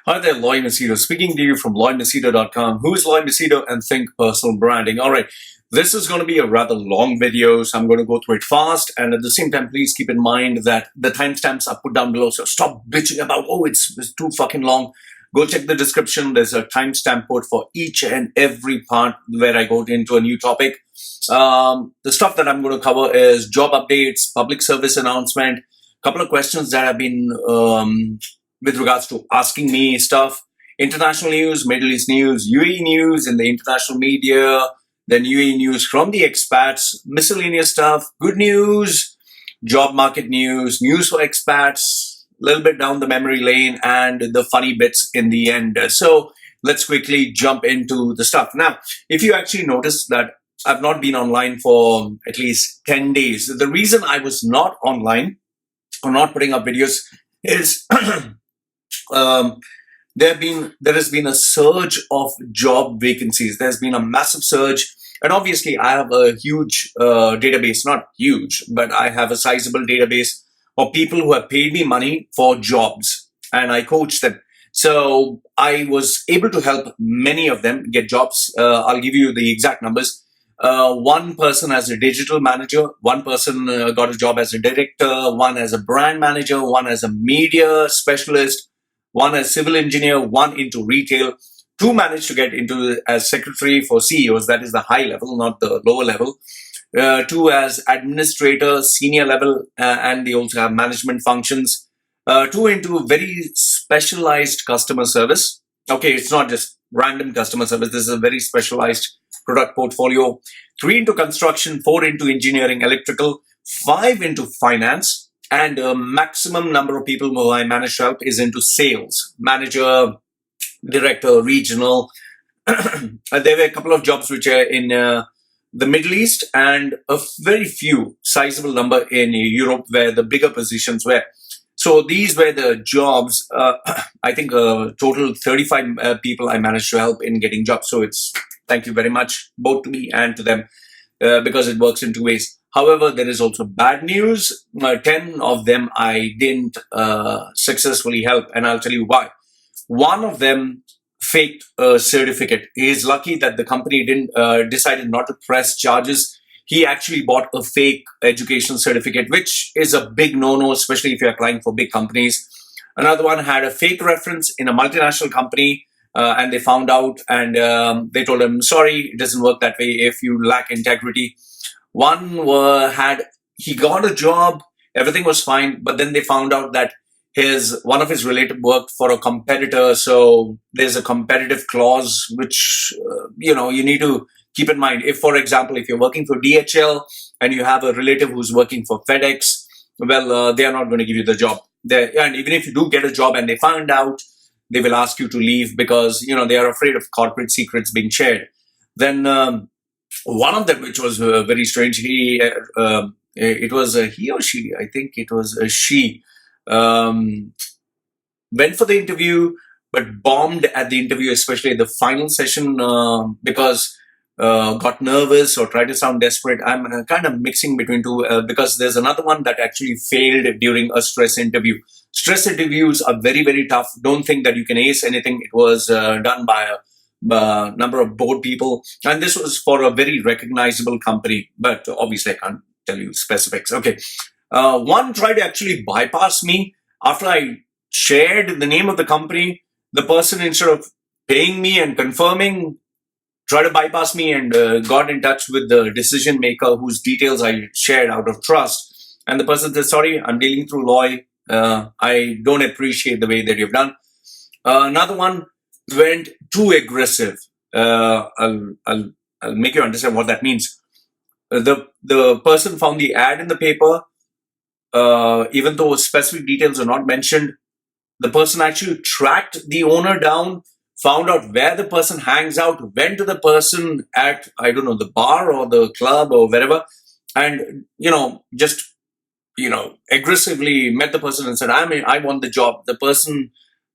Hi there, Loy Machedo speaking to you from LoyMachedo.com. Who is Loy Machedo and Think Personal Branding? All right, this is going to be a rather long video, so I'm going to go through it fast. And at the same time, please keep in mind that the timestamps are put down below. So stop bitching about, oh, it's too fucking long. Go check the description. There's a timestamp put for each and every part where I go into a new topic. The stuff that I'm going to cover is job updates, public service announcement, a couple of questions that have been with regards to asking me stuff, international news, Middle East news, UAE news in the international media, then UAE news from the expats, miscellaneous stuff, good news, job market news, news for expats, a little bit down the memory lane, and the funny bits in the end. So let's quickly jump into the stuff. Now, if you actually notice that I've not been online for at least 10 days, the reason I was not online or not putting up videos is there has been a surge of job vacancies. There's been a massive surge, and obviously I have a huge database, not huge, but I have a sizable database of people who have paid me money for jobs, and I coach them. So I was able to help many of them get jobs. I'll give you the exact numbers. One person as a digital manager, one person got a job as a director, one as a brand manager, one as a media specialist, one as civil engineer, one into retail. Two managed to get into as secretary for CEOs, that is the high level, not the lower level. Two as administrator, senior level, and they also have management functions. Two into very specialized customer service. Okay, it's not just random customer service. This is a very specialized product portfolio. Three into construction, four into engineering, electrical, five into finance. And a maximum number of people who I managed to help is into sales, manager, director, regional. There were a couple of jobs which are in the Middle East and a very few, sizable number in Europe where the bigger positions were. So these were the jobs. I think total 35 people I managed to help in getting jobs. So it's thank you very much, both to me and to them, because it works in two ways. However, there is also bad news. 10 of them I didn't successfully help, and I'll tell you why. One of them faked a certificate. He is lucky that the company didn't decided not to press charges. He actually bought a fake education certificate, which is a big no-no, especially if you're applying for big companies. Another one had a fake reference in a multinational company, and they found out, and they told him, sorry, it doesn't work that way if you lack integrity. One he got a job, everything was fine, but then they found out that one of his relative worked for a competitor, so there's a competitive clause which you need to keep in mind. If, for example, if you're working for DHL and you have a relative who's working for FedEx, well, they are not going to give you the job. And even if you do get a job and they find out, they will ask you to leave because they are afraid of corporate secrets being shared. Then one of them, which was very strange, it was a he or she, I think it was a she, went for the interview, but bombed at the interview, especially the final session, because got nervous or tried to sound desperate. I'm kind of mixing between two because there's another one that actually failed during a stress interview. Stress interviews are very, very tough. Don't think that you can ace anything. It was done by a number of board people, and this was for a very recognizable company, but obviously I can't tell you specifics. Okay, one tried to actually bypass me after I shared the name of the company. The person, instead of paying me and confirming, tried to bypass me and got in touch with the decision maker whose details I shared out of trust, and the person said, sorry, I'm dealing through Loy. I don't appreciate the way that you've done. Another one went too aggressive. I'll make you understand what that means. The person found the ad in the paper, even though specific details are not mentioned. The person actually tracked the owner down, found out where the person hangs out, went to the person at, I don't know, the bar or the club or wherever, and just aggressively met the person and said, I want the job. The person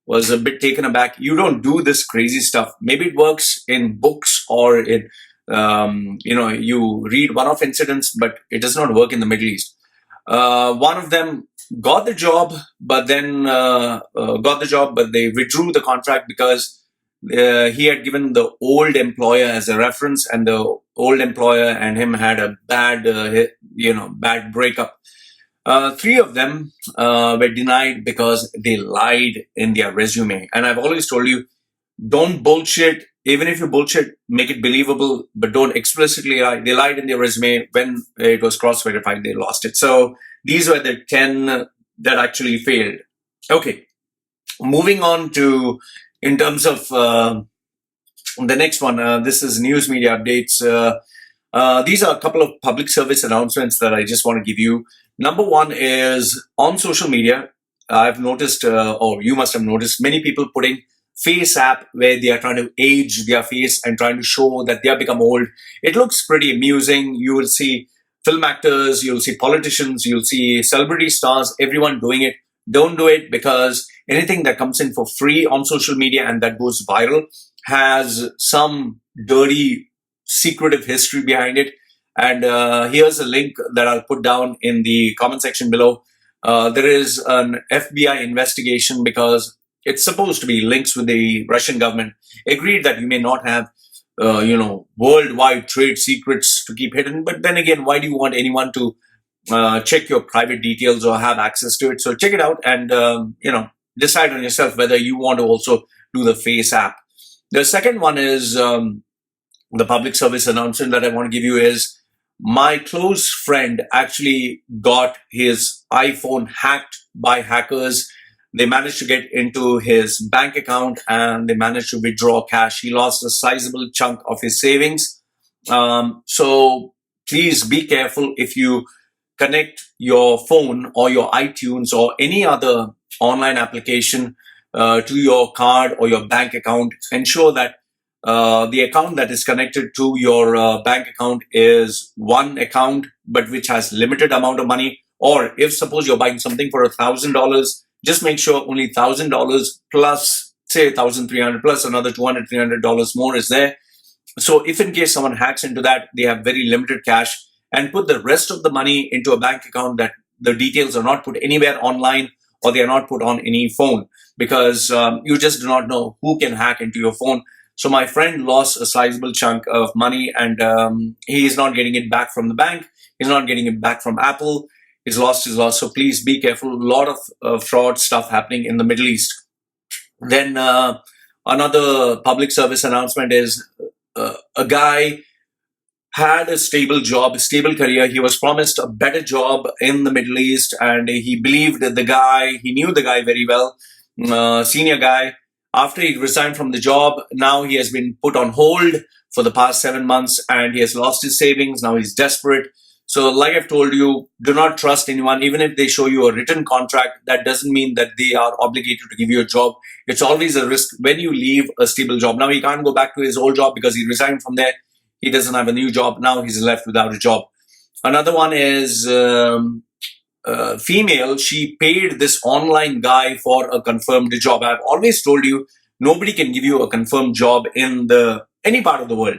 was a bit taken aback. You don't do this crazy stuff. Maybe it works in books or in, you read one-off incidents, but it does not work in the Middle East. One of them got the job, but then but they withdrew the contract because he had given the old employer as a reference, and the old employer and him had a bad breakup. Three of them were denied because they lied in their resume. And I've always told you, don't bullshit. Even if you bullshit, make it believable, but don't explicitly lie. They lied in their resume. When it was cross-verified, they lost it. So these were the 10 that actually failed. Okay, moving on to, in terms of the next one, this is news media updates. These are a couple of public service announcements that I just want to give you. Number one is on social media. I've noticed, or you must have noticed, many people putting face app where they are trying to age their face and trying to show that they have become old. It looks pretty amusing. You will see film actors, you'll see politicians, you'll see celebrity stars, everyone doing it. Don't do it, because anything that comes in for free on social media and that goes viral has some dirty, secretive history behind it. And here's a link that I'll put down in the comment section below. There is an FBI investigation because it's supposed to be links with the Russian government. Agreed that you may not have, worldwide trade secrets to keep hidden. But then again, why do you want anyone to check your private details or have access to it? So check it out and, decide on yourself whether you want to also do the face app. The second one is the public service announcement that I want to give you is my close friend actually got his iPhone hacked by hackers. They managed to get into his bank account and they managed to withdraw cash. He lost a sizable chunk of his savings. So please be careful if you connect your phone or your iTunes or any other online application to your card or your bank account. Ensure that the account that is connected to your bank account is one account, but which has limited amount of money. Or if suppose you're buying something for $1,000, just make sure only $1,000 plus, say $1,300 plus another $200, $300 more is there. So if in case someone hacks into that, they have very limited cash, and put the rest of the money into a bank account that the details are not put anywhere online or they are not put on any phone, because you just do not know who can hack into your phone. So my friend lost a sizable chunk of money, and he is not getting it back from the bank. He's not getting it back from Apple. He's lost his loss. So please be careful. A lot of fraud stuff happening in the Middle East. Then another public service announcement is a guy had a stable job, a stable career. He was promised a better job in the Middle East, and he believed the guy. He knew the guy very well, senior guy. After he resigned from the job, now he has been put on hold for the past 7 months, and he has lost his savings. Now he's desperate. So like I've told you, do not trust anyone. Even if they show you a written contract, that doesn't mean that they are obligated to give you a job. It's always a risk when you leave a stable job. Now he can't go back to his old job because he resigned from there. He doesn't have a new job. Now he's left without a job. Another one is female. She paid this online guy for a confirmed job. I've always told you, nobody can give you a confirmed job in any part of the world.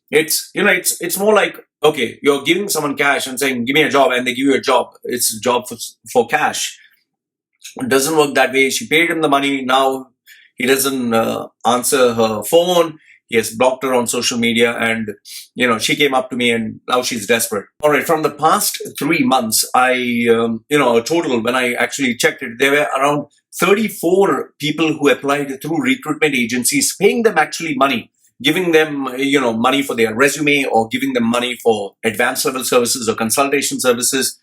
It's more like, okay, you're giving someone cash and saying, give me a job, and they give you a job. It's a job for cash. It doesn't work that way. She paid him the money. Now he doesn't answer her phone. He has blocked her on social media, and she came up to me, and now she's desperate. All right, from the past 3 months, a total, when I actually checked it, there were around 34 people who applied through recruitment agencies, paying them actually money, giving them money for their resume, or giving them money for advanced level services or consultation services.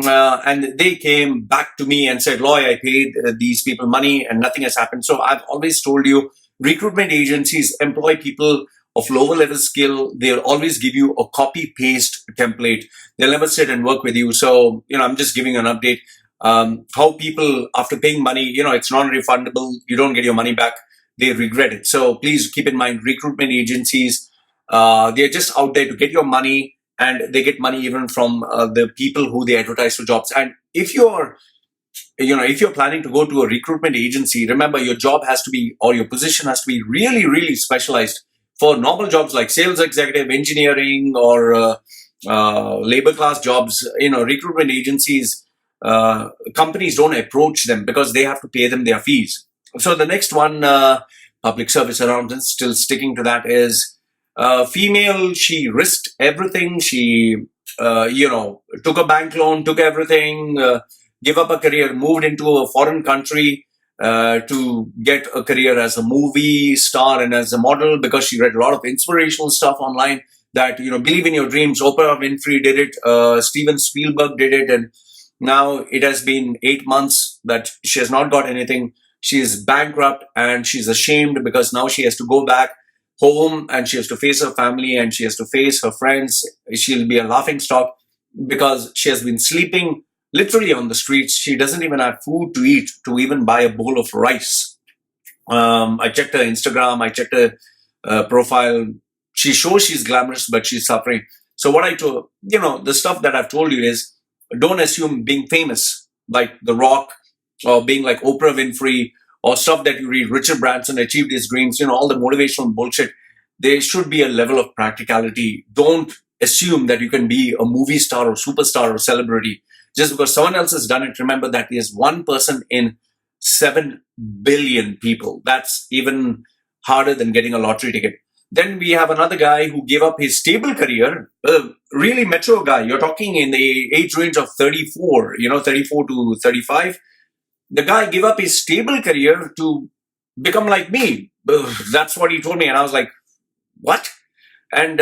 And they came back to me and said, Loy, I paid these people money and nothing has happened. So I've always told you, recruitment agencies employ people of lower level skill. They'll always give you a copy paste template. They'll never sit and work with you. So, I'm just giving an update. How people, after paying money, it's non-refundable. You don't get your money back. They regret it. So please keep in mind, recruitment agencies, they're just out there to get your money, and they get money even from the people who they advertise for jobs. And if you're planning to go to a recruitment agency, remember your job has to be, or your position has to be really, really specialized. For normal jobs like sales executive, engineering, or labor class jobs, recruitment agencies, companies don't approach them because they have to pay them their fees. So the next one, public service announcement, still sticking to that, is female. She risked everything. She, took a bank loan, took everything, gave up a career, moved into a foreign country to get a career as a movie star and as a model, because she read a lot of inspirational stuff online that, believe in your dreams. Oprah Winfrey did it. Steven Spielberg did it. And now it has been 8 months that she has not got anything. She is bankrupt and she's ashamed because now she has to go back home and she has to face her family and she has to face her friends. She'll be a laughing stock because she has been sleeping literally on the streets. She doesn't even have food to eat to even buy a bowl of rice. I checked her Instagram. I checked her profile. She shows she's glamorous, but she's suffering. So what I told, the stuff that I've told you is, don't assume being famous like The Rock or being like Oprah Winfrey or stuff that you read. Richard Branson achieved his dreams, all the motivational bullshit. There should be a level of practicality. Don't assume that you can be a movie star or superstar or celebrity just because someone else has done it. Remember that is one person in 7 billion people. That's even harder than getting a lottery ticket. Then we have another guy who gave up his stable career, really mature guy. You're talking in the age range of 34, 34 to 35. The guy gave up his stable career to become like me. That's what he told me. And I was like, what? And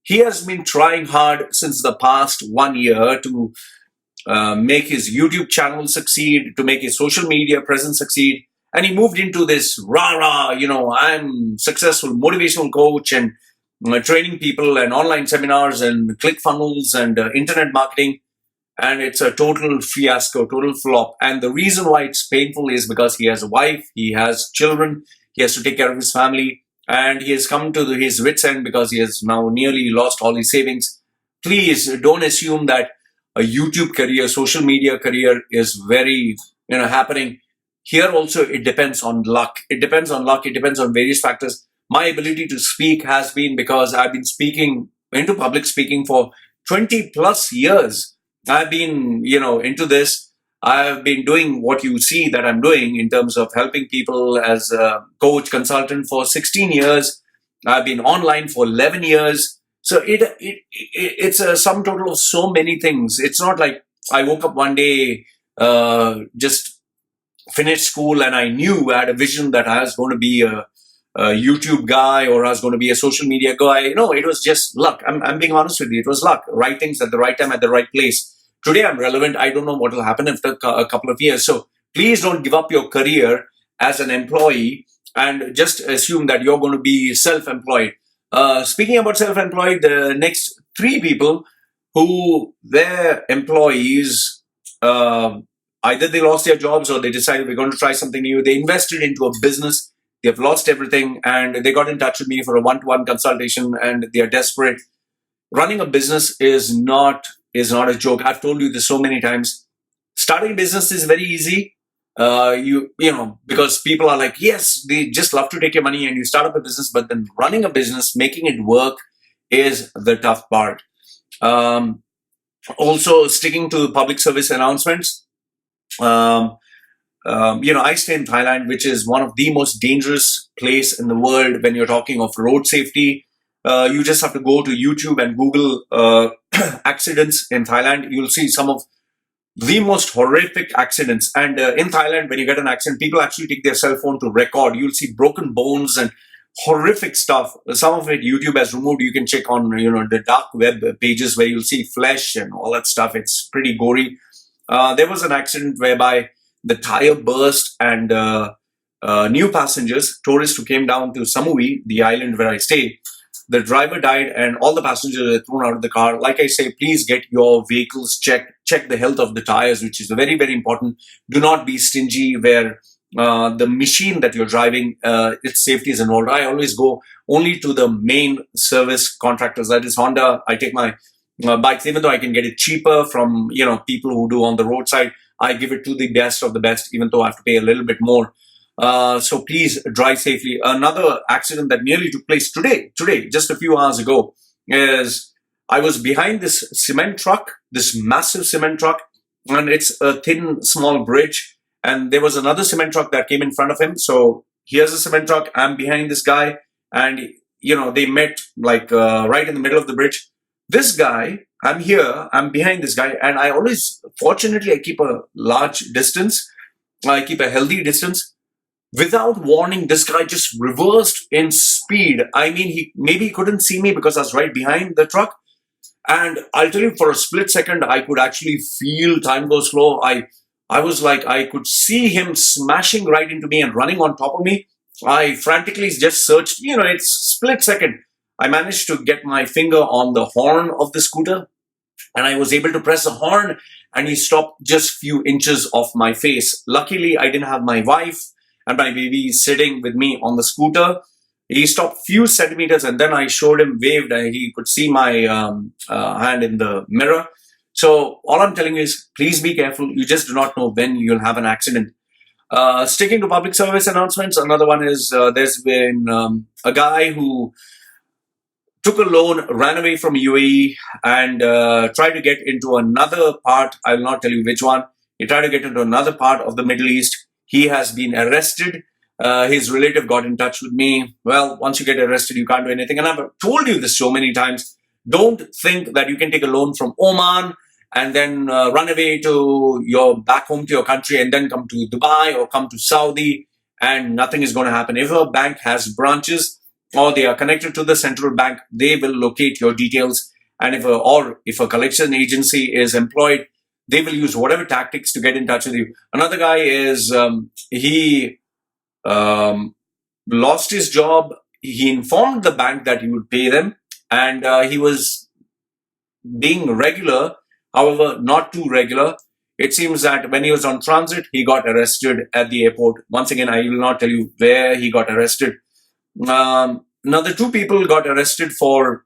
he has been trying hard since the past 1 year to make his YouTube channel succeed, to make his social media presence succeed. And he moved into this rah-rah, I'm successful motivational coach and training people and online seminars and ClickFunnels and internet marketing. And it's a total fiasco, total flop. And the reason why it's painful is because he has a wife, he has children, he has to take care of his family, and he has come to his wit's end because he has now nearly lost all his savings. Please don't assume that a YouTube career, social media career is very, happening. Here also, it depends on luck. It depends on luck. It depends on various factors. My ability to speak has been because I've been speaking into public speaking for 20 plus years. I've been, into this. I've been doing what you see that I'm doing in terms of helping people as a coach, consultant for 16 years. I've been online for 11 years. So it's a sum total of so many things. It's not like I woke up one day, just finished school and I knew, I had a vision that I was going to be a YouTube guy or I was going to be a social media guy. No, it was just luck. I'm being honest with you. It was luck. Right things at the right time, at the right place. Today I'm relevant. I don't know what will happen after a couple of years. So please don't give up your career as an employee and just assume that you're going to be self-employed. Speaking about self-employed, the next 3 people who their employees, either they lost their jobs or they decided we're going to try something new. They invested into a business. They've lost everything and they got in touch with me for a one-to-one consultation and they are desperate. Running a business is not a joke. I've told you this so many times. Starting a business is very easy. Because people are like, yes, they just love to take your money and you start up a business, but then running a business, making it work is the tough part. Also sticking to public service announcements. I stay in Thailand, which is one of the most dangerous place in the world when you're talking of road safety. You just have to go to YouTube and Google accidents in Thailand. You'll see some of the most horrific accidents. And in Thailand, when you get an accident, people actually take their cell phone to record. You'll see broken bones and horrific stuff. Some of it YouTube has removed. You can check on the dark web pages where you'll see flesh and all that stuff. It's pretty gory. There was an accident whereby the tire burst and new passengers, tourists who came down to Samui, the island where I stay, the driver died and all the passengers were thrown out of the car. Like I say, please get your vehicles checked. Check the health of the tires, which is very, very important. Do not be stingy where the machine that you're driving, its safety is involved. I always go only to the main service contractors. That is Honda. I take my bikes, even though I can get it cheaper from people who do on the roadside. I give it to the best of the best, even though I have to pay a little bit more. So please drive safely. Another accident that nearly took place today, just a few hours ago, is I was behind this cement truck, this massive cement truck, and it's a thin, small bridge. And there was another cement truck that came in front of him. So here's a cement truck. I'm behind this guy, and they met like right in the middle of the bridge. This guy, I'm here, I'm behind this guy, and fortunately, I keep a large distance. I keep a healthy distance. Without warning, this guy just reversed in speed. I mean, he couldn't see me because I was right behind the truck. And I'll tell you, for a split second, I could actually feel time go slow. I was like, I could see him smashing right into me and running on top of me. I frantically just searched, it's split second. I managed to get my finger on the horn of the scooter, and I was able to press the horn, and he stopped just few inches off my face. Luckily, I didn't have my wife and my baby sitting with me on the scooter. He stopped few centimeters, and then I showed him, waved, and he could see my hand in the mirror. So all I'm telling you is, please be careful. You just do not know when you'll have an accident. Sticking to public service announcements, another one is there's been a guy who took a loan, ran away from UAE, and tried to get into another part. I will not tell you which one. He tried to get into another part of the Middle East. He has been arrested. His relative got in touch with me. Well, once you get arrested, you can't do anything. And I've told you this so many times. Don't think that you can take a loan from Oman and then run away to back home to your country and then come to Dubai or come to Saudi, and nothing is going to happen. If a bank has branches or they are connected to the central bank, they will locate your details. And if a collection agency is employed, they will use whatever tactics to get in touch with you. Another guy is he lost his job. He informed the bank that he would pay them, and he was being regular, however, not too regular. It seems that when he was on transit, he got arrested at the airport. Once again, I will not tell you where he got arrested. Another two people got arrested for,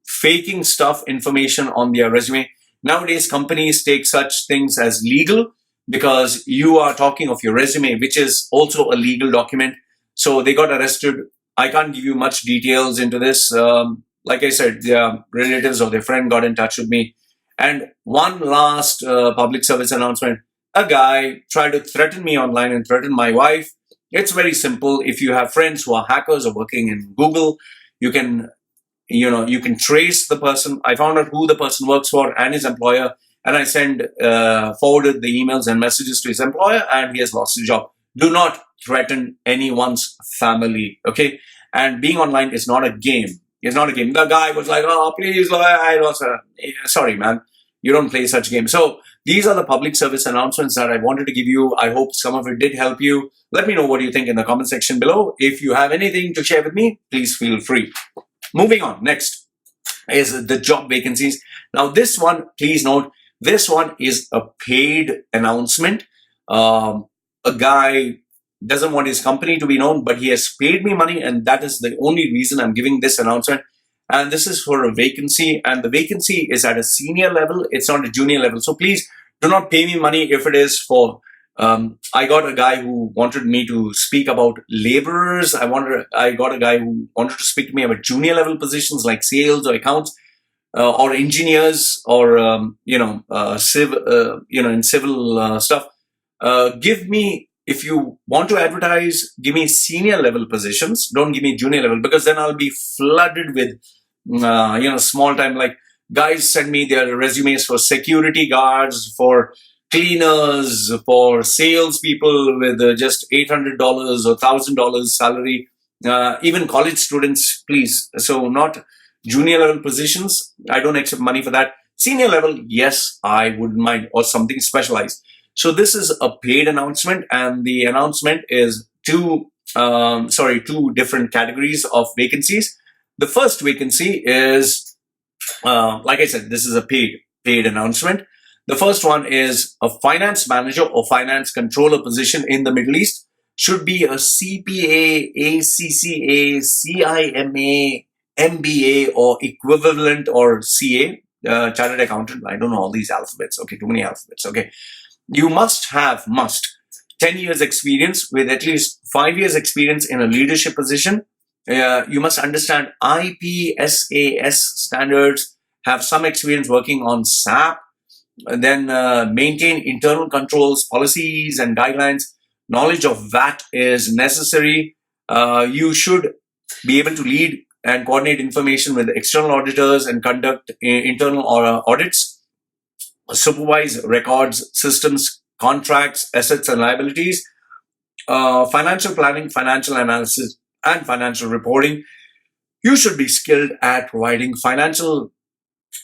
faking information on their resume. Nowadays, companies take such things as legal because you are talking of your resume, which is also a legal document. So they got arrested. I can't give you much details into this. Like I said, their relatives or their friend got in touch with me. And one last public service announcement. A guy tried to threaten me online and threaten my wife. It's very simple. If you have friends who are hackers or working in Google, you can trace the person. I found out who the person works for and his employer, and I forwarded the emails and messages to his employer, and he has lost his job. Do not threaten anyone's family, okay? And being online is not a game. It's not a game. The guy was like, "Oh, please, I lost sorry, man. You don't play such games." So these are the public service announcements that I wanted to give you. I hope some of it did help you. Let me know what you think in the comment section below. If you have anything to share with me, please feel free. Moving on, next is the job vacancies. Now this one, please note, this one is a paid announcement. A guy doesn't want his company to be known, but he has paid me money, and that is the only reason I'm giving this announcement. And this is for a vacancy, and the vacancy is at a senior level. It's not a junior level. So please do not pay me money if it is for I got a guy who wanted me to speak about laborers. I got a guy who wanted to speak to me about junior level positions like sales or accounts or engineers or in civil stuff. If you want to advertise, give me senior level positions. Don't give me junior level, because then I'll be flooded with small time. Like, guys send me their resumes for security guards, for cleaners, for salespeople with just $800 or $1,000 salary, even college students, please. So not junior level positions. I don't accept money for that. Senior level, yes, I wouldn't mind, or something specialized. So this is a paid announcement, and the announcement is two different categories of vacancies. The first vacancy is, like I said, this is a paid announcement. The first one is a finance manager or finance controller position in the Middle East. Should be a CPA, ACCA, CIMA, MBA or equivalent, or CA, chartered accountant. I don't know all these alphabets. Okay, too many alphabets. Okay. You must 10 years experience with at least 5 years experience in a leadership position. You must understand IPSAS standards have some experience working on SAP, and then maintain internal controls, policies, and guidelines. Knowledge of VAT is necessary. You should be able to lead and coordinate information with external auditors and conduct internal audits, supervise records, systems, contracts, assets, and liabilities, financial planning, financial analysis, and financial reporting. You should be skilled at providing financial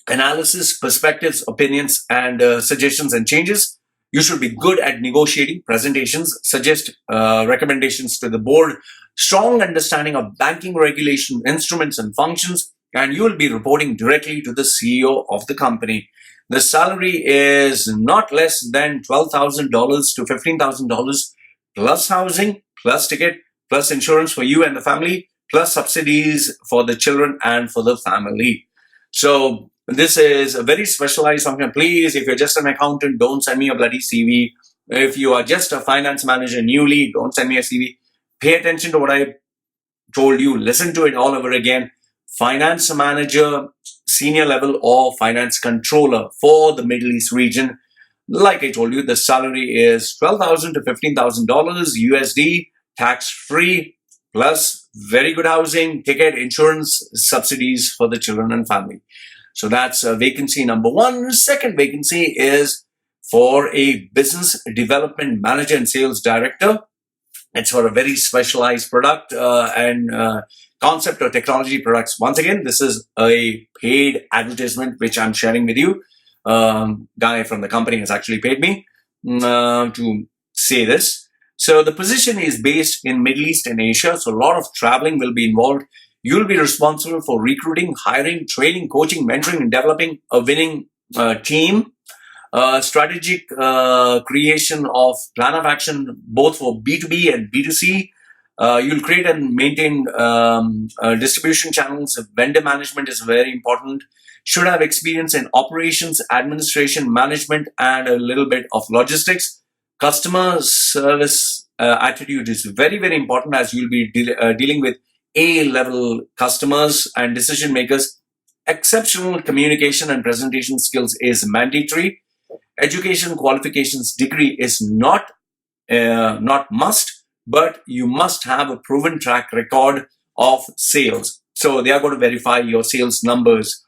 analysis, perspectives, opinions, and suggestions and changes. You should be good at negotiating presentations, suggest recommendations to the board, strong understanding of banking regulation, instruments, and functions, and you will be reporting directly to the CEO of the company. The salary is not less than $12,000 to $15,000 plus housing, plus ticket, plus insurance for you and the family, plus subsidies for the children and for the family. So this is a very specialized function. Please, if you're just an accountant, don't send me a bloody CV. If you are just a finance manager newly, don't send me a CV. Pay attention to what I told you. Listen to it all over again. Finance manager, senior level, or finance controller for the Middle East region. Like I told you, the salary is $12,000 to $15,000 USD, tax-free, plus very good housing, ticket, insurance, subsidies for the children and family. So that's vacancy number one. Second vacancy is for a business development manager and sales director. It's for a very specialized product and concept or technology products. Once again, this is a paid advertisement which I'm sharing with you. Guy from the company has actually paid me to say this. So the position is based in Middle East and Asia. So a lot of traveling will be involved. You'll be responsible for recruiting, hiring, training, coaching, mentoring, and developing a winning team. Strategic creation of plan of action, both for B2B and B2C. You'll create and maintain distribution channels. Vendor management is very important. Should have experience in operations, administration, management, and a little bit of logistics. Customer service attitude is very, very important, as you'll be dealing with A-level customers and decision makers. Exceptional communication and presentation skills is mandatory. Education qualifications degree is not must, but you must have a proven track record of sales. So they are going to verify your sales numbers.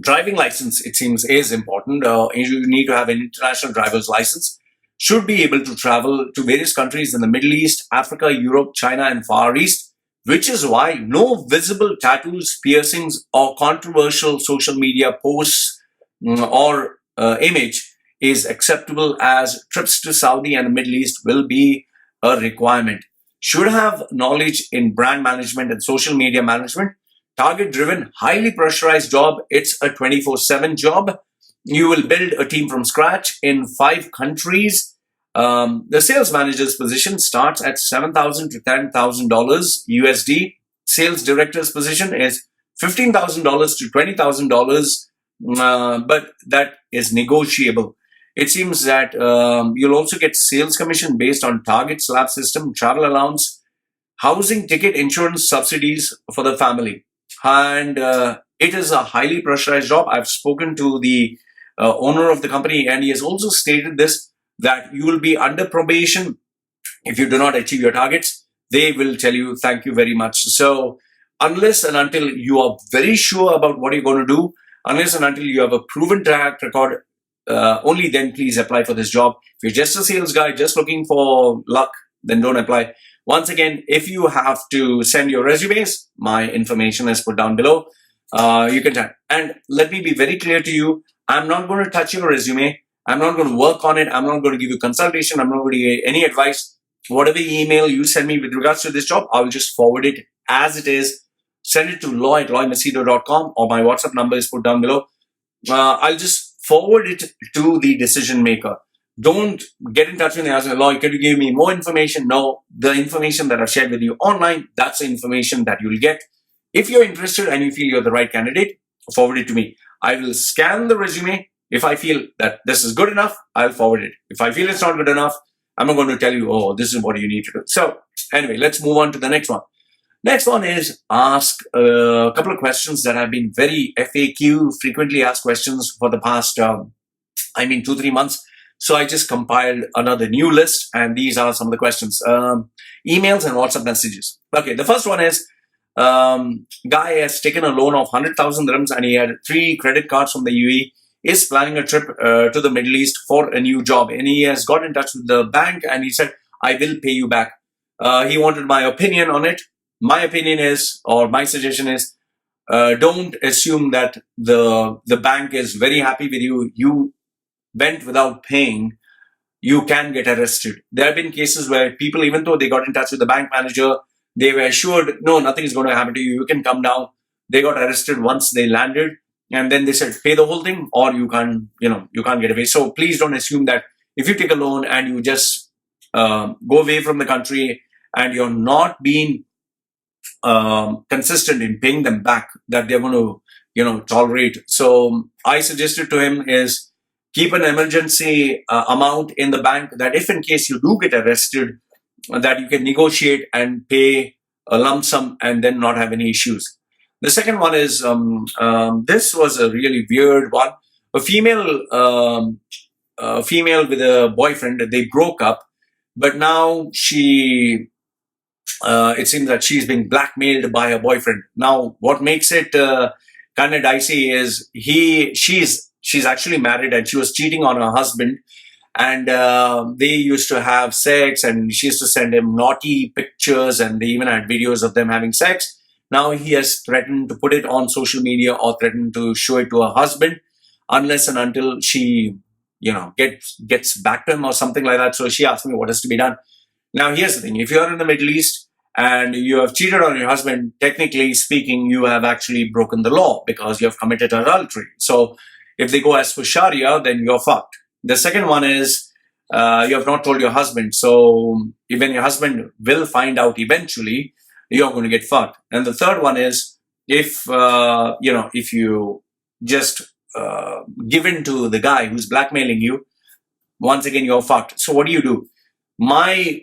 Driving license, it seems, is important. You need to have an international driver's license. Should be able to travel to various countries in the Middle East, Africa, Europe, China, and Far East, which is why no visible tattoos, piercings, or controversial social media posts or image is acceptable, as trips to Saudi and the Middle East will be a requirement. Should have knowledge in brand management and social media management. Target driven, highly pressurized job. It's a 24/7 job. You will build a team from scratch in 5 countries. The sales manager's position starts at $7,000 to $10,000 USD. Sales director's position is $15,000 to $20,000, but that is negotiable. It seems that you'll also get sales commission based on target slab system, travel allowance, housing, ticket, insurance, subsidies for the family. And it is a highly pressurized job. I've spoken to the owner of the company, and he has also stated this, that you will be under probation. If you do not achieve your targets, they will tell you thank you very much. So unless and until you are very sure about what you're going to do, unless and until you have a proven track record, only then please apply for this job. If you're just a sales guy, just looking for luck, then don't apply. Once again, if you have to send your resumes, my information is put down below. You can type. And let me be very clear to you, I'm not going to touch your resume. I'm not going to work on it. I'm not going to give you consultation. I'm not going to give you any advice. Whatever email you send me with regards to this job, I'll just forward it as it is. Send it to Loy at loymachedo.com, or my WhatsApp number is put down below. I'll just forward it to the decision maker. Don't get in touch with me and ask, Loy, can you give me more information? No, the information that I've shared with you online, that's the information that you'll get. If you're interested and you feel you're the right candidate, forward it to me. I will scan the resume. If I feel that this is good enough, I'll forward it. If I feel it's not good enough, I'm not going to tell you, oh, this is what you need to do. So anyway, let's move on to the next one. Next one is ask a couple of questions that have been very FAQ, frequently asked questions for the past, 2, 3 months. So I just compiled another new list, and these are some of the questions. Emails and WhatsApp messages. Okay, the first one is, guy has taken a loan of 100,000 dirhams and he had 3 credit cards from the UAE, is planning a trip to the Middle East for a new job. And he has got in touch with the bank and he said, I will pay you back. He wanted my opinion on it. My opinion is, or my suggestion is, don't assume that the bank is very happy with you. You went without paying. You can get arrested. There have been cases where people, even though they got in touch with the bank manager, they were assured, no, nothing is going to happen to you. You can come down. They got arrested once they landed, and then they said, pay the whole thing, or you can't get away. So please don't assume that if you take a loan and you just go away from the country and you're not being consistent in paying them back, that they're going to tolerate. So I suggested to him is, keep an emergency amount in the bank, that if in case you do get arrested, that you can negotiate and pay a lump sum and then not have any issues. The second one is, this was a really weird one. A female with a boyfriend, they broke up, but now it seems that she's being blackmailed by her boyfriend. Now, what makes it kind of dicey is she's actually married and she was cheating on her husband, and they used to have sex, and she used to send him naughty pictures, and they even had videos of them having sex. Now he has threatened to put it on social media or threatened to show it to her husband unless and until she gets back to him or something like that. So she asked me what is to be done. Now here's the thing: if you're in the Middle East and you have cheated on your husband, technically speaking, you have actually broken the law because you have committed adultery. So if they go as for Sharia, then you're fucked. The second one is, you have not told your husband. So even your husband will find out eventually, you're going to get fucked. And the third one is, if you just give in to the guy who's blackmailing you, once again, you're fucked. So what do? My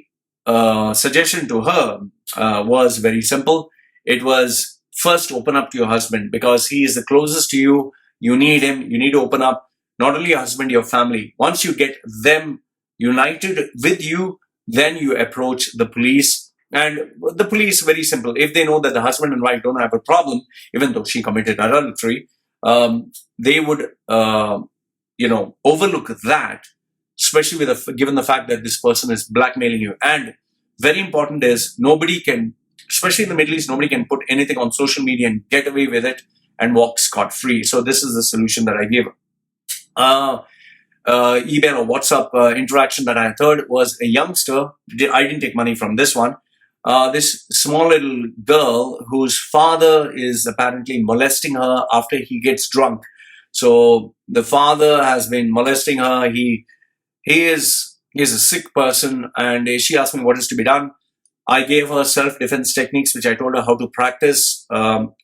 suggestion to her was very simple. It was, first open up to your husband, because he is the closest to you. You need him. You need to open up, not only your husband, your family. Once you get them united with you, then you approach the police. And the police, very simple. If they know that the husband and wife don't have a problem, even though she committed adultery, they would, overlook that, especially given the fact that this person is blackmailing you. And very important is, nobody can, especially in the Middle East, nobody can put anything on social media and get away with it and walk scot-free. So this is the solution that I gave her. Email or WhatsApp interaction that I heard was a youngster. I didn't take money from this one. This small little girl whose father is apparently molesting her after he gets drunk. So the father has been molesting her. He is a sick person, and she asked me what is to be done. I gave her self-defense techniques, which I told her how to practice,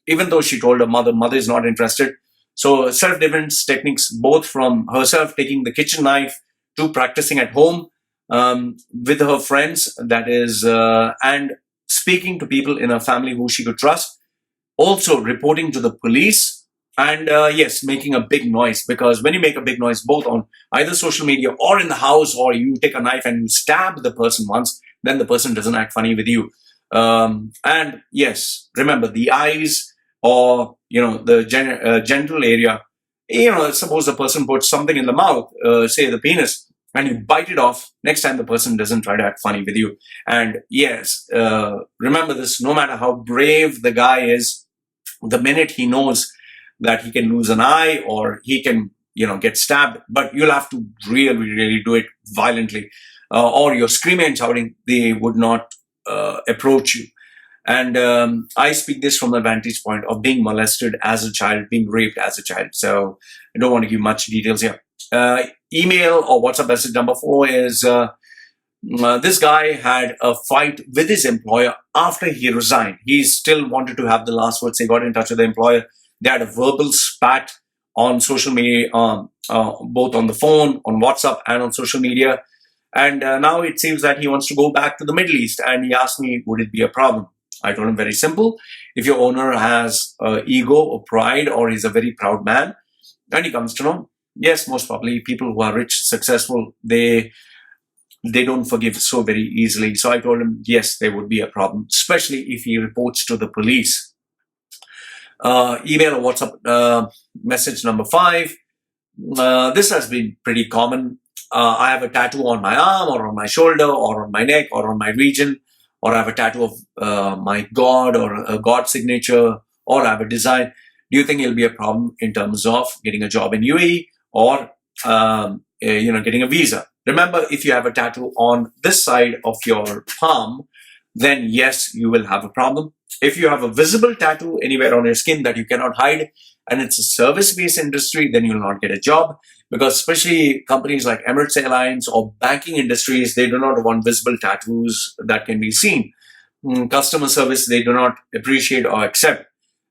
even though she told her mother is not interested. So self-defense techniques, both from herself taking the kitchen knife to practicing at home with her friends, that is, and speaking to people in her family who she could trust. Also reporting to the police, and yes, making a big noise, because when you make a big noise, both on either social media or in the house, or you take a knife and you stab the person once, then the person doesn't act funny with you. And yes, remember, the eyes or the genital area. Suppose the person puts something in the mouth, say the penis, and you bite it off. Next time the person doesn't try to act funny with you. And yes, remember this: no matter how brave the guy is, the minute he knows that he can lose an eye or he can get stabbed, but you'll have to really, really do it violently, or you're screaming and shouting, they would not approach you. And I speak this from the vantage point of being molested as a child, being raped as a child. So I don't want to give much details here. Email or WhatsApp message number 4 is, this guy had a fight with his employer after he resigned. He still wanted to have the last words. He got in touch with the employer. They had a verbal spat on social media, both on the phone, on WhatsApp, and on social media. And now it seems that he wants to go back to the Middle East. And he asked me, would it be a problem? I told him very simple. If your owner has ego or pride, or he's a very proud man, and he comes to know, yes, most probably people who are rich, successful, they don't forgive so very easily. So I told him, yes, there would be a problem, especially if he reports to the police. Email or WhatsApp message number 5. This has been pretty common. I have a tattoo on my arm or on my shoulder or on my neck or on my region, or I have a tattoo of my god or a god signature, or I have a design. Do you think it'll be a problem in terms of getting a job in UAE or getting a visa? Remember, if you have a tattoo on this side of your palm, then yes, you will have a problem. If you have a visible tattoo anywhere on your skin that you cannot hide, and it's a service-based industry, then you'll not get a job, because especially companies like Emirates Airlines or banking industries, they do not want visible tattoos that can be seen. Customer service, they do not appreciate or accept.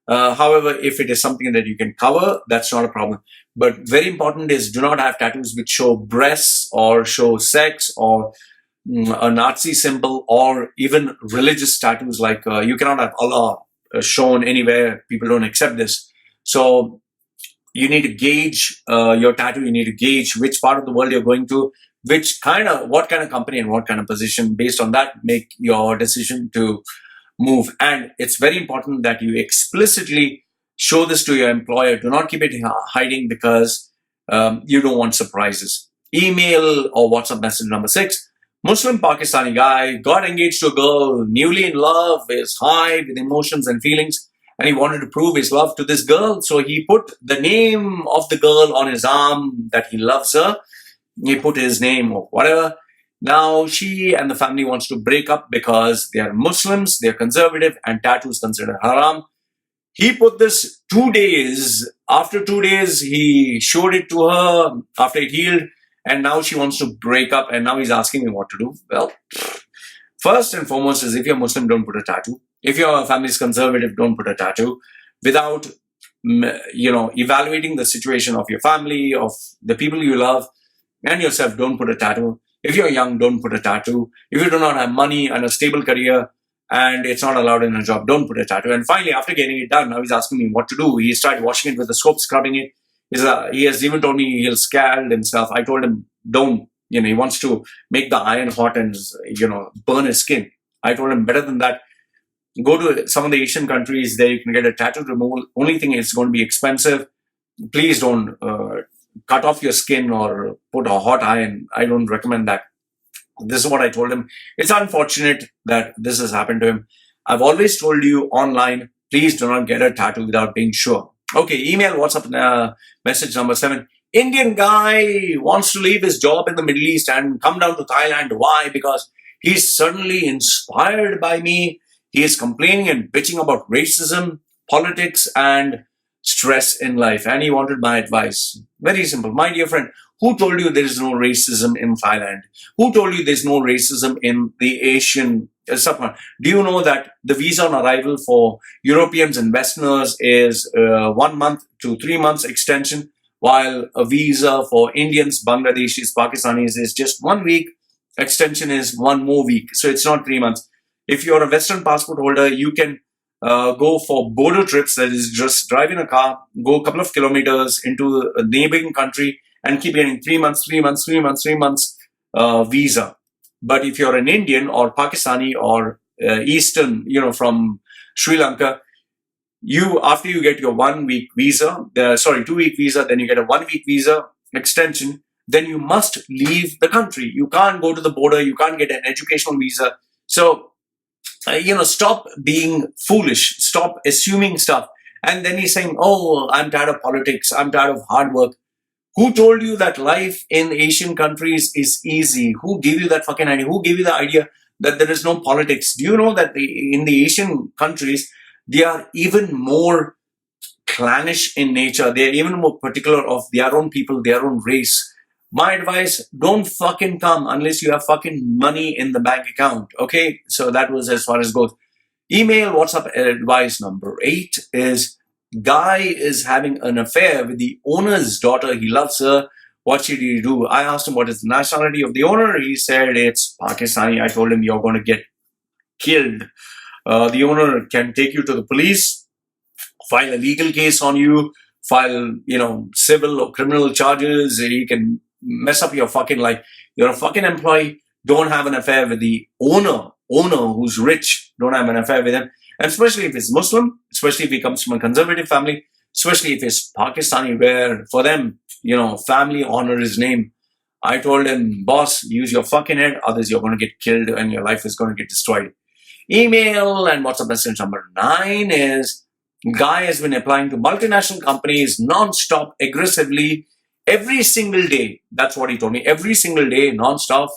However, if it is something that you can cover, that's not a problem. But very important is, do not have tattoos which show breasts or show sex or a Nazi symbol, or even religious tattoos like you cannot have Allah shown anywhere. People don't accept this. So you need to gauge your tattoo. You need to gauge which part of the world you're going to, what kind of company and what kind of position. Based on that, make your decision to move. And it's very important that you explicitly show this to your employer. Do not keep it hiding, because you don't want surprises. Email or WhatsApp message number 6. Muslim Pakistani guy got engaged to a girl, newly in love, is high with emotions and feelings, and he wanted to prove his love to this girl. So he put the name of the girl on his arm, that he loves her. He put his name or whatever. Now she and the family wants to break up because they are Muslims, they're conservative, and tattoos considered haram. He put this 2 days. After 2 days, he showed it to her after it healed, and now she wants to break up, and now he's asking me what to do. Well, first and foremost is, if you're Muslim, don't put a tattoo. If your family is conservative, don't put a tattoo. Without, evaluating the situation of your family, of the people you love, and yourself, don't put a tattoo. If you're young, don't put a tattoo. If you do not have money and a stable career, and it's not allowed in a job, don't put a tattoo. And finally, after getting it done, now he's asking me what to do. He started washing it with a soap, scrubbing it. He has even told me he'll scald himself. I told him, don't. He wants to make the iron hot and, burn his skin. I told him, better than that, go to some of the Asian countries. There you can get a tattoo removal. Only thing is, it's going to be expensive. Please don't cut off your skin or put a hot iron. I don't recommend that. This is what I told him. It's unfortunate that this has happened to him. I've always told you online, please do not get a tattoo without being sure. Okay, email, WhatsApp message number 7. Indian guy wants to leave his job in the Middle East and come down to Thailand. Why? Because he's suddenly inspired by me. He is complaining and bitching about racism, politics, and stress in life. And he wanted my advice. Very simple. My dear friend, who told you there is no racism in Thailand? Who told you there's no racism in the Asian subcontinent? Do you know that the visa on arrival for Europeans and Westerners is 1 month to 3 months extension, while a visa for Indians, Bangladeshis, Pakistanis is just 1 week. Extension is 1 more week. So it's not 3 months. If you're a Western passport holder, you can go for border trips, that is just drive in a car, go a couple of kilometers into a neighboring country, and keep getting 3 months, 3 months, 3 months, 3 months visa. But if you're an Indian or Pakistani or Eastern, from Sri Lanka, after you get your 1 week visa, 2 week visa, then you get a 1 week visa extension, then you must leave the country. You can't go to the border. You can't get an educational visa. So, stop being foolish. Stop assuming stuff. And then he's saying, oh, I'm tired of politics. I'm tired of hard work. Who told you that life in Asian countries is easy? Who gave you that fucking idea? Who gave you the idea that there is no politics? Do you know that in the Asian countries, they are even more clannish in nature. They are even more particular of their own people, their own race. My advice, don't fucking come unless you have fucking money in the bank account. Okay? So that was as far as it goes. Email, WhatsApp advice number 8 is, guy is having an affair with the owner's daughter. He loves her. What should he do? I asked him what is the nationality of the owner. He said it's Pakistani. I told him you're going to get killed. The owner can take you to the police, file a legal case on you, file, civil or criminal charges. He can mess up your fucking life. You're a fucking employee. Don't have an affair with the owner who's rich. Don't have an affair with him. And especially if he's Muslim, especially if he comes from a conservative family, especially if he's Pakistani, where for them, family honor his name. I told him, boss, use your fucking head, others you're going to get killed and your life is going to get destroyed. Email and WhatsApp message number 9 is, guy has been applying to multinational companies non-stop, aggressively, every single day. That's what he told me. Every single day, non-stop.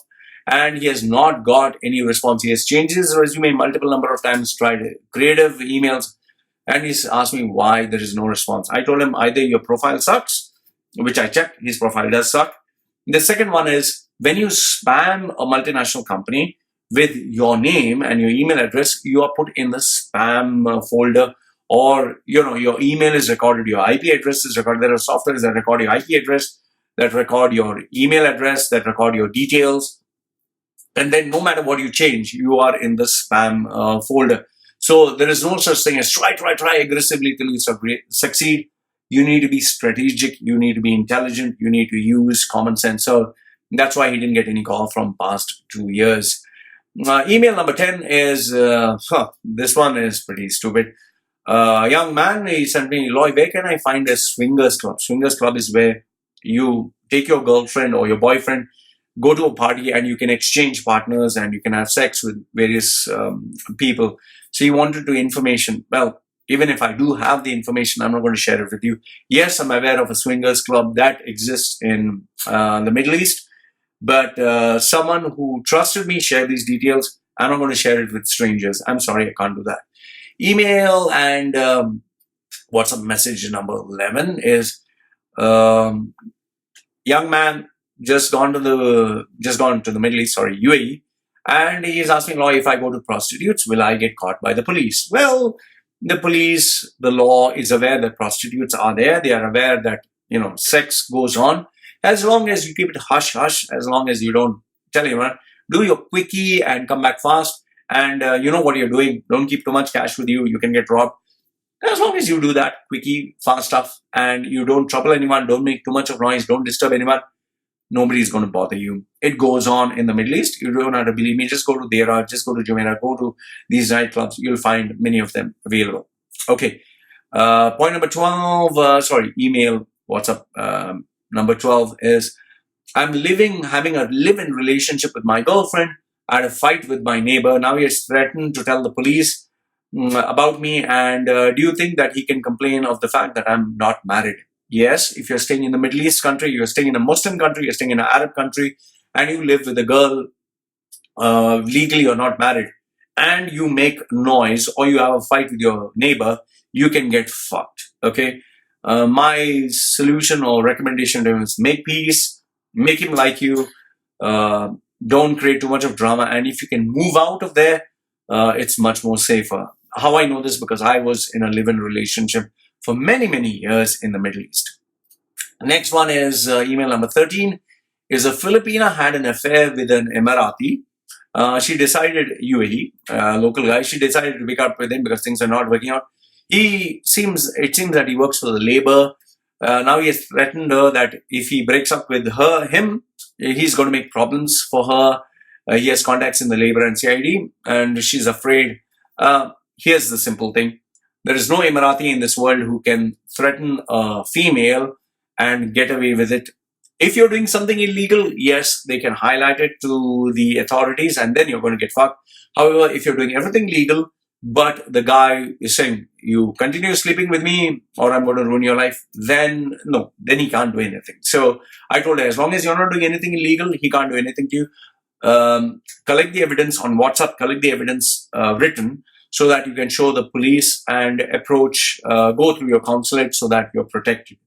And he has not got any response. He has changed his resume multiple number of times, tried creative emails, and he's asked me why there is no response. I told him either your profile sucks, which I checked, his profile does suck. The second one is, when you spam a multinational company with your name and your email address, you are put in the spam folder, or your email is recorded, your IP address is recorded. There are softwares that record your IP address, that record your email address, that record your details. And then no matter what you change, you are in the spam folder. So there is no such thing as try aggressively till you succeed. You need to be strategic. You need to be intelligent. You need to use common sense. So that's why he didn't get any call from past 2 years. Email number 10 is, this one is pretty stupid. Young man, he sent me, Loy, where can I find a swingers club? Swingers club is where you take your girlfriend or your boyfriend, go to a party, and you can exchange partners and you can have sex with various people. So he wanted information. Well, even if I do have the information, I'm not going to share it with you. Yes, I'm aware of a swingers club that exists in the Middle East, but someone who trusted me shared these details. I'm not going to share it with strangers. I'm sorry, I can't do that. Email and WhatsApp message number 11 is, young man, just gone to the Middle East, UAE, and he is asking, Loy, if I go to prostitutes, will I get caught by the police? Well, the police, the law is aware that prostitutes are there. They are aware that, sex goes on. As long as you keep it hush-hush, as long as you don't tell anyone, do your quickie and come back fast, and you know what you're doing. Don't keep too much cash with you. You can get robbed. As long as you do that, quickie, fast stuff, and you don't trouble anyone, don't make too much of noise, don't disturb anyone, nobody's going to bother you. It goes on in the Middle East. You don't have to believe me. Just go to Dera, just go to Jumeirah, go to these nightclubs. You'll find many of them available. Okay. Point number 12, email, WhatsApp number 12 is, I'm having a live-in relationship with my girlfriend. I had a fight with my neighbor. Now he has threatened to tell the police about me. And do you think that he can complain of the fact that I'm not married? Yes, if you're staying in the Middle East country, you're staying in a Muslim country, you're staying in an Arab country, and you live with a girl, legally you're not married, and you make noise or you have a fight with your neighbor, you can get fucked. Okay. My solution or recommendation to him is make peace, make him like you, don't create too much of drama, and if you can move out of there, it's much more safer. How I know this? Because I was in a live-in relationship for many, many years in the Middle East. Next one is email number 13 is, a Filipina had an affair with an Emirati. She decided, UAE, local guy, she decided to break up with him because things are not working out. It seems that he works for the labor. Now he has threatened her that if he breaks up with him, he's going to make problems for her. He has contacts in the labor and CID, and she's afraid. Here's the simple thing. There is no Emirati in this world who can threaten a female and get away with it. If you're doing something illegal, yes, they can highlight it to the authorities and then you're going to get fucked. However, if you're doing everything legal, but the guy is saying, you continue sleeping with me or I'm going to ruin your life, then no, then he can't do anything. So I told her, as long as you're not doing anything illegal, he can't do anything to you. Collect the evidence on WhatsApp, collect the evidence written, so that you can show the police and approach, go through your consulate so that you're protected.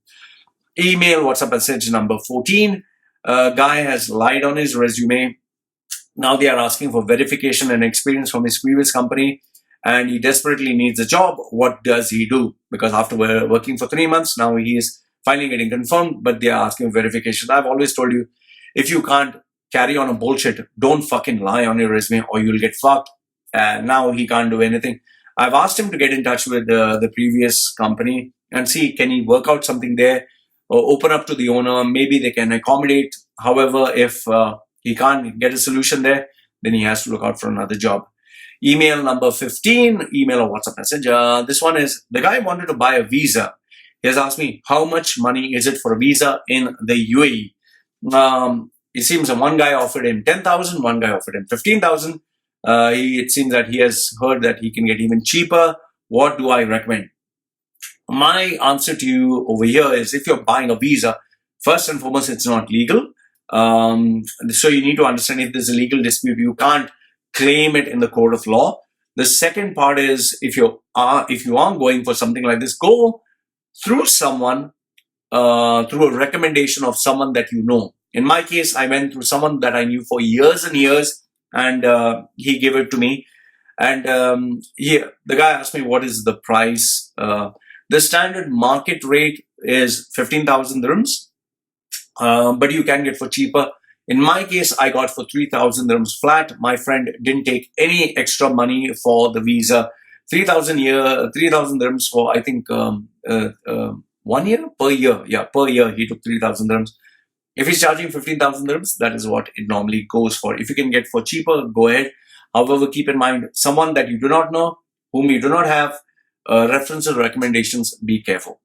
Email, WhatsApp message number 14. Guy has lied on his resume. Now they are asking for verification and experience from his previous company, and he desperately needs a job. What does he do? Because after working for 3 months, now he is finally getting confirmed, but they are asking verification. I've always told you, if you can't carry on a bullshit, don't fucking lie on your resume or you'll get fucked. Now he can't do anything. I've asked him to get in touch with the previous company and see, can he work out something there or open up to the owner. Maybe they can accommodate. However, if he can't get a solution there, then he has to look out for another job. Email number 15, email or WhatsApp message. This one is, the guy wanted to buy a visa. He has asked me, how much money is it for a visa in the UAE? It seems that one guy offered him 10,000, one guy offered him 15,000. It seems that he has heard that he can get even cheaper. What do I recommend? My answer to you over here is, if you're buying a visa, first and foremost, it's not legal. So you need to understand, if there's a legal dispute, you can't claim it in the court of law. The second part is, if you are going for something like this, go through someone, through a recommendation of someone that you know. In my case, I went through someone that I knew for years and years, and he gave it to me. And the guy asked me, what is the price? The standard market rate is 15,000 dirhams, but you can get for cheaper. In my case, I got for 3,000 dirhams flat. My friend didn't take any extra money for the visa. 3,000 dirhams for, I think, 1 year? Per year. Yeah, per year he took 3,000 dirhams. If he's charging 15,000 dirhams, that is what it normally goes for. If you can get for cheaper, go ahead. However, keep in mind, someone that you do not know, whom you do not have references or recommendations, be careful.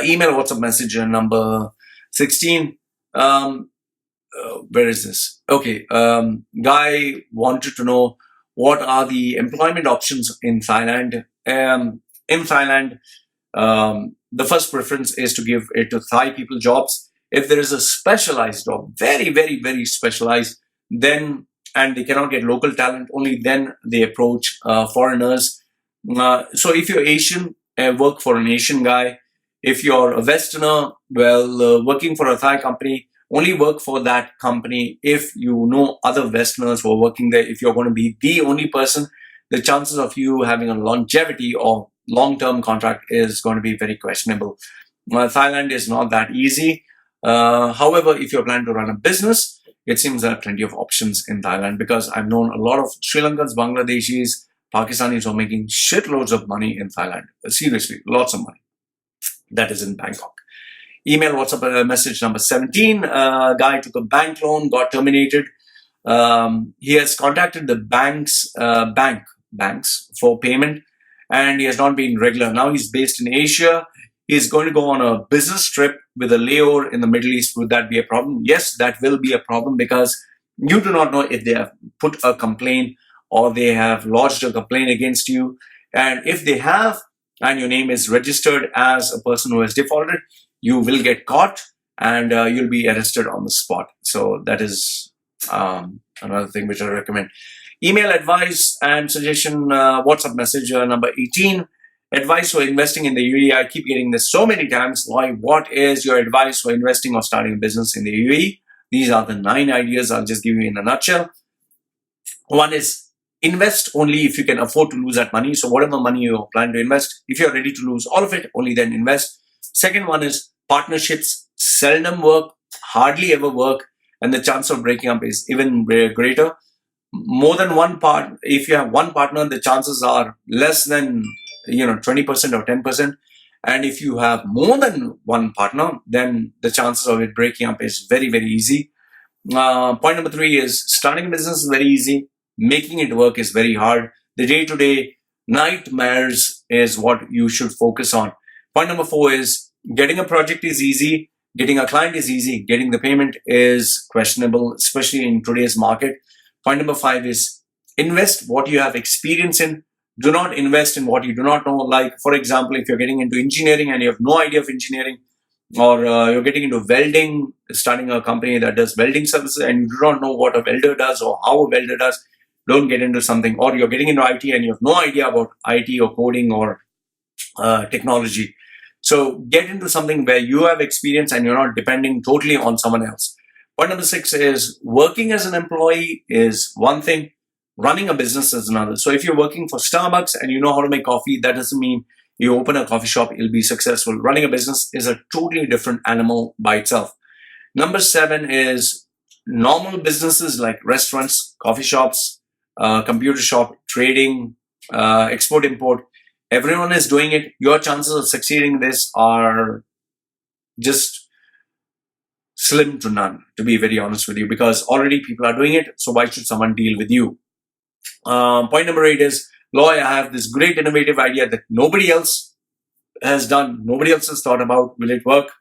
Email, WhatsApp message number 16. Where is this? Okay. Guy wanted to know, what are the employment options in Thailand? In Thailand, the first preference is to give it to Thai people jobs. If there is a specialized job, very, very, very specialized, then, and they cannot get local talent, only then they approach foreigners. So if you're Asian, work for an Asian guy. If you're a Westerner, well, working for a Thai company, only work for that company if you know other Westerners who are working there. If you're going to be the only person, the chances of you having a longevity or long-term contract is going to be very questionable. Thailand is not that easy. However, if you're planning to run a business, it seems there are plenty of options in Thailand, because I've known a lot of Sri Lankans, Bangladeshis, Pakistanis who are making shitloads of money in Thailand. Seriously, lots of money. That is in Bangkok. Email, WhatsApp message number 17. Guy took a bank loan, got terminated. He has contacted the banks for payment, and he has not been regular. Now he's based in Asia. He's going to go on a business trip with a layover in the Middle East. Would that be a problem? Yes, that will be a problem, because you do not know if they have put a complaint or they have lodged a complaint against you. And if they have, and your name is registered as a person who has defaulted, you will get caught and you'll be arrested on the spot. So that is another thing which I recommend. Email, advice and suggestion, WhatsApp message number 18. Advice for investing in the UAE. I keep getting this so many times. Why? What is your advice for investing or starting a business in the UAE? These are the 9 ideas I'll just give you in a nutshell. One is, invest only if you can afford to lose that money. So whatever money you plan to invest, if you're ready to lose all of it, only then invest. Second one is, partnerships seldom work, hardly ever work, and the chance of breaking up is even greater. More than one part, if you have one partner, the chances are less than 20% or 10%. And if you have more than one partner, then the chances of it breaking up is very, very easy. Point number 3 is, starting a business is very easy. Making it work is very hard. The day-to-day nightmares is what you should focus on. Point number 4 is, getting a project is easy. Getting a client is easy. Getting the payment is questionable, especially in today's market. Point number 5 is, invest what you have experience in. Do not invest in what you do not know. Like, for example, if you're getting into engineering and you have no idea of engineering, or you're getting into welding, starting a company that does welding services, and you do not know what a welder does or how a welder does, don't get into something. Or you're getting into IT and you have no idea about IT or coding or technology. So get into something where you have experience and you're not depending totally on someone else. Point number 6 is, working as an employee is one thing, running a business is another. So if you're working for Starbucks and you know how to make coffee, that doesn't mean you open a coffee shop, you'll be successful. Running a business is a totally different animal by itself. Number 7 is, normal businesses like restaurants, coffee shops, computer shop, trading, export, import. Everyone is doing it. Your chances of succeeding in this are just slim to none, to be very honest with you, because already people are doing it. So why should someone deal with you? Point number 8 is, Loy, I have this great innovative idea that nobody else has done, nobody else has thought about. Will it work?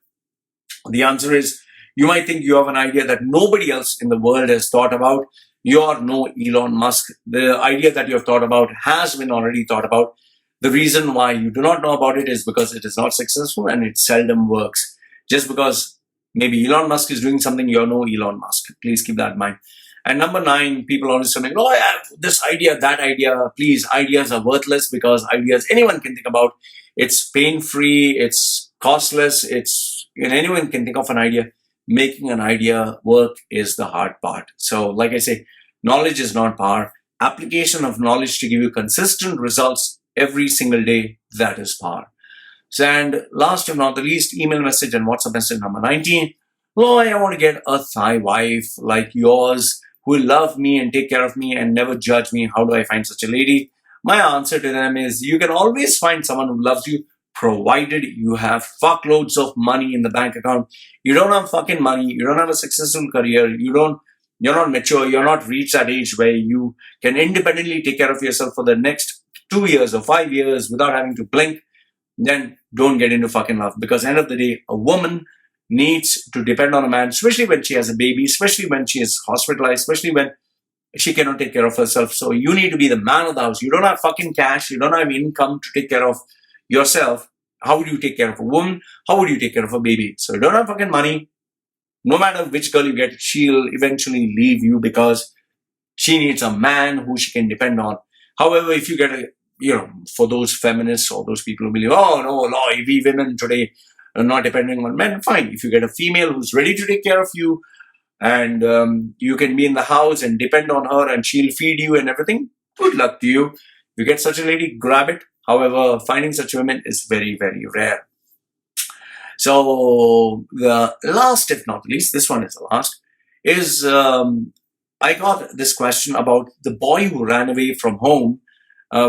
The answer is, you might think you have an idea that nobody else in the world has thought about. You're no Elon Musk. The idea that you have thought about has been already thought about. The reason why you do not know about it is because it is not successful and it seldom works. Just because maybe Elon Musk is doing something, you're no Elon Musk. Please keep that in mind. And number 9, people always say, oh, I have this idea, that idea. Please, ideas are worthless because ideas anyone can think about. It's pain-free, it's costless, anyone can think of an idea. Making an idea work is the hard part. So like I say, knowledge is not power. Application of knowledge to give you consistent results every single day, that is power. So, and last but not the least, email message and WhatsApp message number 19. Loy, I want to get a Thai wife like yours who will love me and take care of me and never judge me. How do I find such a lady? My answer to them is, you can always find someone who loves you, provided you have fuckloads of money in the bank account. You don't have fucking money, you don't have a successful career, you're not mature, you're not reached that age where you can independently take care of yourself for the next 2 years or 5 years without having to blink, then don't get into fucking love. Because at the end of the day, a woman needs to depend on a man, especially when she has a baby, especially when she is hospitalized, especially when she cannot take care of herself. So you need to be the man of the house. You don't have fucking cash, you don't have income to take care of yourself. How would you take care of a woman? How would you take care of a baby? So you don't have fucking money. No matter which girl you get, she'll eventually leave you because she needs a man who she can depend on. However, if you get for those feminists or those people who believe, oh no, Loy, we women today are not depending on men, fine. If you get a female who's ready to take care of you and you can be in the house and depend on her and she'll feed you and everything, good luck to you. If you get such a lady, grab it. However, finding such women is very, very rare. So the last, if not least, this one is the last, is I got this question about the boy who ran away from home,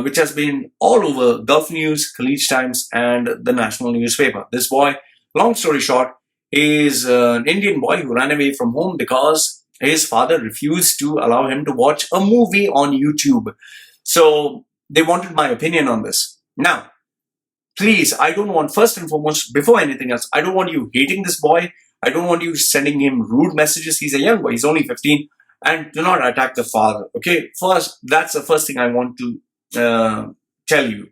which has been all over Gulf News, Khaleej Times, and the national newspaper. This boy, long story short, is an Indian boy who ran away from home because his father refused to allow him to watch a movie on YouTube. So they wanted my opinion on this. Now, please, I don't want, first and foremost, before anything else, I don't want you hating this boy. I don't want you sending him rude messages. He's a young boy. He's only 15. And do not attack the father. Okay, first, that's the first thing I want to tell you.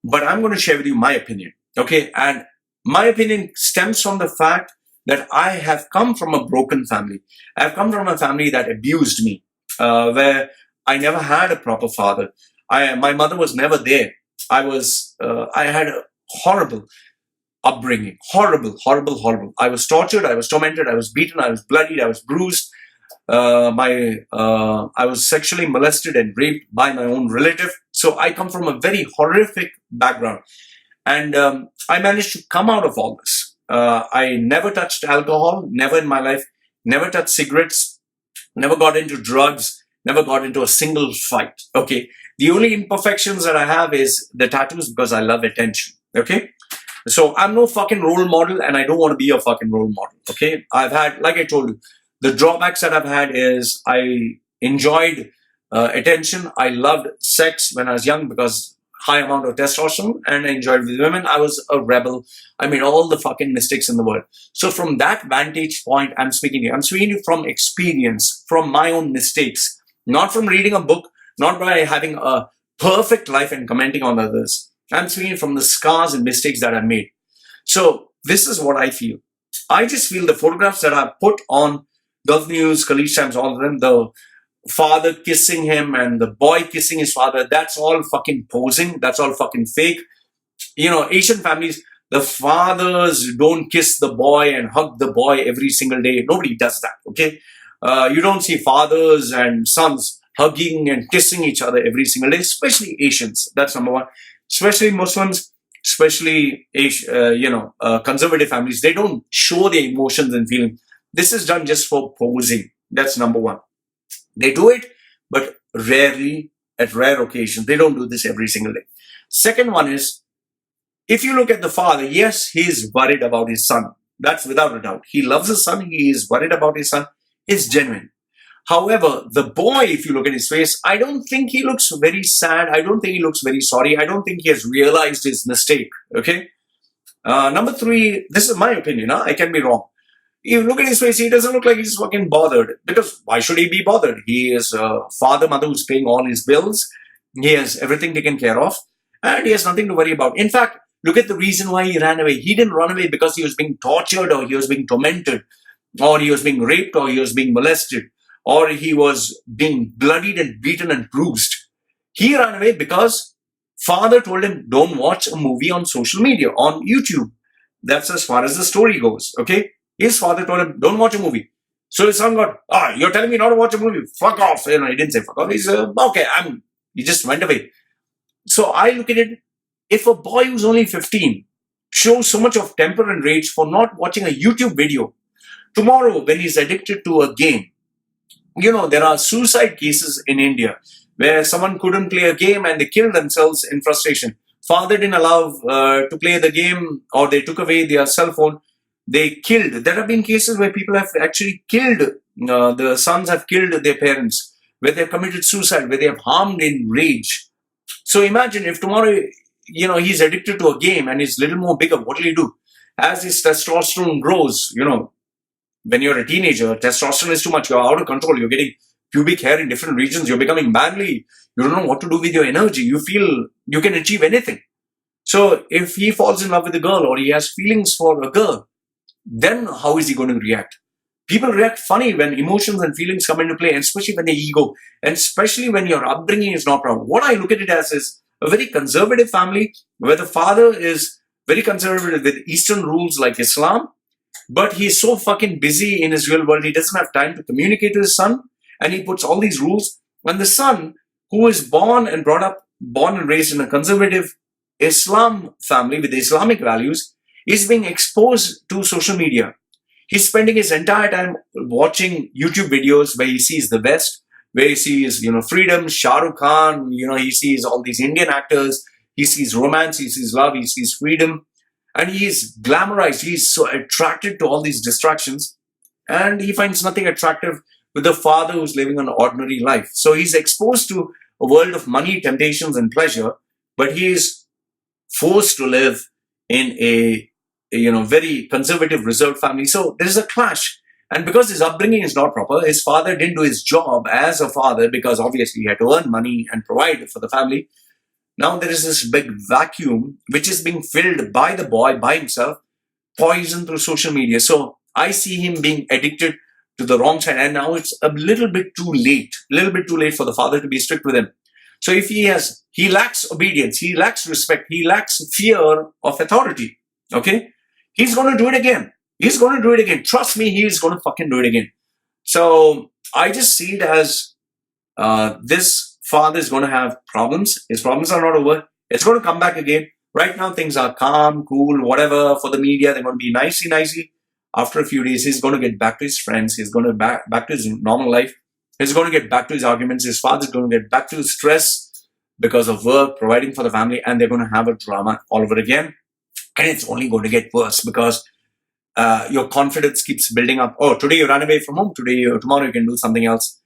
But I'm going to share with you my opinion. Okay, and my opinion stems from the fact that I have come from a broken family. I've come from a family that abused me, where I never had a proper father. My mother was never there. I had a horrible upbringing. Horrible. I was tortured, I was tormented, I was beaten, I was bloodied, I was bruised. I was sexually molested and raped by my own relative. So I come from a very horrific background. And I managed to come out of all this. I never touched alcohol, never in my life, never touched cigarettes, never got into drugs, never got into a single fight. Okay. The only imperfections that I have is the tattoos because I love attention. Okay. So I'm no fucking role model and I don't want to be a fucking role model. Okay. I've had, like I told you, the drawbacks that I've had is I enjoyed attention. I loved sex when I was young because high amount of testosterone, and I enjoyed with women. I was a rebel. I made all the fucking mistakes in the world. So from that vantage point, I'm speaking to you. I'm speaking to you from experience, from my own mistakes, not from reading a book, not by having a perfect life and commenting on others. I'm speaking from the scars and mistakes that I made. So this is what I feel. I just feel the photographs that I put on Gulf News, Khaleej Times, all of them, the father kissing him and the boy kissing his father, that's all fucking posing. That's all fucking fake. You know, Asian families, the fathers don't kiss the boy and hug the boy every single day. Nobody does that, okay? You don't see fathers and sons hugging and kissing each other every single day, especially Asians. That's number one. Especially Muslims, especially conservative families. They don't show their emotions and feelings. This is done just for posing. That's number one. They do it, but rarely, at rare occasions. They don't do this every single day. Second one is, if you look at the father, yes, he is worried about his son. That's without a doubt. He loves his son. He is worried about his son. It's genuine. However, the boy, if you look at his face, I don't think he looks very sad. I don't think he looks very sorry. I don't think he has realized his mistake. Okay. Number three, this is my opinion. Huh? I can be wrong. You look at his face, he doesn't look like he's fucking bothered. Because why should he be bothered? He is a father, mother who's paying all his bills. He has everything taken care of. And he has nothing to worry about. In fact, look at the reason why he ran away. He didn't run away because he was being tortured or he was being tormented or he was being raped or he was being molested or he was being bloodied and beaten and bruised. He ran away because father told him, don't watch a movie on social media, on YouTube. That's as far as the story goes, okay? His father told him, don't watch a movie. So his son got, you're telling me not to watch a movie? Fuck off. He didn't say fuck off. He said, okay, he just went away. So I look at it, if a boy who's only 15 shows so much of temper and rage for not watching a YouTube video, tomorrow when he's addicted to a game, there are suicide cases in India where someone couldn't play a game and they killed themselves in frustration. Father didn't allow to play the game or they took away their cell phone. They killed. There have been cases where people have actually killed, the sons have killed their parents, where they have committed suicide, where they have harmed in rage. So imagine if tomorrow, he's addicted to a game and he's a little more bigger, what will he do? As his testosterone grows, when you're a teenager, testosterone is too much, you're out of control, you're getting pubic hair in different regions, you're becoming manly, you don't know what to do with your energy, you feel you can achieve anything. So if he falls in love with a girl or he has feelings for a girl, then how is he going to react? People react funny when emotions and feelings come into play, and especially when the ego, and especially when your upbringing is not proper. What I look at it as is a very conservative family where the father is very conservative with Eastern rules like Islam, but he's so fucking busy in his real world, he doesn't have time to communicate to his son, and he puts all these rules. And the son, who is born and raised in a conservative Islam family with Islamic values, is being exposed to social media. He's spending his entire time watching YouTube videos where he sees the West, where he sees, freedom, Shah Rukh Khan, he sees all these Indian actors, he sees romance, he sees love, he sees freedom, and he's glamorized, he's so attracted to all these distractions, and he finds nothing attractive with the father who's living an ordinary life. So he's exposed to a world of money, temptations, and pleasure, but he is forced to live in a very conservative, reserved family. So there is a clash. And because his upbringing is not proper, his father didn't do his job as a father because obviously he had to earn money and provide for the family. Now there is this big vacuum which is being filled by the boy, by himself, poisoned through social media. So I see him being addicted to the wrong side. And now it's a little bit too late for the father to be strict with him. So if he lacks obedience, he lacks respect, he lacks fear of authority. Okay? He's going to do it again. Trust me, he's going to fucking do it again. So I just see it as this father is going to have problems. His problems are not over. It's going to come back again. Right now, things are calm, cool, whatever. For the media, they're going to be nicey. After a few days, he's going to get back to his friends. He's going to back to his normal life. He's going to get back to his arguments. His father's going to get back to his stress because of work, providing for the family, and they're going to have a drama all over again. And it's only going to get worse because your confidence keeps building up. Oh, today you ran away from home. Tomorrow you can do something else.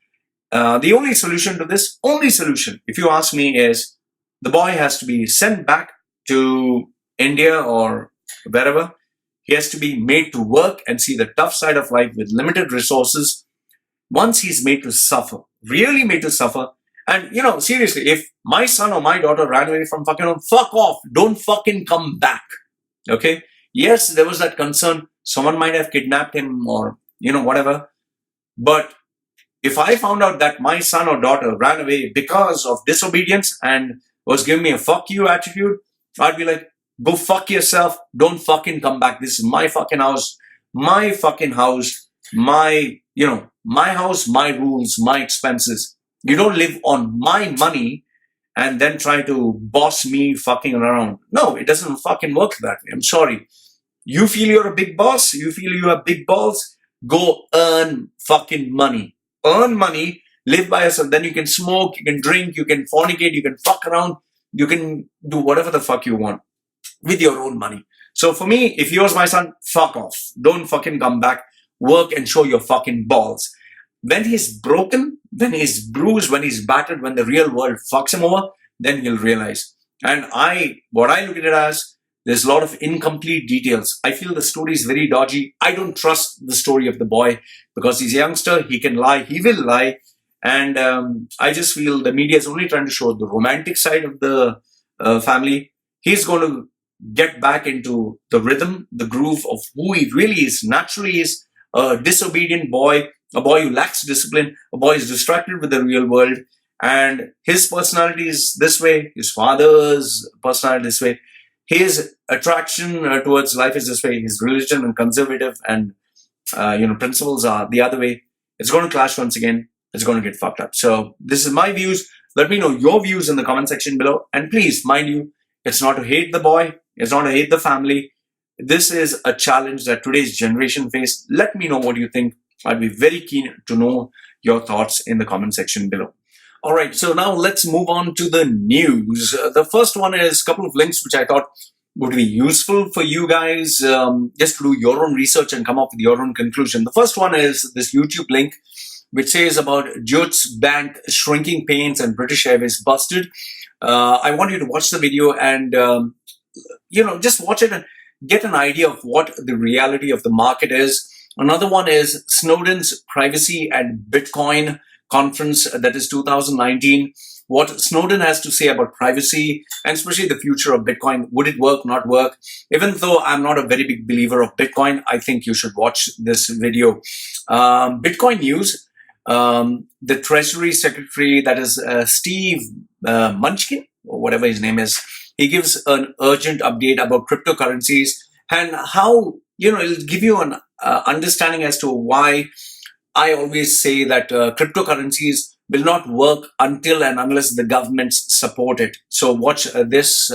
The only solution to this, if you ask me, is the boy has to be sent back to India or wherever. He has to be made to work and see the tough side of life with limited resources. Once he's made to suffer, really made to suffer. And, seriously, if my son or my daughter ran away from fucking home, fuck off. Don't fucking come back. Okay? Yes, there was that concern. Someone might have kidnapped him or, whatever. But if I found out that my son or daughter ran away because of disobedience and was giving me a fuck you attitude, I'd be like, go fuck yourself. Don't fucking come back. This is my fucking house. My house, my rules, my expenses. You don't live on my money and then try to boss me fucking around. No, it doesn't fucking work that way. I'm sorry. You feel you're a big boss? You feel you have big balls? Go earn fucking money. Earn money live by yourself. Then you can smoke, you can drink, you can fornicate, you can fuck around, you can do whatever the fuck you want with your own money. So for me, if yours my son, fuck off. Don't fucking come back. Work and show your fucking balls. When he's broken, when he's bruised, when he's battered, when the real world fucks him over, then he'll realize. And what I look at it as, there's a lot of incomplete details. I feel the story is very dodgy. I don't trust the story of the boy because he's a youngster. He can lie. He will lie. And I just feel the media is only trying to show the romantic side of the family. He's going to get back into the rhythm, the groove of who he really is. Naturally is a disobedient boy, a boy who lacks discipline, a boy who's distracted with the real world. And his personality is this way. His father's personality is this way. His attraction towards life is this way. His religion and conservative and principles are the other way. It's going to clash once again. It's going to get fucked up. So this is my views. Let me know your views in the comment section below. And please, mind you, it's not to hate the boy. It's not to hate the family. This is a challenge that today's generation face. Let me know what you think. I'd be very keen to know your thoughts in the comment section below. All right, so now let's move on to the news. The first one is a couple of links which I thought would be useful for you guys just to do your own research and come up with your own conclusion. The first one is this YouTube link which says about Deutsche Bank shrinking pains and British Airways busted. I want you to watch the video and just watch it and get an idea of what the reality of the market is. Another one is Snowden's Privacy and Bitcoin Conference, that is 2019. What Snowden has to say about privacy and especially the future of Bitcoin. Would it work, not work? Even though I'm not a very big believer of Bitcoin, I think you should watch this video. Bitcoin news. The Treasury Secretary, that is Steve Munchkin, or whatever his name is, he gives an urgent update about cryptocurrencies and how, it'll give you an understanding as to why I always say that cryptocurrencies will not work until and unless the governments support it. So watch this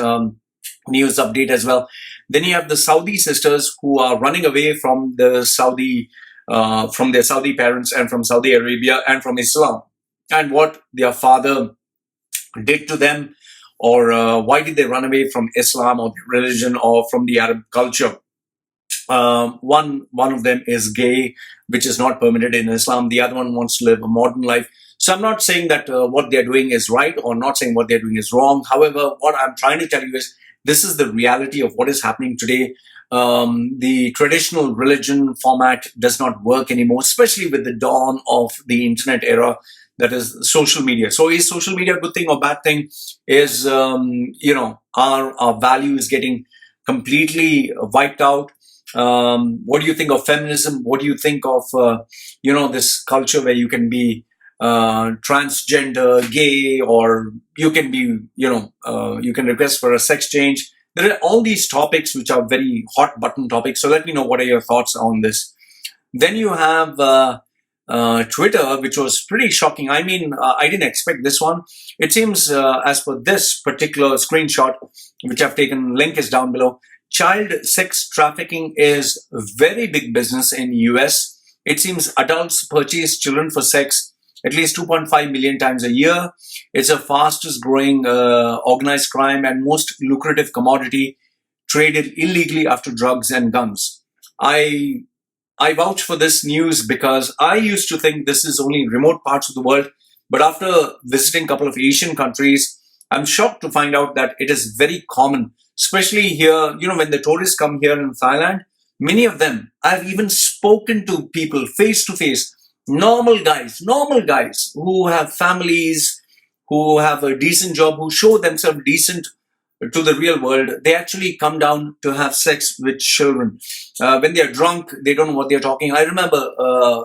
news update as well. Then you have the Saudi sisters who are running away from the from their Saudi parents and from Saudi Arabia and from Islam, and what their father did to them, or why did they run away from Islam or the religion or from the Arab culture. One of them is gay, which is not permitted in Islam. The other one wants to live a modern life. So I'm not saying that what they're doing is right or not saying what they're doing is wrong. However, what I'm trying to tell you is this is the reality of what is happening today. The traditional religion format does not work anymore, especially with the dawn of the internet era, that is social media. So is social media a good thing or bad thing? Is, our value is getting completely wiped out. What do you think of feminism? What do you think of, this culture where you can be transgender, gay, or you can be, you can request for a sex change? There are all these topics which are very hot button topics. So let me know what are your thoughts on this. Then you have Twitter, which was pretty shocking. I mean, I didn't expect this one. It seems as per this particular screenshot, which I've taken, link is down below. Child sex trafficking is a very big business in US. It seems adults purchase children for sex at least 2.5 million times a year. It's the fastest growing organized crime and most lucrative commodity traded illegally after drugs and guns. I vouch for this news because I used to think this is only remote parts of the world. But after visiting a couple of Asian countries, I'm shocked to find out that it is very common, especially here, when the tourists come here in Thailand, many of them, I've even spoken to people face to face, normal guys who have families, who have a decent job, who show themselves decent to the real world. They actually come down to have sex with children. When they're drunk, they don't know what they're talking. I remember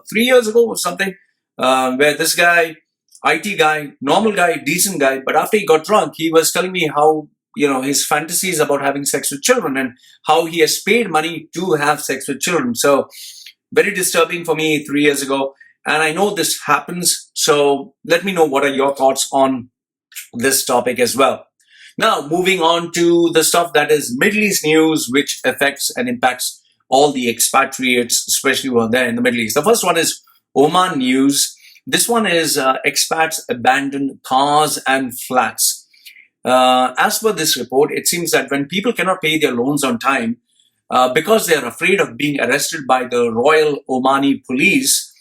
3 years ago or something, where this guy, IT guy, normal guy, decent guy, but after he got drunk, he was telling me how, his fantasies about having sex with children and how he has paid money to have sex with children. So very disturbing for me 3 years ago. And I know this happens. So let me know what are your thoughts on this topic as well. Now, moving on to the stuff that is Middle East news, which affects and impacts all the expatriates, especially who are there in the Middle East. The first one is Oman news. This one is expats abandon cars and flats. As per this report, it seems that when people cannot pay their loans on time, because they are afraid of being arrested by the Royal Omani police,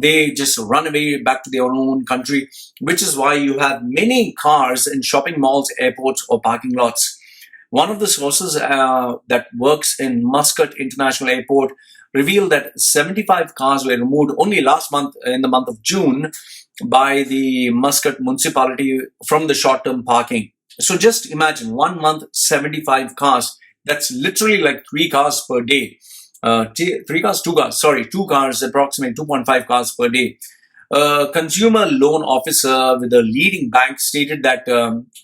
they just run away back to their own country, which is why you have many cars in shopping malls, airports, or parking lots. One of the sources that works in Muscat International Airport revealed that 75 cars were removed only last month, in the month of June, by the Muscat municipality from the short-term parking. So just imagine 1 month, 75 cars. That's literally like 3 cars per day. 2 cars, approximately 2.5 cars per day. A consumer loan officer with a leading bank stated that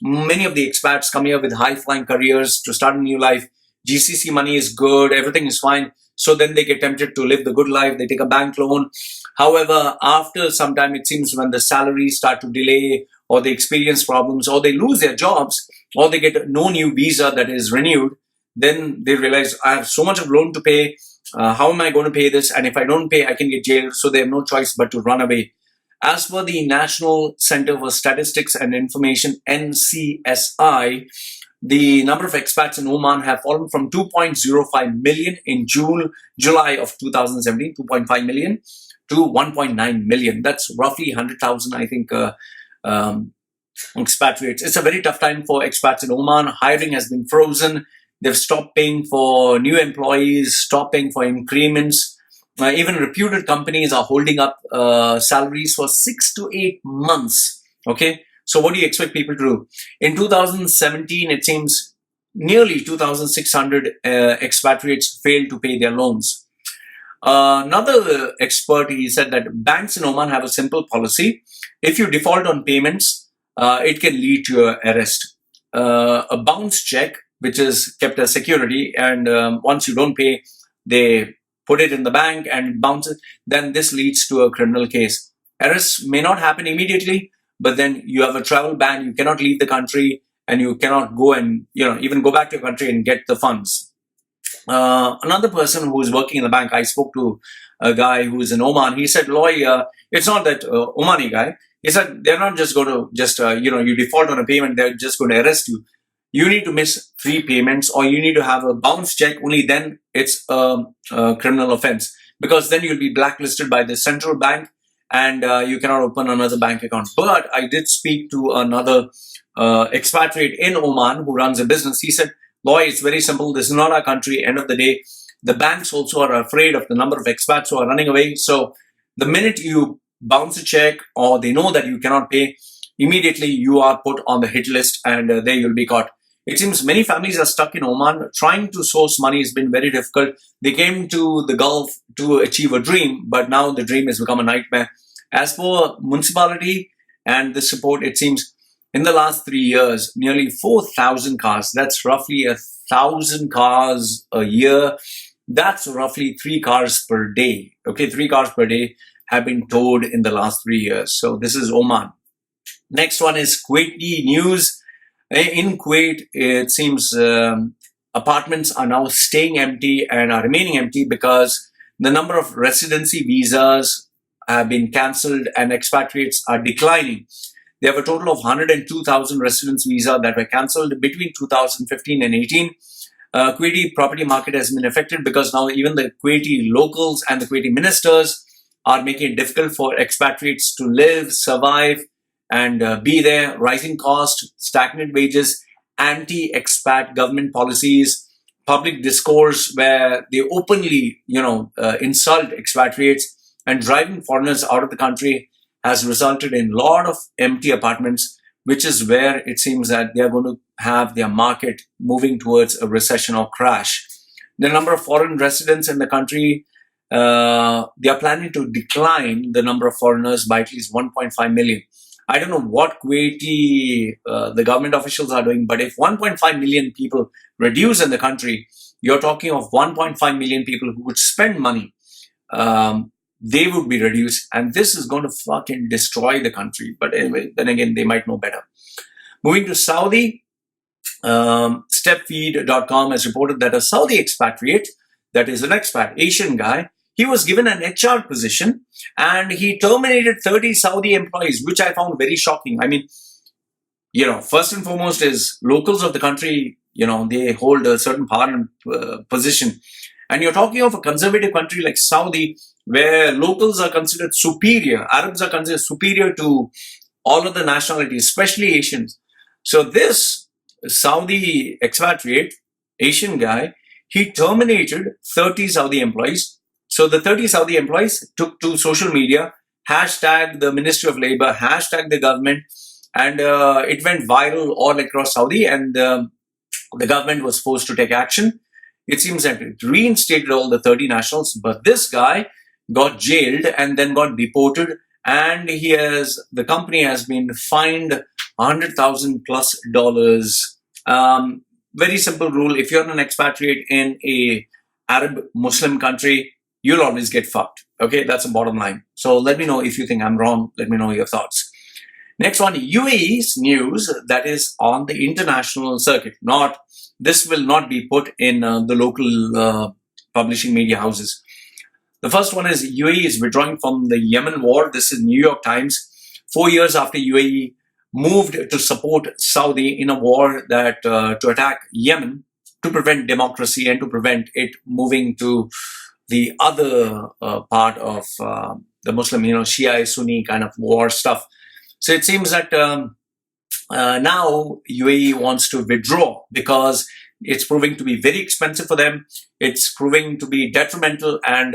many of the expats come here with high-flying careers to start a new life. GCC money is good, everything is fine. So then they get tempted to live the good life. They take a bank loan. However, after some time, it seems when the salaries start to delay, or they experience problems, or they lose their jobs, or they get no new visa that is renewed, then they realize, I have so much of loan to pay. How am I going to pay this? And if I don't pay, I can get jailed. So they have no choice but to run away. As per the National Center for Statistics and Information, NCSI, the number of expats in Oman have fallen from 2.05 million in July of 2017, 2.5 million, to 1.9 million. That's roughly 100,000, I think, expatriates. It's a very tough time for expats in Oman. Hiring has been frozen. They've stopped paying for new employees, stopped paying for increments. Even reputed companies are holding up salaries for 6 to 8 months. Okay, so what do you expect people to do? In 2017, it seems nearly 2,600 expatriates failed to pay their loans. Another expert, he said that banks in Oman have a simple policy. If you default on payments, it can lead to your arrest. A bounce check, which is kept as security, and once you don't pay, they put it in the bank and bounce it, then this leads to a criminal case. Arrests may not happen immediately, but then you have a travel ban, you cannot leave the country, and you cannot go and even go back to your country and get the funds. Another person who is working in the bank, I spoke to a guy who is in Oman. He said, Loy, it's not that Omani guy. He said, they're not just going to you default on a payment, they're just going to arrest you. You need to miss 3 payments, or you need to have a bounce check. Only then it's a criminal offense, because then you'll be blacklisted by the central bank, and you cannot open another bank account. But I did speak to another expatriate in Oman who runs a business. He said, Loy, it's very simple. This is not our country. End of the day, the banks also are afraid of the number of expats who are running away. So the minute you bounce a check, or they know that you cannot pay, immediately you are put on the hit list, and there you'll be caught. It seems many families are stuck in Oman. Trying to source money has been very difficult. They came to the Gulf to achieve a dream, but now the dream has become a nightmare. As for municipality and the support, it seems in the last 3 years, nearly 4,000 cars, that's roughly 1,000 cars a year. That's roughly 3 cars per day. Okay, 3 cars per day have been towed in the last 3 years. So this is Oman. Next one is Kuwaiti news. In Kuwait, it seems apartments are now staying empty and are remaining empty because the number of residency visas have been cancelled and expatriates are declining. They have a total of 102,000 residence visas that were cancelled between 2015 and 18. Kuwaiti property market has been affected because now even the Kuwaiti locals and the Kuwaiti ministers are making it difficult for expatriates to live, survive, and be there. Rising costs, stagnant wages, anti-expat government policies, public discourse where they openly, insult expatriates and driving foreigners out of the country has resulted in a lot of empty apartments, which is where it seems that they are going to have their market moving towards a recession or crash. The number of foreign residents in the country, they are planning to decline the number of foreigners by at least 1.5 million. I don't know what Kuwaiti, the government officials are doing, but if 1.5 million people reduce in the country, you're talking of 1.5 million people who would spend money. They would be reduced, and this is going to fucking destroy the country. But anyway, then again, they might know better. Moving to Saudi, stepfeed.com has reported that a Saudi expatriate, that is an expat, Asian guy, he was given an HR position and he terminated 30 Saudi employees, which I found very shocking. I mean, first and foremost is locals of the country, they hold a certain power and position. And you're talking of a conservative country like Saudi, where locals are considered superior, Arabs are considered superior to all other nationalities, especially Asians. So this Saudi expatriate, Asian guy, he terminated 30 Saudi employees. So the 30 Saudi employees took to social media, hashtag the Ministry of Labor, hashtag the government, and it went viral all across Saudi, and the government was forced to take action. It seems that it reinstated all the 30 nationals, but this guy got jailed and then got deported, and the company has been fined $100,000 plus. Very simple rule: if you're an expatriate in a Arab Muslim country, you'll always get fucked. Okay, that's the bottom line. So let me know if you think I'm wrong. Let me know your thoughts. Next one, UAE's news that is on the international circuit. This will not be put in the local publishing media houses. The first one is UAE is withdrawing from the Yemen war. This is New York Times. 4 years after UAE moved to support Saudi in a war that to attack Yemen to prevent democracy and to prevent it moving to the other part of the Muslim, Shia Sunni kind of war stuff. So it seems that now UAE wants to withdraw because it's proving to be very expensive for them. It's proving to be detrimental, and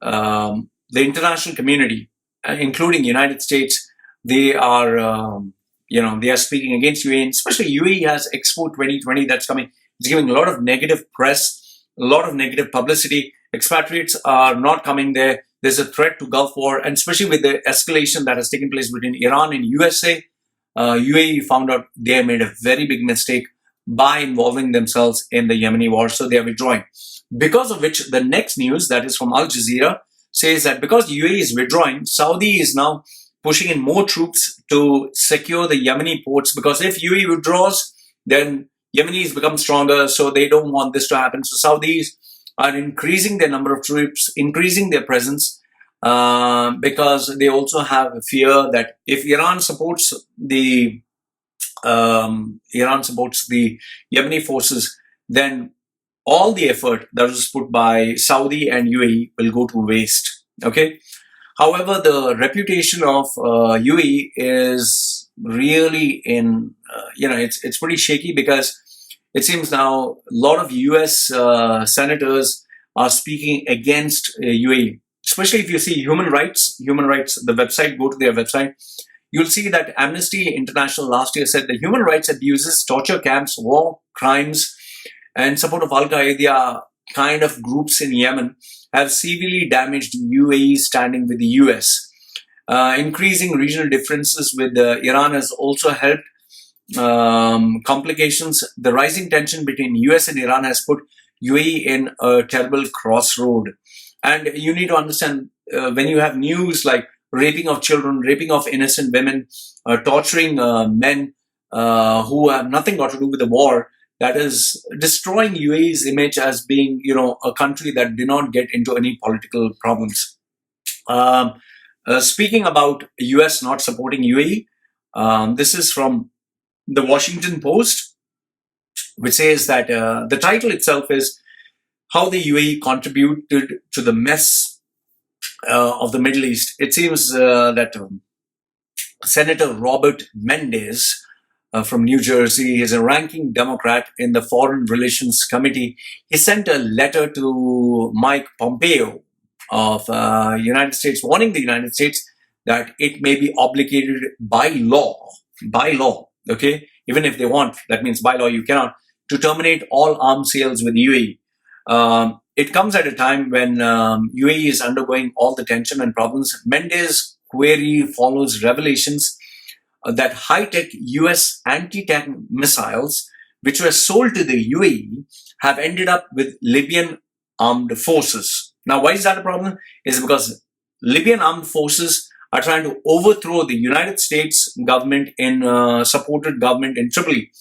the international community, including United States, they are they are speaking against UAE. Especially UAE has Expo 2020 that's coming. It's giving a lot of negative press, a lot of negative publicity. Expatriates are not coming there. There's a threat to Gulf War, and especially with the escalation that has taken place between Iran and USA, UAE found out they made a very big mistake by involving themselves in the Yemeni war, so they are withdrawing. Because of which, the next news that is from Al Jazeera says that because UAE is withdrawing, Saudi is now pushing in more troops to secure the Yemeni ports, because if UAE withdraws, then Yemenis become stronger, so they don't want this to happen. So Saudis are increasing their number of troops, increasing their presence, because they also have a fear that if Iran supports the Yemeni forces, then all the effort that was put by Saudi and UAE will go to waste. Okay. However, the reputation of UAE is really it's pretty shaky, because it seems now a lot of US senators are speaking against UAE, especially if you see human rights, the website, go to their website, you'll see that Amnesty International last year said that human rights abuses, torture camps, war crimes, and support of Al-Qaeda kind of groups in Yemen have severely damaged UAE's standing with the US. Increasing regional differences with Iran has also helped complications. The rising tension between US and Iran has put UAE in a terrible crossroad. And you need to understand, when you have news like raping of children, raping of innocent women, torturing men who have nothing got to do with the war, that is destroying UAE's image as being, a country that did not get into any political problems. Speaking about US not supporting UAE, this is from the Washington Post, which says that the title itself is How the UAE Contributed to the Mess of the Middle East. It seems that Senator Robert Mendez from New Jersey is a ranking Democrat in the Foreign Relations Committee. He sent a letter to Mike Pompeo of United States, warning the United States that it may be obligated by law, okay, even if they want, that means by law you cannot, to terminate all arms sales with UAE. It comes at a time when UAE is undergoing all the tension and problems. Mendez query follows revelations that high-tech US anti-tank missiles, which were sold to the UAE, have ended up with Libyan armed forces. Now, why is that a problem? Is because Libyan armed forces are trying to overthrow the United States government supported government in Tripoli.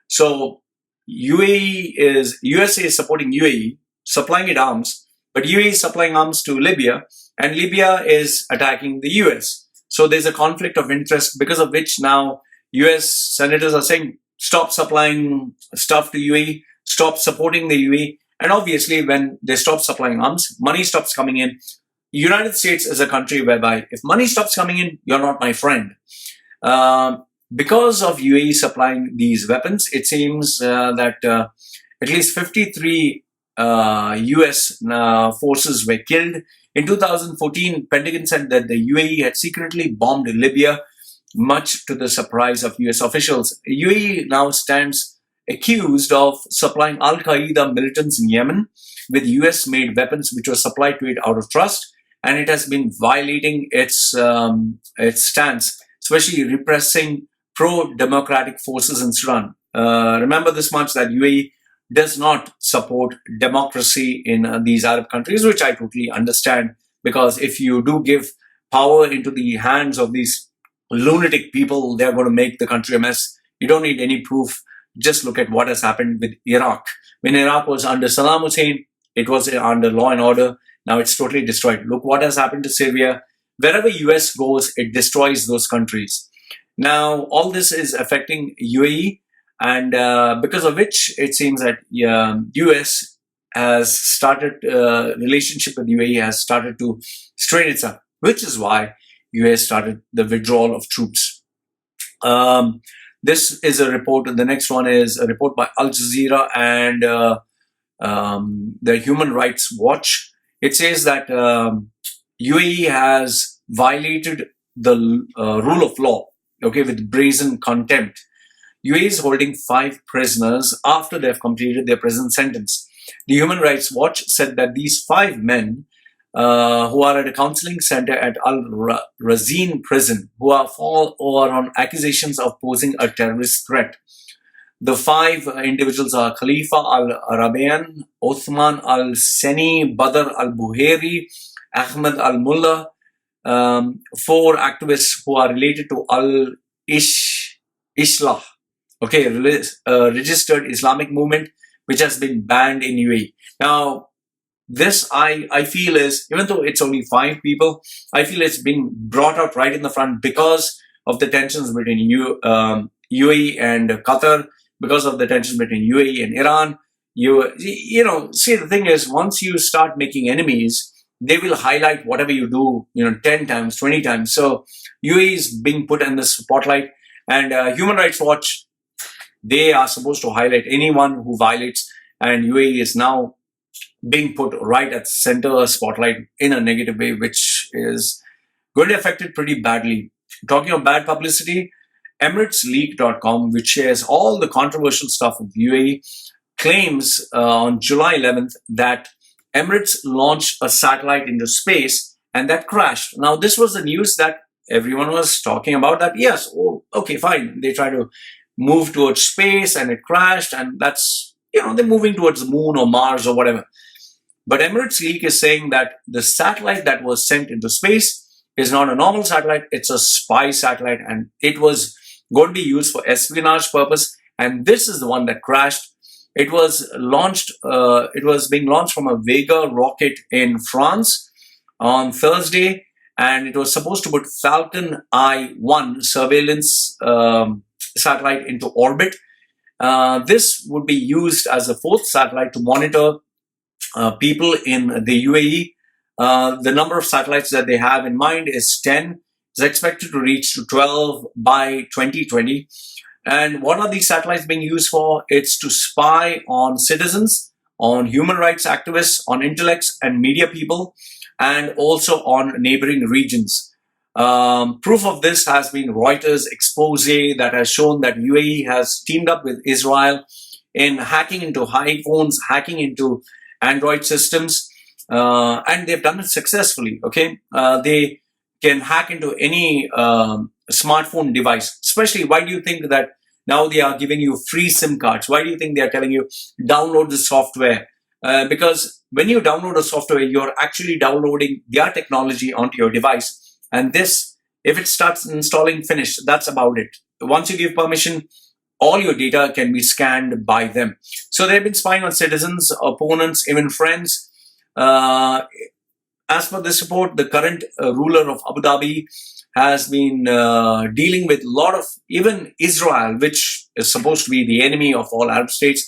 So USA is supporting UAE, supplying it arms, But UAE is supplying arms to Libya, and Libya is attacking the US. So there's a conflict of interest, because of which now US senators are saying, stop supplying stuff to UAE, stop supporting the UAE. And obviously, when they stop supplying arms, money stops coming in. United States is a country whereby if money stops coming in, you're not my friend. Because of UAE supplying these weapons, it seems that at least 53 US forces were killed. In 2014, Pentagon said that the UAE had secretly bombed Libya, much to the surprise of US officials. UAE now stands accused of supplying Al-Qaeda militants in Yemen with US-made weapons which were supplied to it out of trust, and it has been violating its stance, especially repressing pro-democratic forces in Sudan. Remember this much, that UAE does not support democracy in these Arab countries, which I totally understand, because if you do give power into the hands of these lunatic people, they're going to make the country a mess. You don't need any proof. Just look at what has happened with Iraq. When Iraq was under Saddam Hussein, it was under law and order. Now it's totally destroyed. Look what has happened to Syria. Wherever US goes, it destroys those countries. Now, all this is affecting UAE, and because of which it seems that US has started, relationship with UAE has started to strain itself, which is why US started the withdrawal of troops. This is a report. The next one is a report by Al Jazeera and the Human Rights Watch. It says that UAE has violated the rule of law, okay, with brazen contempt. UAE is holding 5 prisoners after they have completed their prison sentence. The Human Rights Watch said that these 5 men who are at a counseling center at Al Razin prison, who are on accusations of posing a terrorist threat. The 5 individuals are Khalifa al-Rabayan, Othman al-Seni, Badr al-Buhairi, Ahmed al-Mullah, 4 activists who are related to al-Islah, okay, registered Islamic movement, which has been banned in UAE. Now, this I feel is, even though it's only 5 people, I feel it's being brought out right in the front because of the tensions between UAE and Qatar, because of the tensions between UAE and Iran. You know, see, the thing is, once you start making enemies, they will highlight whatever you do, 10 times, 20 times. So UAE is being put in the spotlight, and Human Rights Watch, they are supposed to highlight anyone who violates, and UAE is now being put right at the center spotlight in a negative way, which is going to affect it pretty badly. Talking of bad publicity, EmiratesLeak.com, which shares all the controversial stuff of UAE, claims on July 11th that Emirates launched a satellite into space and that crashed. Now, this was the news that everyone was talking about, that yes, oh, okay, fine. They try to move towards space and it crashed, and that's, they're moving towards the moon or Mars or whatever. But Emirates Leak is saying that the satellite that was sent into space is not a normal satellite, it's a spy satellite, and it was going to be used for espionage purpose, and this is the one that crashed. It was being launched from a Vega rocket in France on Thursday, and it was supposed to put Falcon I-1 surveillance satellite into orbit. This would be used as a 4th satellite to monitor people in the UAE. The number of satellites that they have in mind is 10. It's expected to reach to 12 by 2020. And what are these satellites being used for? It's to spy on citizens, on human rights activists, on intellects and media people, and also on neighboring regions. Proof of this has been Reuters' expose that has shown that UAE has teamed up with Israel in hacking into iPhones, hacking into Android systems, and they've done it successfully. Okay, they can hack into any smartphone device. Especially, why do you think that now they are giving you free SIM cards? Why do you think they are telling you download the software? Because when you download a software, you're actually downloading their technology onto your device. And this, if it starts installing, finished, that's about it. Once you give permission, all your data can be scanned by them. So they've been spying on citizens, opponents, even friends. Uh, as per this report, the current ruler of Abu Dhabi has been dealing with a lot of, even Israel, which is supposed to be the enemy of all Arab states,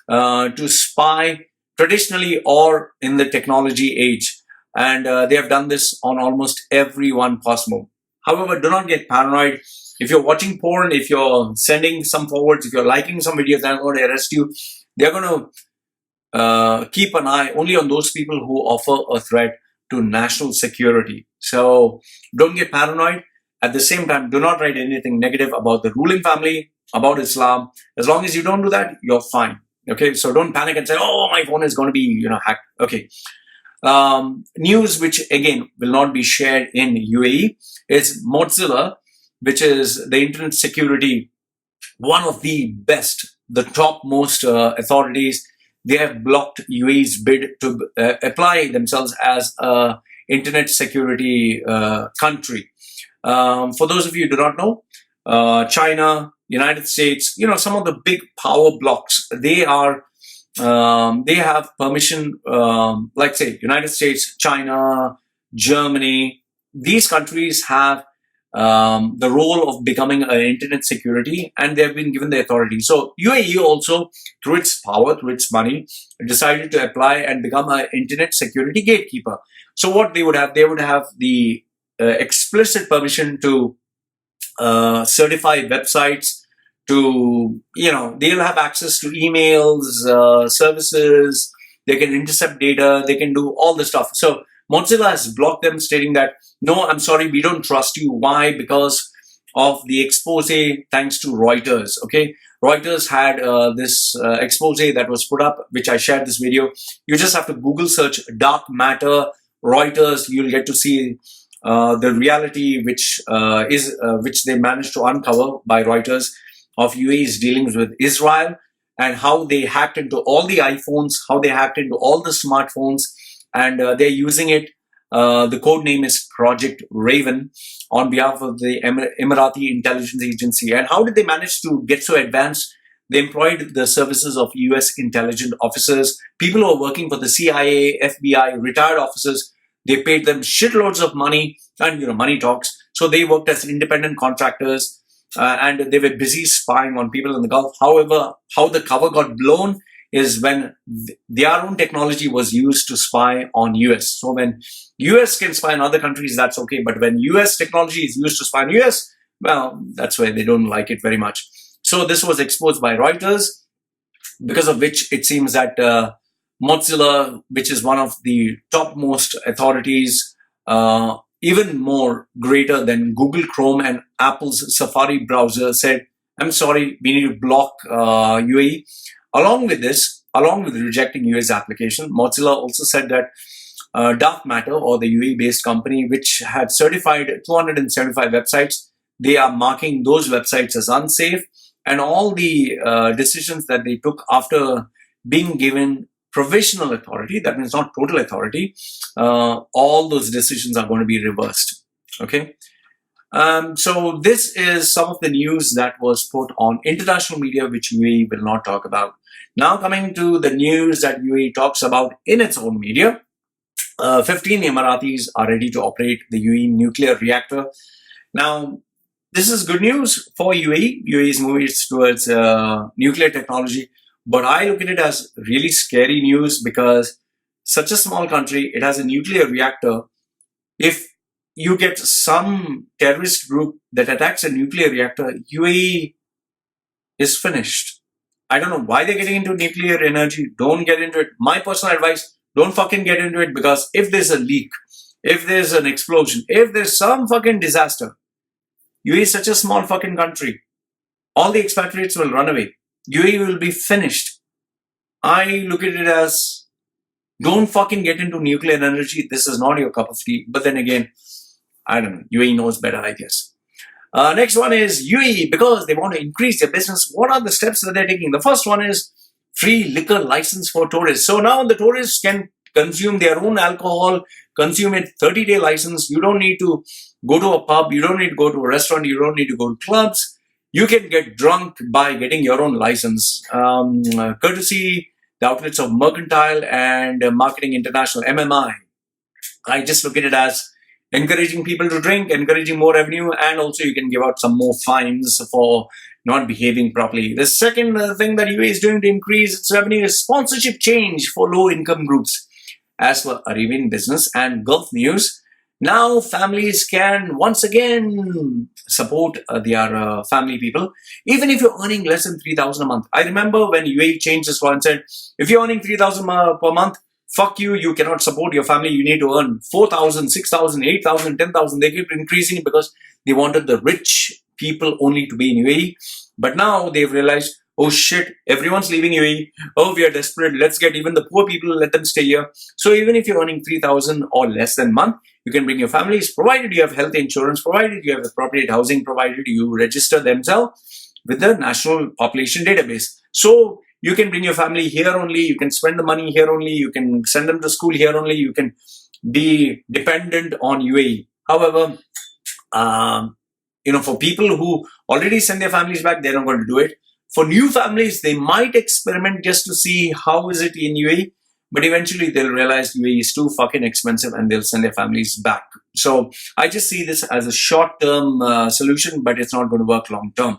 to spy traditionally or in the technology age. And they have done this on almost everyone possible. However, do not get paranoid. If you're watching porn, if you're sending some forwards, if you're liking some videos, they're going to arrest you. They're going to keep an eye only on those people who offer a threat to national security. So don't get paranoid. At the same time, do not write anything negative about the ruling family, about Islam. As long as you don't do that, you're fine. Okay, so don't panic and say, "Oh, my phone is going to be, hacked." Okay. News which again will not be shared in UAE is Mozilla, which is the internet security, one of the best, the topmost authorities. They have blocked UAE's bid to apply themselves as a internet security country. For those of you who do not know, China, United States, some of the big power blocks, they have permission, like say United States, China, Germany. These countries have the role of becoming an internet security, and they've been given the authority. So UAE also, through its power, through its money, decided to apply and become an internet security gatekeeper. So what they would have the explicit permission to certify websites, to, they'll have access to emails, services, they can intercept data, they can do all this stuff. So Mozilla has blocked them, stating that, no, I'm sorry, we don't trust you. Why? Because of the expose thanks to Reuters. Okay, Reuters had this expose that was put up, which I shared this video. You just have to Google search dark matter Reuters. You'll get to see the reality which they managed to uncover by Reuters of UAE's dealings with Israel, and how they hacked into all the iPhones, how they hacked into all the smartphones, and they're using it. The code name is Project Raven on behalf of the Emirati intelligence agency. And how did they manage to get so advanced? They employed the services of US intelligence officers, people who are working for the CIA, FBI, retired officers. They paid them shitloads of money, and money talks. So they worked as independent contractors, and they were busy spying on people in the Gulf. However, how the cover got blown is when their own technology was used to spy on US. So when US can spy on other countries, that's okay. But when US technology is used to spy on US, well, that's where they don't like it very much. So this was exposed by Reuters, because of which it seems that Mozilla, which is one of the topmost authorities, even more greater than Google Chrome and Apple's Safari browser, said, I'm sorry, we need to block UAE. Along with this, along with rejecting US application, Mozilla also said that Dark Matter, or the UAE-based company, which had certified 275 websites, they are marking those websites as unsafe, and all the decisions that they took after being given provisional authority, that means not total authority, all those decisions are going to be reversed. Okay. So this is some of the news that was put on international media, which UAE will not talk about. Now coming to the news that UAE talks about in its own media, 15 Emiratis are ready to operate the UAE nuclear reactor. Now, this is good news for UAE. UAE is moving towards nuclear technology, but I look at it as really scary news, because such a small country, it has a nuclear reactor. If you get some terrorist group that attacks a nuclear reactor, UAE is finished. I don't know why they're getting into nuclear energy. Don't get into it. My personal advice, don't fucking get into it, because if there's a leak, if there's an explosion, if there's some fucking disaster, UAE is such a small fucking country. All the expatriates will run away. UAE will be finished. I look at it as, don't fucking get into nuclear energy. This is not your cup of tea. But then again, I don't know. UAE knows better, I guess. Next one is UAE, because they want to increase their business. What are the steps that they're taking? The first one is free liquor license for tourists. So now the tourists can consume their own alcohol, consume it 30-day license. You don't need to go to a pub. You don't need to go to a restaurant. You don't need to go to clubs. You can get drunk by getting your own license. Courtesy the outlets of Mercantile and Marketing International, MMI. I just look at it as encouraging people to drink, encouraging more revenue, and also you can give out some more fines for not behaving properly. The second thing that UAE is doing to increase its revenue is sponsorship change for low-income groups. As for Arabian Business and Gulf News, now families can once again support their family people, even if you're earning less than 3,000 a month. I remember when UAE changed this law and said, if you're earning 3,000 per month, fuck you, you cannot support your family, you need to earn 4,000, 6,000, 8,000, 10,000. They keep increasing it because they wanted the rich people only to be in UAE. But now they've realized, oh shit, everyone's leaving UAE. Oh, we are desperate. Let's get even the poor people, let them stay here. So even if you're earning 3,000 or less than a month, you can bring your families, provided you have health insurance, provided you have appropriate housing, provided you register themselves with the National Population Database. So you can bring your family here only, you can spend the money here only, you can send them to school here only, you can be dependent on UAE. However, for people who already send their families back, they're not going to do it. For new families, they might experiment just to see how is it in UAE, but eventually they'll realize UAE is too fucking expensive and they'll send their families back. So I just see this as a short-term solution, but it's not going to work long-term.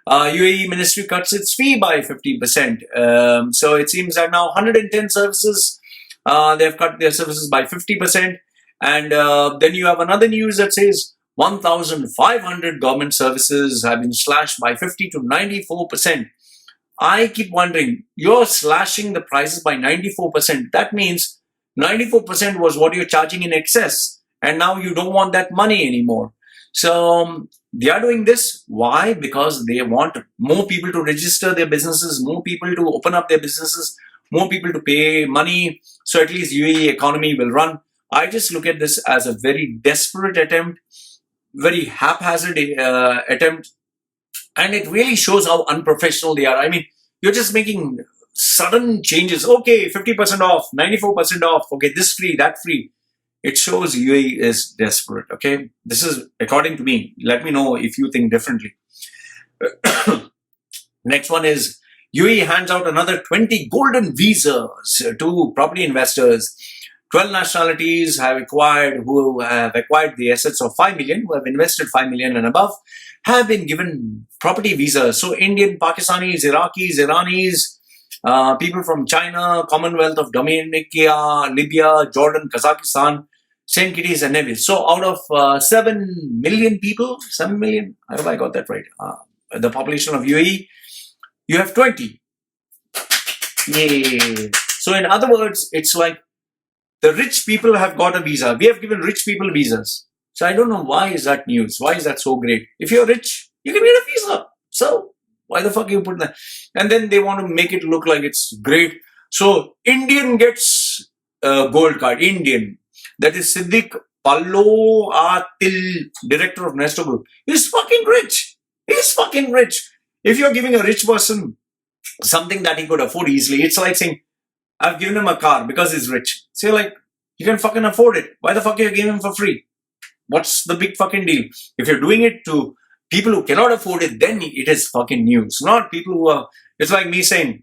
UAE ministry cuts its fee by 50%. So it seems that now 110 services, they've cut their services by 50%. And then you have another news that says 1,500 government services have been slashed by 50 to 94%. I keep wondering, you're slashing the prices by 94%. That means 94% was what you're charging in excess. And now you don't want that money anymore. So they are doing this. Why? Because they want more people to register their businesses, more people to open up their businesses, more people to pay money. So at least UAE economy will run. I just look at this as a very desperate attempt, very haphazard attempt. And it really shows how unprofessional they are. I mean, you're just making sudden changes. Okay, 50% off, 94% off. Okay, this free, that free. It shows UAE is desperate. Okay, this is according to me. Let me know if you think differently. Next one is UAE hands out another 20 golden visas to property investors. 12 nationalities who have acquired the assets of 5 million, who have invested 5 million and above, have been given property visas. So Indian, Pakistanis, Iraqis, Iranis, people from China, Commonwealth of Dominica, Libya, Jordan, Kazakhstan, St. Kitts and Nevis. So out of 7 million people, 7 million, I hope I got that right, the population of UAE, you have 20. Yay. So in other words, it's like the rich people have got a visa. We have given rich people visas. So I don't know why is that news. Why is that so great? If you're rich, you can get a visa. So why the fuck you put that? And then they want to make it look like it's great. So Indian gets a gold card. Indian. That is Siddiq Pallo Atil, director of Nesto Group. He's fucking rich. He's fucking rich. If you're giving a rich person something that he could afford easily, it's like saying, I've given him a car because he's rich. So you're like, you can fucking afford it. Why the fuck are you giving him for free? What's the big fucking deal? If you're doing it to people who cannot afford it, then it is fucking news. Not people who are, it's like me saying,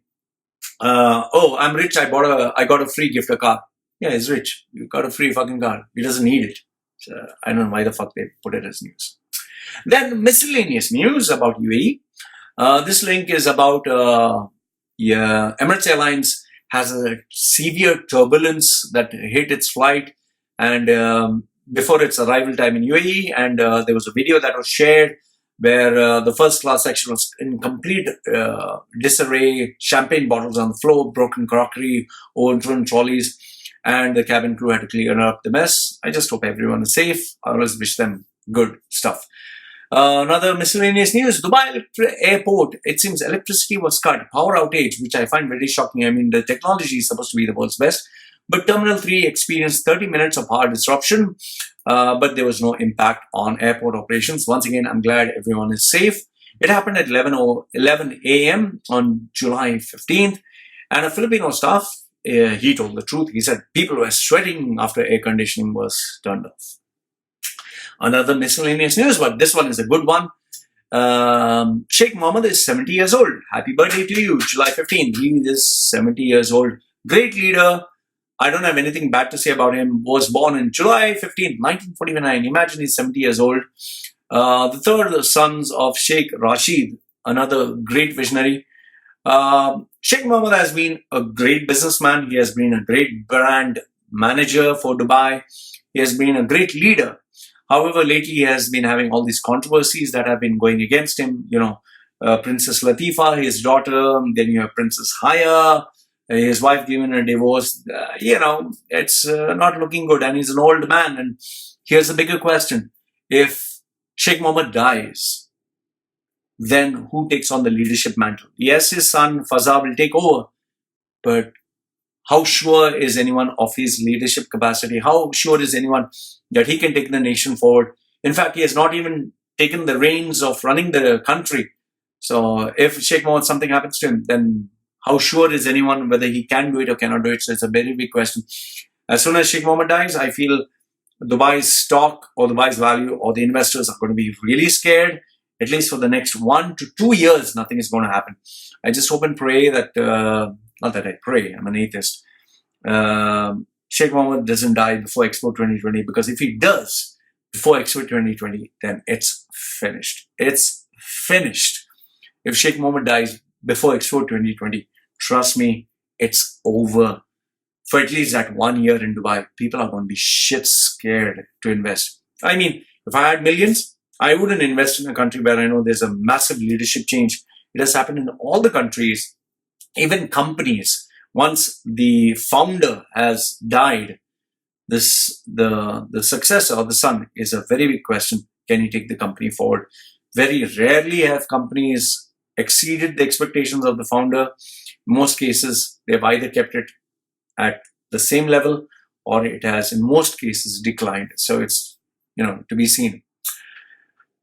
oh, I'm rich, I got a free gift, a car. Yeah, he's rich. You got a free fucking car. He doesn't need it. So I don't know why the fuck they put it as news. Then miscellaneous news about UAE. This link is about Emirates Airlines has a severe turbulence that hit its flight and before its arrival time in UAE, and there was a video that was shared where the first class section was in complete disarray, champagne bottles on the floor, broken crockery, overturned trolleys, and the cabin crew had to clear up the mess. I just hope everyone is safe. I always wish them good stuff. Another miscellaneous news, Dubai airport, it seems electricity was cut, power outage, which I find very shocking. I mean, the technology is supposed to be the world's best, but Terminal 3 experienced 30 minutes of power disruption, but there was no impact on airport operations. Once again, I'm glad everyone is safe. It happened at 11 a.m. on July 15th, and a Filipino staff, he told the truth. He said people were sweating after air conditioning was turned off. Another miscellaneous news, but this one is a good one. Sheikh Mohammed is 70 years old. Happy birthday to you, July 15th. He is 70 years old. Great leader. I don't have anything bad to say about him. Was born in July 15th, 1949. Imagine he's 70 years old. The third the sons of Sheikh Rashid, another great visionary. Sheikh Mohammed has been a great businessman. He has been a great brand manager for Dubai. He has been a great leader. However, lately he has been having all these controversies that have been going against him. Princess Latifa, his daughter, then you have Princess Haya, his wife given a divorce. It's not looking good, and he's an old man. And here's a bigger question. If Sheikh Mohammed dies, then who takes on the leadership mantle? Yes, his son Fazal will take over, but how sure is anyone of his leadership capacity? How sure is anyone that he can take the nation forward? In fact, he has not even taken the reins of running the country. So if Sheikh Mohammed, something happens to him, then how sure is anyone whether he can do it or cannot do it? So it's a very big question. As soon as Sheikh Mohammed dies, I feel Dubai's stock or Dubai's value or the investors are going to be really scared. At least for the next 1 to 2 years, nothing is going to happen. I just hope and pray that, not that I pray, I'm an atheist, Sheikh Mohammed doesn't die before Expo 2020, because if he does before Expo 2020, then it's finished. It's finished. If Sheikh Mohammed dies before Expo 2020, trust me, it's over. For at least that 1 year in Dubai, people are going to be shit scared to invest. I mean, if I had millions, I wouldn't invest in a country where I know there's a massive leadership change. It has happened in all the countries, even companies. Once the founder has died, the successor or the son is a very big question. Can you take the company forward? Very rarely have companies exceeded the expectations of the founder. In most cases, they've either kept it at the same level or it has, in most cases, declined. So it's, to be seen.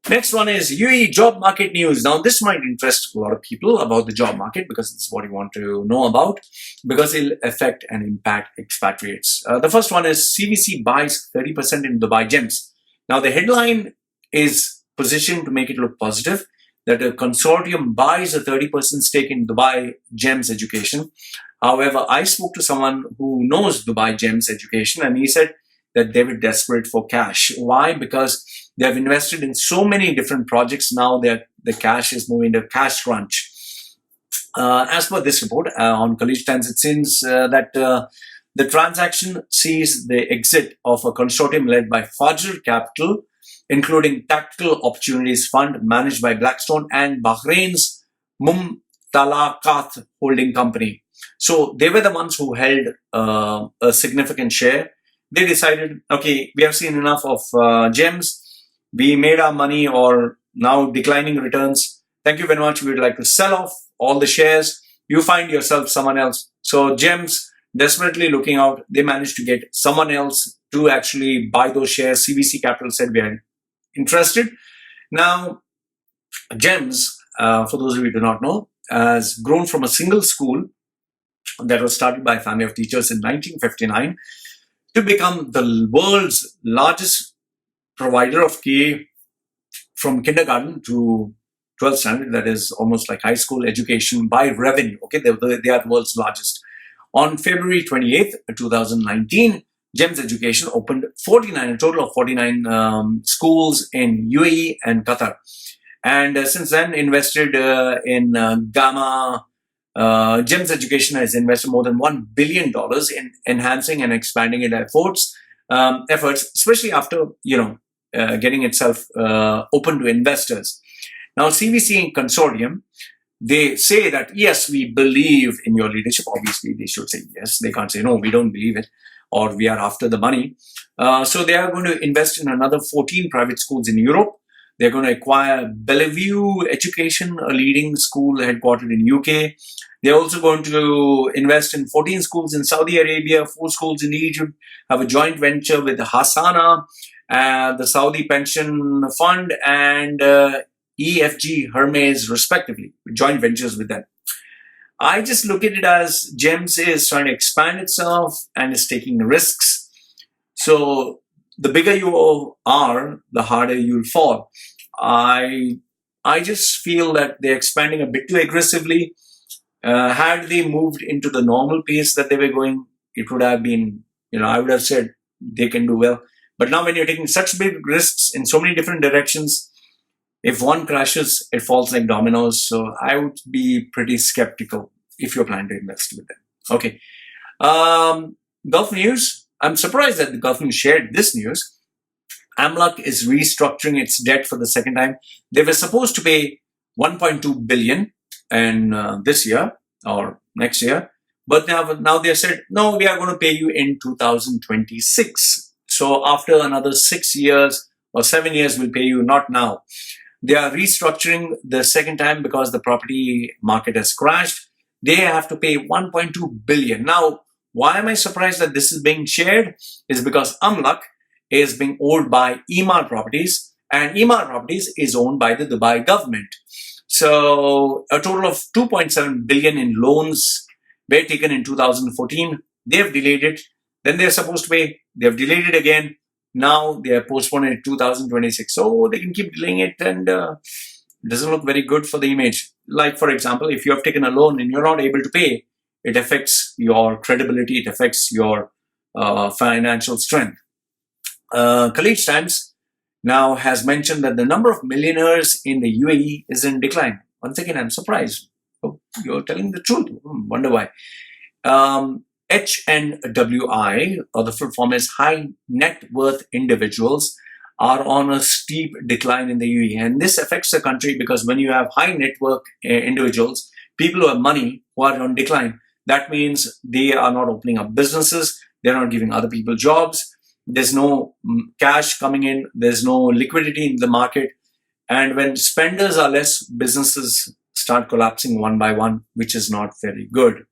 Next one is UAE job market news. Now, this might interest a lot of people about the job market because this is what you want to know about, because it'll affect and impact expatriates. The first one is CVC buys 30% in Dubai Gems. Now, the headline is positioned to make it look positive, that a consortium buys a 30% stake in Dubai Gems Education. However, I spoke to someone who knows Dubai Gems Education, and he said that they were desperate for cash. Why? Because they have invested in so many different projects now that the cash is moving to cash crunch. As per this report on College Times, it seems that the transaction sees the exit of a consortium led by Fajr Capital, including Tactical Opportunities Fund managed by Blackstone and Bahrain's Mumtalakat Holding Company. So they were the ones who held a significant share. They decided, okay, we have seen enough of gems. We made our money or now declining returns. Thank you very much. We would like to sell off all the shares. You find yourself someone else. So gems, desperately looking out, they managed to get someone else to actually buy those shares. CVC Capital said we are interested. Now, gems, for those of you who do not know, has grown from a single school that was started by a family of teachers in 1959 to become the world's largest provider of KA from kindergarten to 12th standard. That is almost like high school education by revenue. Okay, they are the world's largest. On February 28th, 2019, GEMS Education opened a total of 49 schools in UAE and Qatar. And since then, invested in Gamma. GEMS Education has invested more than $1 billion in enhancing and expanding its efforts, especially after getting itself open to investors. Now, CVC Consortium, they say that yes, we believe in your leadership. Obviously, they should say yes. They can't say no, we don't believe it, or we are after the money. So they are going to invest in another 14 private schools in Europe. They're going to acquire Bellevue Education, a leading school headquartered in UK. They're also going to invest in 14 schools in Saudi Arabia, 4 schools in Egypt, have a joint venture with Hasana, the Saudi Pension Fund, and EFG Hermes, respectively, joint ventures with them. I just look at it as GEMS is trying to expand itself and is taking risks. So the bigger you are, the harder you'll fall. I I just feel that they're expanding a bit too aggressively. Had they moved into the normal pace that they were going, it would have been, I would have said they can do well. But now when you're taking such big risks in so many different directions, if one crashes, it falls like dominoes. So I would be pretty skeptical if you're planning to invest with them. Okay. Gulf news. I'm surprised that the Gulf news shared this news. Amlak is restructuring its debt for the second time. They were supposed to pay 1.2 billion in this year or next year, but now they said, no, we are going to pay you in 2026. So after another 6 years or 7 years, we'll pay you, not now. They are restructuring the second time because the property market has crashed. They have to pay 1.2 billion. Now, why am I surprised that this is being shared? Is because Amlak is being owned by Emaar Properties, and Emaar Properties is owned by the Dubai government. So a total of 2.7 billion in loans were taken in 2014. They've delayed it. Then they're supposed to pay. They've delayed it again. Now they are postponing it to 2026. So they can keep delaying it, and it doesn't look very good for the image. Like, for example, if you have taken a loan and you're not able to pay, it affects your credibility. It affects your financial strength. Khalid Times now has mentioned that the number of millionaires in the UAE is in decline. Once again, I'm surprised. Oh, you're telling the truth. Wonder why. HNWI, or the full form is high net worth individuals, are on a steep decline in the UAE. And this affects the country because when you have high net worth individuals, people who have money who are on decline, that means they are not opening up businesses. They're not giving other people jobs. There's no cash coming in. There's no liquidity in the market. And when spenders are less, businesses start collapsing one by one, which is not very good.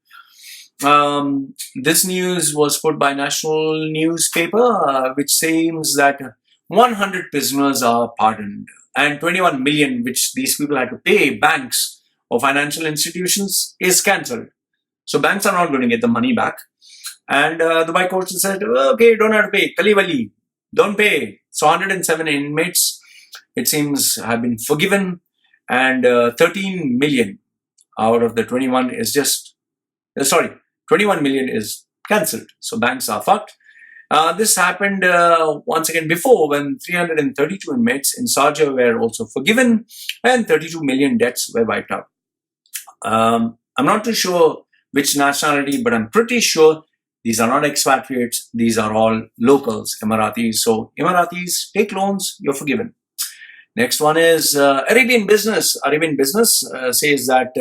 This news was put by national newspaper, which seems that 100 prisoners are pardoned, and 21 million, which these people had to pay banks or financial institutions, is cancelled. So banks are not going to get the money back. And Dubai court said, okay, don't have to pay. Kali wali, don't pay. So 107 inmates, it seems, have been forgiven. And 13 million out of the 21 is 21 million is cancelled. So banks are fucked. This happened once again before, when 332 inmates in Sharjah were also forgiven and 32 million debts were wiped out. I'm not too sure which nationality, but I'm pretty sure these are not expatriates. These are all locals, Emiratis. So Emiratis, take loans, you're forgiven. Next one is Arabian Business. Arabian Business says that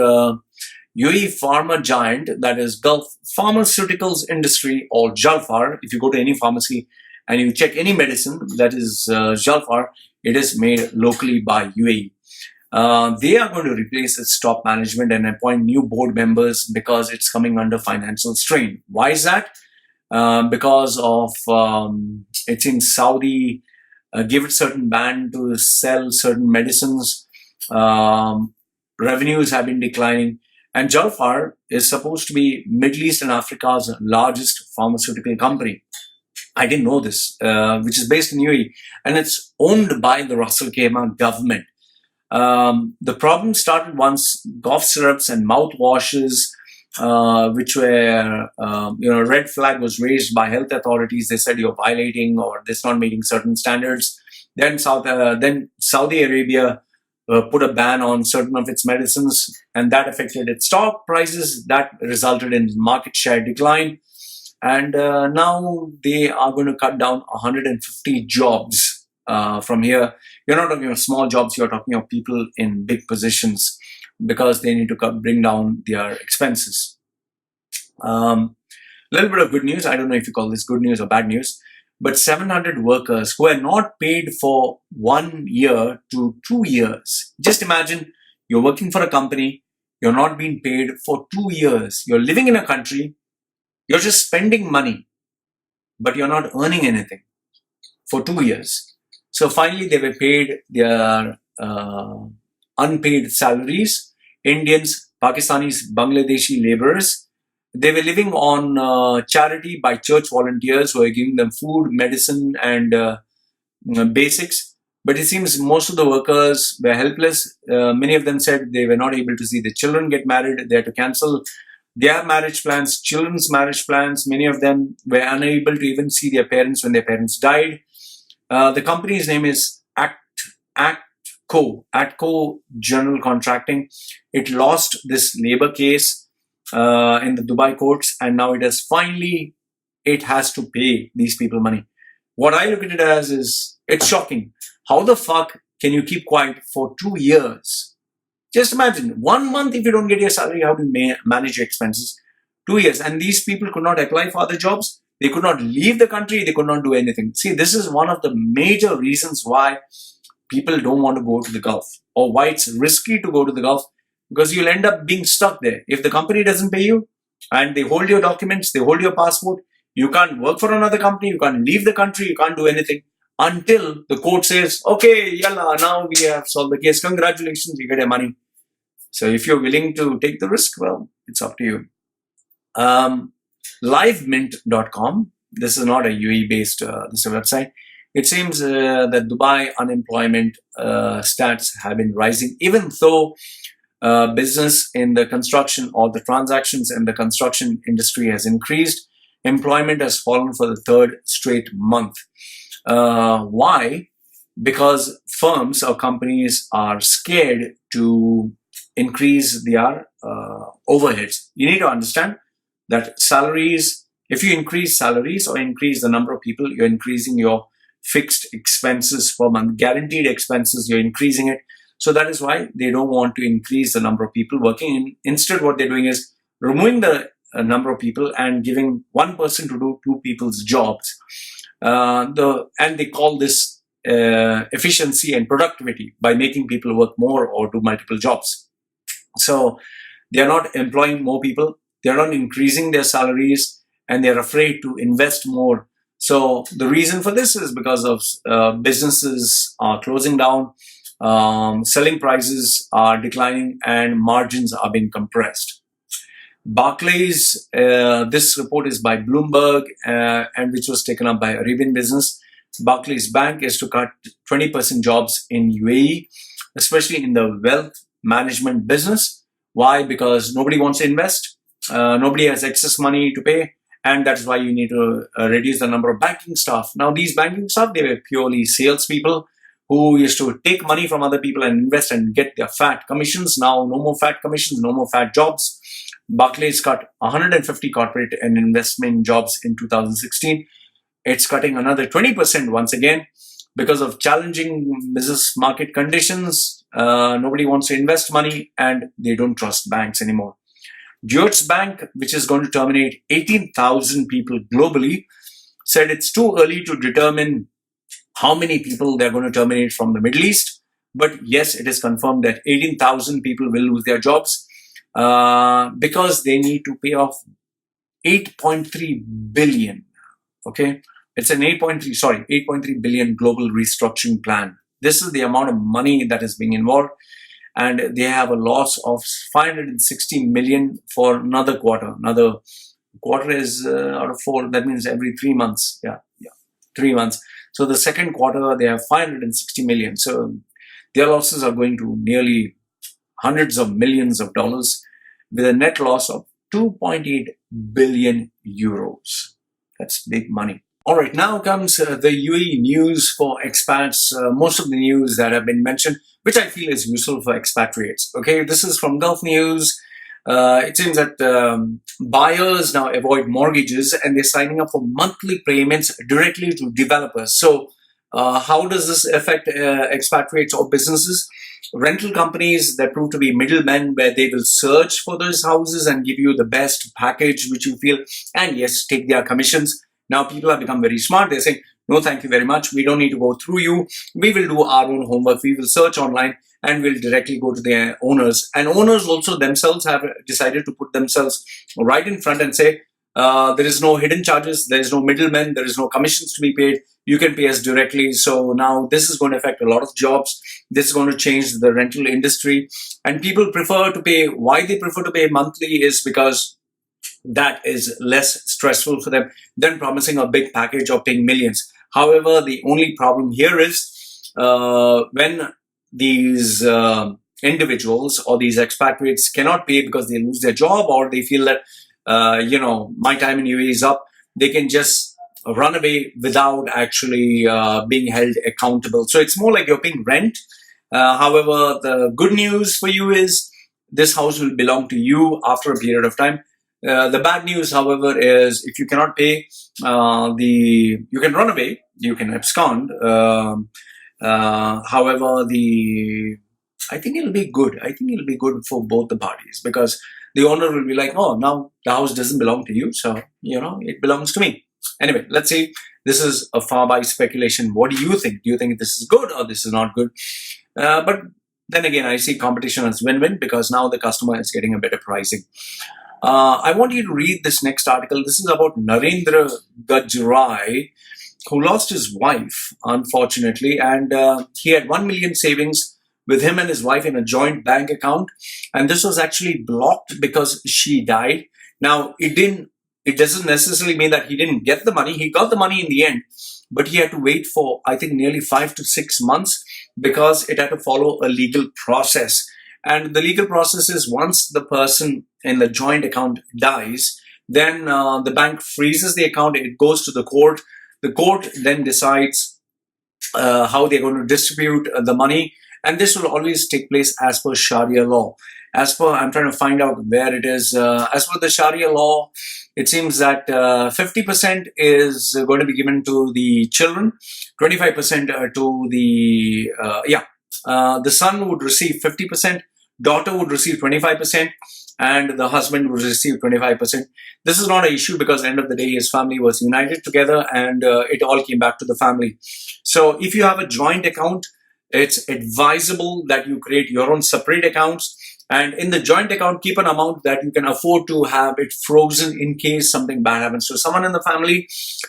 UAE pharma giant, that is Gulf Pharmaceuticals Industry, or Jalfar, if you go to any pharmacy and you check any medicine that is Jalfar, it is made locally by UAE. They are going to replace its top management and appoint new board members because it's coming under financial strain. Why is that? Because of, it seems Saudi give it certain ban to sell certain medicines. Revenues have been declining. And Jalfar is supposed to be Middle East and Africa's largest pharmaceutical company. I didn't know this, which is based in UAE. And it's owned by the Russell Khema government. The problem started once cough syrups and mouthwashes, which were, red flag was raised by health authorities. They said you're violating or this not meeting certain standards. Then Saudi Arabia put a ban on certain of its medicines, and that affected its stock prices. That resulted in market share decline. And now they are going to cut down 150 jobs from here. You're not talking of small jobs, you're talking of people in big positions because they need to bring down their expenses. Little bit of good news. I don't know if you call this good news or bad news, but 700 workers who are not paid for 1 year to 2 years. Just imagine you're working for a company, you're not being paid for 2 years. You're living in a country, you're just spending money, but you're not earning anything for 2 years. So finally, they were paid their unpaid salaries. Indians, Pakistanis, Bangladeshi laborers. They were living on charity by church volunteers who were giving them food, medicine, and basics. But it seems most of the workers were helpless. Many of them said they were not able to see their children get married. They had to cancel their marriage plans, children's marriage plans. Many of them were unable to even see their parents when their parents died. The company's name is Atco General Contracting. It lost this labor case in the Dubai courts, and now it has to pay these people money. What I look at it as is, it's shocking. How the fuck can you keep quiet for 2 years? Just imagine, 1 month if you don't get your salary, how do you manage your expenses? 2 years. And these people could not apply for other jobs. They could not leave the country. They could not do anything. See, this is one of the major reasons why people don't want to go to the Gulf, or why it's risky to go to the Gulf, because you'll end up being stuck there. If the company doesn't pay you and they hold your documents, they hold your passport, you can't work for another company, you can't leave the country, you can't do anything until the court says, okay, yalla, now we have solved the case. Congratulations, you get your money. So if you're willing to take the risk, well, it's up to you. Livemint.com. This is not a UAE-based this is a website. It seems that Dubai unemployment stats have been rising, even though business in the construction or the transactions in the construction industry has increased. Employment has fallen for the third straight month. Why? Because firms or companies are scared to increase their overheads. You need to understand that salaries, if you increase salaries or increase the number of people, you're increasing your fixed expenses per month, guaranteed expenses, you're increasing it. So that is why they don't want to increase the number of people working. Instead, what they're doing is removing the number of people and giving one person to do two people's jobs. And they call this efficiency and productivity, by making people work more or do multiple jobs. So they are not employing more people, they are not increasing their salaries, and they are afraid to invest more. So the reason for this is because of businesses are closing down, selling prices are declining, and margins are being compressed. Barclays, this report is by Bloomberg, and which was taken up by Arabian Business. Barclays Bank is to cut 20% jobs in UAE, especially in the wealth management business. Why? Because nobody wants to invest, nobody has excess money to pay, and that's why you need to reduce the number of banking staff. Now, these banking staff, they were purely salespeople who used to take money from other people and invest and get their fat commissions. Now, no more fat commissions, no more fat jobs. Barclays cut 150 corporate and investment jobs in 2016. It's cutting another 20% once again because of challenging business market conditions. Nobody wants to invest money, and they don't trust banks anymore. Deutsche Bank, which is going to terminate 18,000 people globally, said it's too early to determine how many people they're going to terminate from the Middle East. But yes, it is confirmed that 18,000 people will lose their jobs because they need to pay off 8.3 billion. Okay, it's an 8.3 billion global restructuring plan. This is the amount of money that is being involved, and they have a loss of 560 million for another quarter. Another quarter is out of 4. That means every 3 months. Yeah, 3 months. So the second quarter, they have 560 million. So their losses are going to nearly hundreds of millions of dollars, with a net loss of 2.8 billion euros. That's big money. All right, now comes the UAE news for expats. Most of the news that have been mentioned, which I feel is useful for expatriates. Okay, this is from Gulf News. It seems that buyers now avoid mortgages, and they're signing up for monthly payments directly to developers. So how does this affect expatriates or businesses? Rental companies that prove to be middlemen, where they will search for those houses and give you the best package which you feel, and yes, take their commissions. Now people have become very smart. They're saying, no, thank you very much. We don't need to go through you. We will do our own homework. We will search online and we'll directly go to their owners. And owners also themselves have decided to put themselves right in front and say, there is no hidden charges. There is no middlemen. There is no commissions to be paid. You can pay us directly. So now this is going to affect a lot of jobs. This is going to change the rental industry. And people prefer to pay. Why they prefer to pay monthly is because that is less stressful for them than promising a big package or paying millions. However, the only problem here is when these individuals or these expatriates cannot pay because they lose their job, or they feel that, my time in UAE is up, they can just run away without actually being held accountable. So it's more like you're paying rent. However, the good news for you is this house will belong to you after a period of time. The bad news, however, is if you cannot pay, you can run away, you can abscond. However, I think it'll be good. I think it'll be good for both the parties, because the owner will be like, oh, now the house doesn't belong to you, so it belongs to me. Anyway, let's see. This is a far by speculation. What do you think? Do you think this is good or this is not good? But then again, I see competition as win-win, because now the customer is getting a better pricing. I want you to read this next article. This is about Narendra Gajrai, who lost his wife, unfortunately, and he had 1 million savings with him and his wife in a joint bank account, and this was actually blocked because she died. Now, it doesn't necessarily mean that he didn't get the money. He got the money in the end, but he had to wait for, I think, nearly 5 to 6 months, because it had to follow a legal process. And the legal process is, once the person in the joint account dies, then the bank freezes the account. It goes to the court. The court then decides how they're going to distribute the money. And this will always take place as per Sharia law. I'm trying to find out where it is. As per the Sharia law, it seems that 50% is going to be given to the children, 25% to the son would receive 50%, daughter would receive 25%, and the husband would receive 25%. This is not an issue, because at the end of the day, his family was united together, and it all came back to the family. So if you have a joint account, it's advisable that you create your own separate accounts. And in the joint account, keep an amount that you can afford to have it frozen in case something bad happens to someone in the family.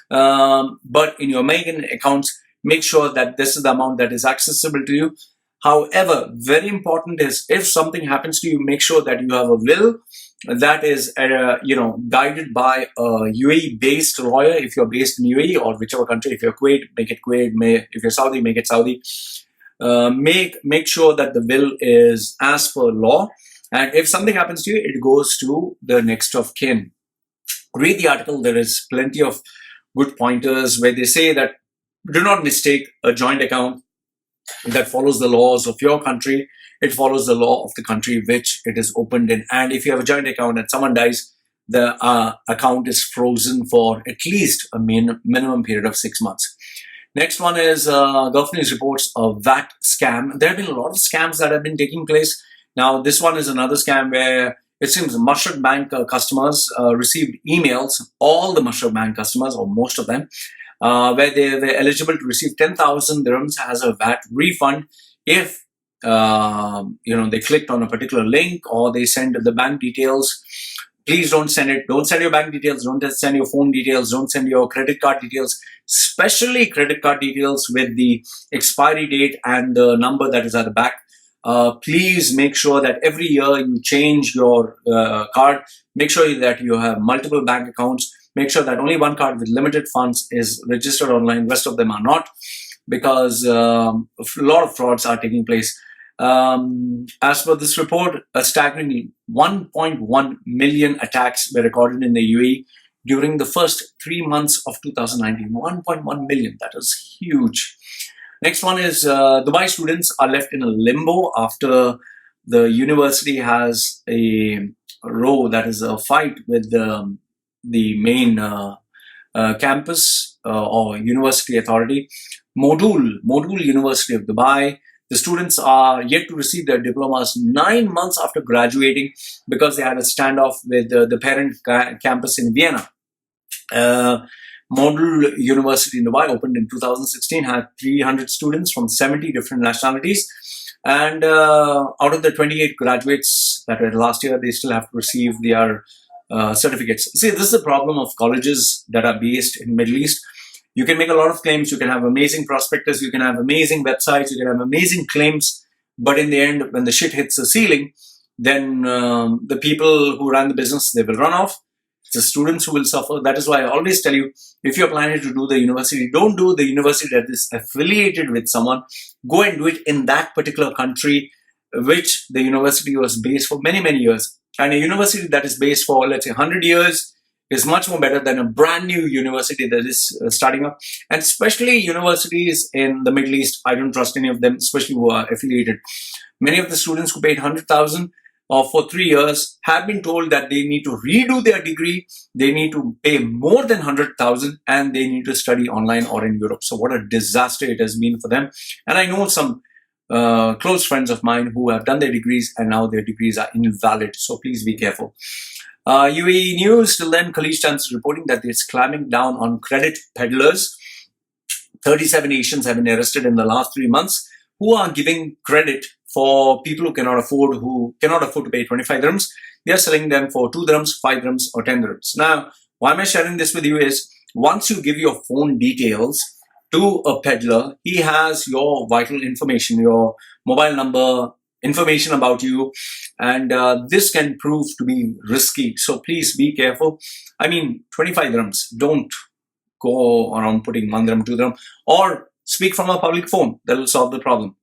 But in your main accounts, make sure that this is the amount that is accessible to you. However, very important is, if something happens to you, make sure that you have a will that is, guided by a UAE-based lawyer. If you're based in UAE or whichever country, if you're Kuwait, make it Kuwait. If you're Saudi, make it Saudi. Make sure that the will is as per law, and if something happens to you, it goes to the next of kin. Read the article. There is plenty of good pointers where they say that do not mistake a joint account that follows the laws of your country. It follows the law of the country which it is opened in. And if you have a joint account and someone dies, the account is frozen for at least a minimum period of 6 months. Next one is Gulf News reports a VAT scam. There have been a lot of scams that have been taking place. Now, this one is another scam where it seems Misc Bank customers received emails, all the Misc Bank customers, or most of them, where they were eligible to receive 10,000 dirhams as a VAT refund if they clicked on a particular link or they send the bank details. Please don't send it. Don't send your bank details. Don't send your phone details. Don't send your credit card details, especially credit card details with the expiry date and the number that is at the back. Please make sure that every year you change your card. Make sure that you have multiple bank accounts. Make sure that only one card with limited funds is registered online. Rest of them are not, because a lot of frauds are taking place. As per this report, a staggering 1.1 million attacks were recorded in the UAE during the first 3 months of 2019. 1.1 million, that is huge. Next one is Dubai students are left in a limbo after the university has a row, that is a fight with the main campus or university authority. Modul University of Dubai. The students are yet to receive their diplomas 9 months after graduating because they had a standoff with the parent campus in Vienna. Modul University in Dubai opened in 2016, had 300 students from 70 different nationalities. And out of the 28 graduates that were last year, they still have to receive their certificates. See, this is the problem of colleges that are based in Middle East. You can make a lot of claims, you can have amazing prospectus, you can have amazing websites, you can have amazing claims, but in the end, when the shit hits the ceiling, then the people who run the business, they will run off. It's the students who will suffer. That is why I always tell you, if you're planning to do the university, don't do the university that is affiliated with someone. Go and do it in that particular country, which the university was based for many, many years. And a university that is based for, let's say, 100 years is much more better than a brand new university that is starting up. And especially universities in the Middle East, I don't trust any of them, especially who are affiliated. Many of the students who paid 100,000 for 3 years have been told that they need to redo their degree, they need to pay more than 100,000, and they need to study online or in Europe. So what a disaster it has been for them. And I know some close friends of mine who have done their degrees and now their degrees are invalid. So please be careful. UAE News, till then, Khaleej Times is reporting that it's clamping down on credit peddlers. 37 Asians have been arrested in the last 3 months who are giving credit for people who cannot afford to pay 25 dirhams. They are selling them for 2 dirhams, 5 dirhams, or 10 dirhams. Now, why am I sharing this with you is, once you give your phone details to a peddler, he has your vital information, your mobile number, information about you, and this can prove to be risky. So please be careful. I mean, 25 dirhams, don't go around putting 1 dirham, 2 dirham, or speak from a public phone. That will solve the problem.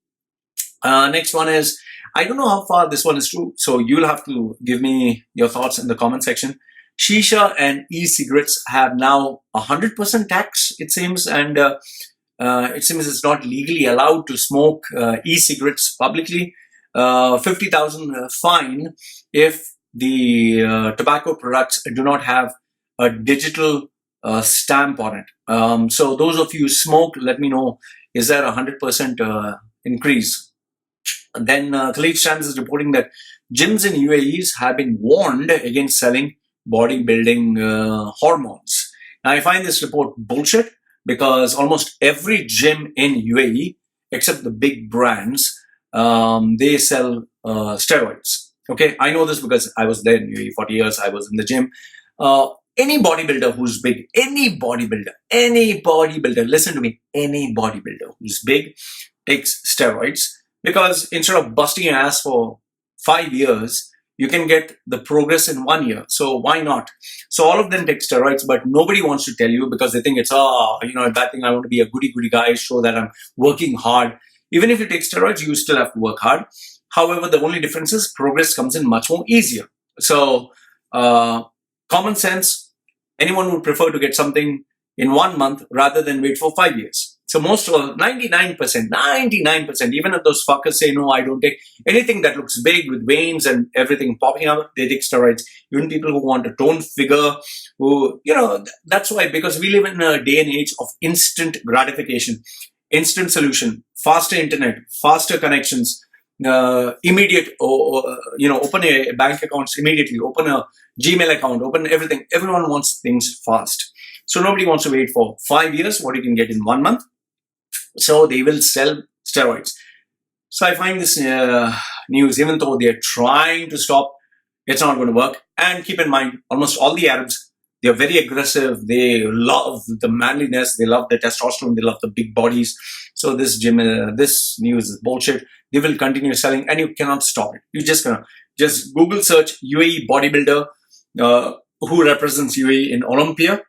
Next one is, I don't know how far this one is true, so you'll have to give me your thoughts in the comment section. Shisha and e-cigarettes have now 100% tax, it seems, and it seems it's not legally allowed to smoke e-cigarettes publicly. 50,000 fine if the tobacco products do not have a digital stamp on it. So those of you who smoke, let me know, is there a 100% increase? Then Khaleej Times is reporting that gyms in UAEs have been warned against selling bodybuilding hormones. Now, I find this report bullshit because almost every gym in UAE, except the big brands, they sell steroids. Okay, I know this because I was there in UAE 40 years. I was in the gym. Any bodybuilder who's big, any bodybuilder, listen to me, any bodybuilder who's big takes steroids, because instead of busting your ass for 5 years, you can get the progress in 1 year. So why not? So all of them take steroids, but nobody wants to tell you because they think it's, a bad thing. I want to be a goody guy, show that I'm working hard. Even if you take steroids, you still have to work hard. However, the only difference is progress comes in much more easier. So common sense, anyone would prefer to get something in 1 month rather than wait for 5 years. So most of 99%, even if those fuckers say, no, I don't take anything that looks big with veins and everything popping out, they take steroids. Even people who want a toned figure, who, that's why, because we live in a day and age of instant gratification, instant solution, faster internet, faster connections, immediate, open a bank accounts immediately, open a Gmail account, open everything. Everyone wants things fast. So nobody wants to wait for 5 years, what you can get in 1 month. So they will sell steroids. So I find this news, even though they're trying to stop, it's not going to work. And keep in mind, almost all the Arabs, they're very aggressive. They love the manliness. They love the testosterone. They love the big bodies. So this news is bullshit. They will continue selling and you cannot stop it. You just Google search UAE bodybuilder who represents UAE in Olympia.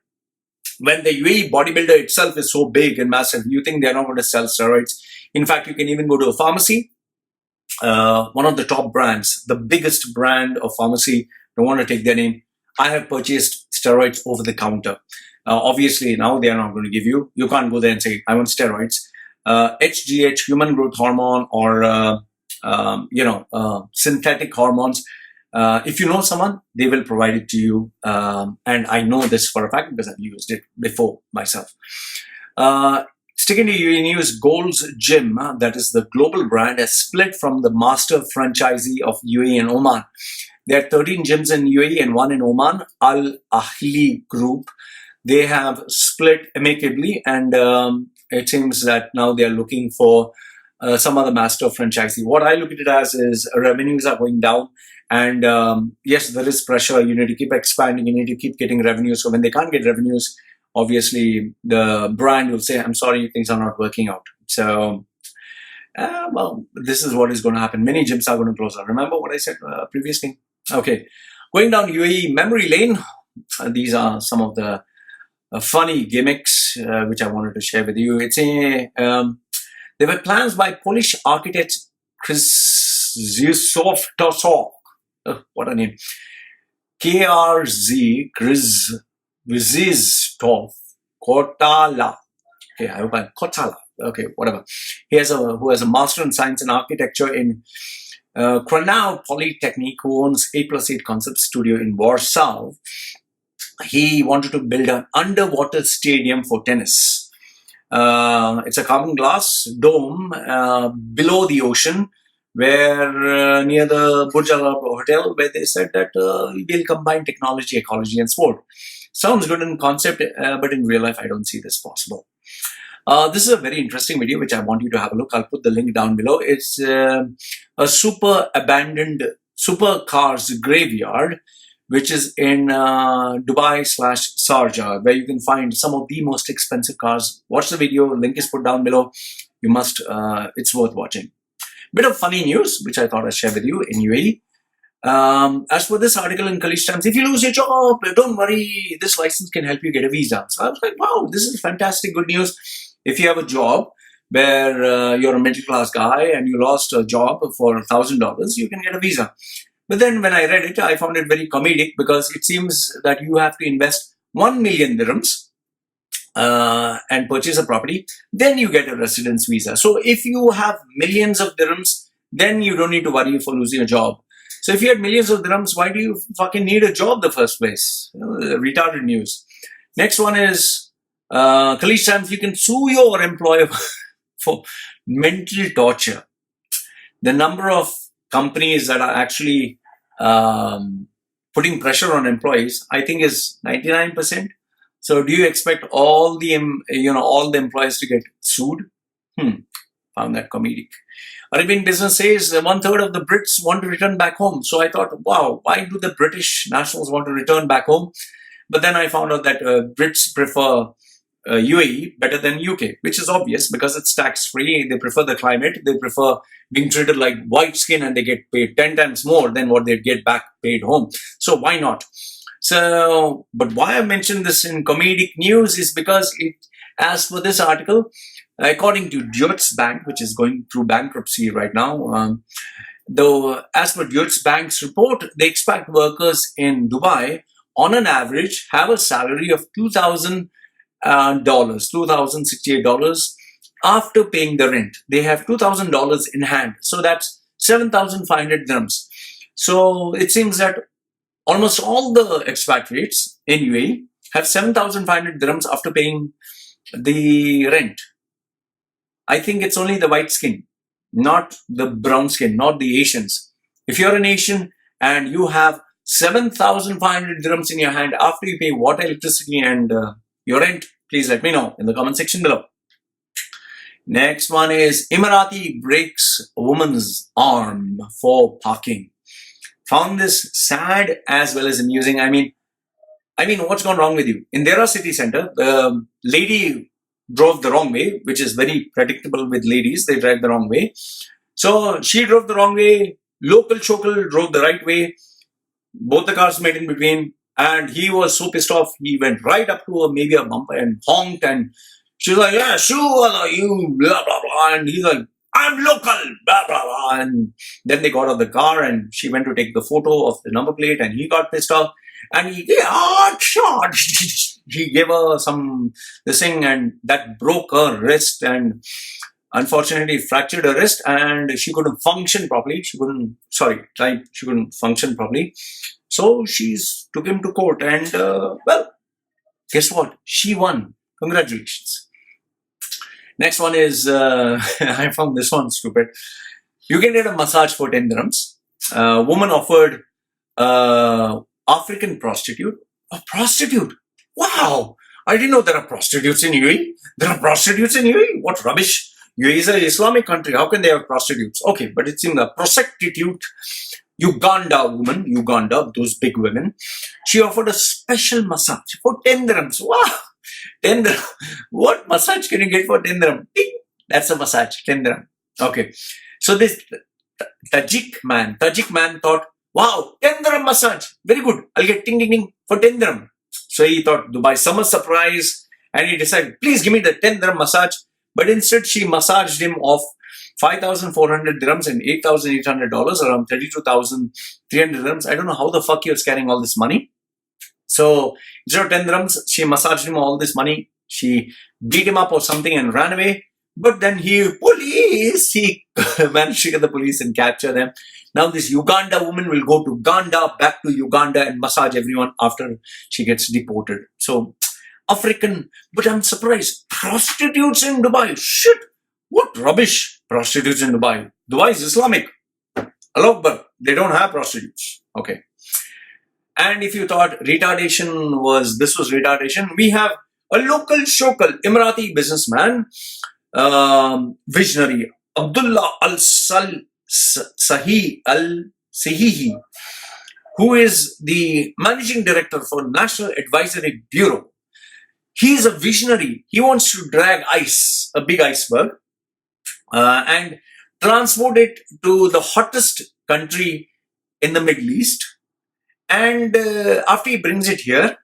When the UAE bodybuilder itself is so big and massive, you think they're not going to sell steroids. In fact, you can even go to a pharmacy. One of the top brands, the biggest brand of pharmacy, don't want to take their name. I have purchased steroids over the counter. Obviously, now they are not going to give you. You can't go there and say, I want steroids. HGH, human growth hormone, or synthetic hormones. If you know someone, they will provide it to you. And I know this for a fact because I've used it before myself. Sticking to UAE news, Gold's Gym, that is the global brand, has split from the master franchisee of UAE and Oman. There are 13 gyms in UAE and 1 in Oman, Al Ahli Group. They have split amicably, and it seems that now they are looking for some other master franchisee. What I look at it as is revenues are going down. And yes, there is pressure. You need to keep expanding. You need to keep getting revenues. So when they can't get revenues, obviously the brand will say, I'm sorry, things are not working out. So, this is what is going to happen. Many gyms are going to close down. Remember what I said previously? Okay. Going down UAE memory lane, These are some of the funny gimmicks which I wanted to share with you. There were plans by Polish architect Krzysztof Tosok. What a name. Krzysztof Kotala. Okay, I hope I'm Kotala. Okay, whatever. Who has a master in science and architecture in Kranau Polytechnic, who owns 8+8 Concept Studio in Warsaw. He wanted to build an underwater stadium for tennis. It's a carbon glass dome below the ocean, where near the Burj Al Arab Hotel, where they said that we'll combine technology, ecology, and sport. Sounds good in concept, but in real life, I don't see this possible. This is a very interesting video, which I want you to have a look. I'll put the link down below. It's a abandoned supercars graveyard, which is in Dubai/Sharjah, where you can find some of the most expensive cars. Watch the video. Link is put down below. You must. It's worth watching. Bit of funny news, which I thought I'd share with you in UAE. As per this article in Khalij Times, if you lose your job, don't worry. This license can help you get a visa. So I was like, wow, this is fantastic good news. If you have a job where you're a middle class guy and you lost a job for $1,000, you can get a visa. But then when I read it, I found it very comedic, because it seems that you have to invest 1 million dirhams and purchase a property, then you get a residence visa. So if you have millions of dirhams, then you don't need to worry for losing a job. So if you had millions of dirhams, why do you fucking need a job in the first place? Retarded news. Next one is Khalij Times, you can sue your employer for mental torture. The number of companies that are actually putting pressure on employees, I think, is 99%. So do you expect all the employees to get sued? Found that comedic. Arabian Business says 1/3 of the Brits want to return back home. So I thought, wow, why do the British nationals want to return back home? But then I found out that Brits prefer UAE better than UK, which is obvious because it's tax-free. They prefer the climate. They prefer being treated like white skin, and they get paid 10 times more than what they get back paid home. So why not? So, but why I mentioned this in comedic news is because as for this article, according to Deutsche Bank, which is going through bankruptcy right now, though as per Deutsche Bank's report, the expat workers in Dubai, on an average, have a salary of $2,068 after paying the rent. They have $2,000 in hand, so that's 7,500 dirhams. So it seems that almost all the expatriates in UAE have 7,500 dirhams after paying the rent. I think it's only the white skin, not the brown skin, not the Asians. If you're an Asian and you have 7,500 dirhams in your hand after you pay water, electricity, and your rent, please let me know in the comment section below. Next one is Emirati breaks a woman's arm for parking. Found this sad as well as amusing. I mean, what's gone wrong with you? In Dera city center, the lady drove the wrong way, which is very predictable with ladies. They drive the wrong way. So she drove the wrong way. Local chokel drove the right way. Both the cars met in between. And he was so pissed off, he went right up to maybe a bumper and honked. And she's like, yeah, sure, you, blah, blah, blah. And he's like, I'm local, blah, blah, blah. And then they got out of the car and she went to take the photo of the number plate and he got pissed off. And he gave her this thing, and that broke her wrist, and unfortunately fractured her wrist, and she couldn't function properly. She couldn't function properly. So she's took him to court, and well, guess what? She won. Congratulations. Next one is, I found this one stupid. You can get a massage for 10 dirhams. Woman offered African prostitute. A prostitute? Wow! I didn't know there are prostitutes in UAE. There are prostitutes in UAE? What rubbish. UAE is an Islamic country. How can they have prostitutes? Okay, but it seems a prostitute, Uganda, those big women. She offered a special massage for 10 dirhams. Wow! 10 dirhams. What massage can you get for 10 dirhams? That's a massage, 10 dirhams. Okay. So this Tajik man thought, Wow, 10 dirham massage. Very good. I'll get ting ding ding for 10 dirham. So he thought Dubai summer surprise, and he decided, please give me the 10 dirham massage. But instead, she massaged him off 5,400 dirhams and $8,800, around 32,300 dirhams. I don't know how the fuck he was carrying all this money. So instead of 10 dirhams, she massaged him all this money. She beat him up or something and ran away. But then he managed to get the police and capture them. Now this Uganda woman will go to back to Uganda and massage everyone after she gets deported. So African, but I'm surprised. Prostitutes in Dubai. Shit. What rubbish. Prostitutes in Dubai. Dubai is Islamic. Hello, but they don't have prostitutes. Okay. And if you thought this was retardation, we have a local Emirati businessman, visionary, Abdullah Al-Sahihi, who is the managing director for National Advisory Bureau. He is a visionary. He wants to drag a big iceberg, and transport it to the hottest country in the Middle East. And after he brings it here,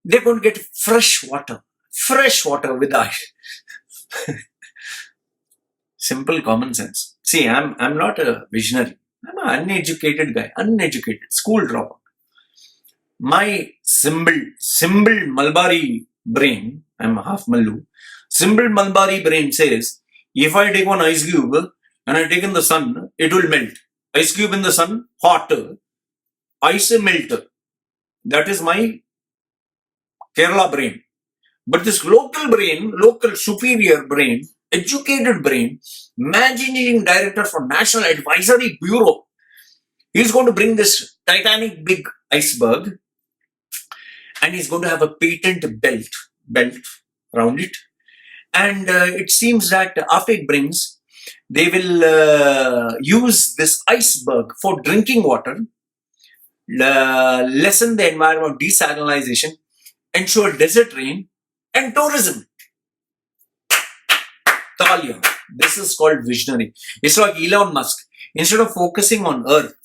they're going to get fresh water with ice. Simple common sense. See, I'm not a visionary. I'm an uneducated guy, school dropout. My simple Malbari brain, I'm half Mallu, simple Malbari brain says, if I take one ice cube and I take in the sun, it will melt. Ice cube in the sun, hot. Ice melt. That is my Kerala brain. But this local superior brain, educated brain, managing director for National Advisory Bureau, he's going to bring this titanic big iceberg, and he's going to have a patent belt around it. And it seems that after it brings, they will use this iceberg for drinking water, lessen the environment of desalinization, ensure desert rain, and tourism. Talia. This is called visionary. It's like Elon Musk. Instead of focusing on Earth,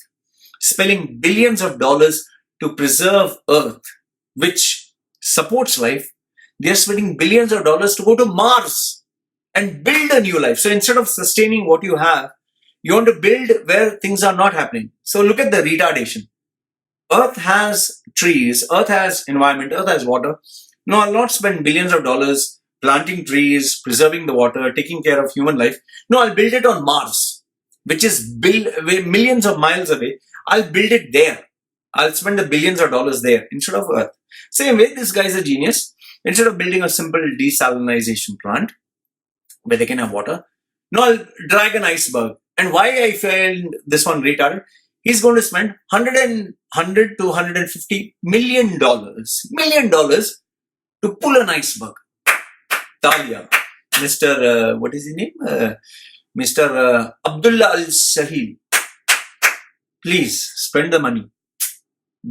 spending billions of dollars to preserve Earth, which supports life, they're spending billions of dollars to go to Mars and build a new life. So instead of sustaining what you have, you want to build where things are not happening. So look at the retardation. Earth has trees, Earth has environment, Earth has water. No, I'll not spend billions of dollars planting trees, preserving the water, taking care of human life. No, I'll build it on Mars, which is millions of miles away. I'll build it there. I'll spend the billions of dollars there instead of Earth. Same way, this guy's a genius. Instead of building a simple desalinization plant where they can have water, no, I'll drag an iceberg. And why I found this one retarded, he's going to spend $100 to $150 million to pull an iceberg. Talia. Mr. What is his name? Mr. Abdullah Al-Sahil. Please spend the money.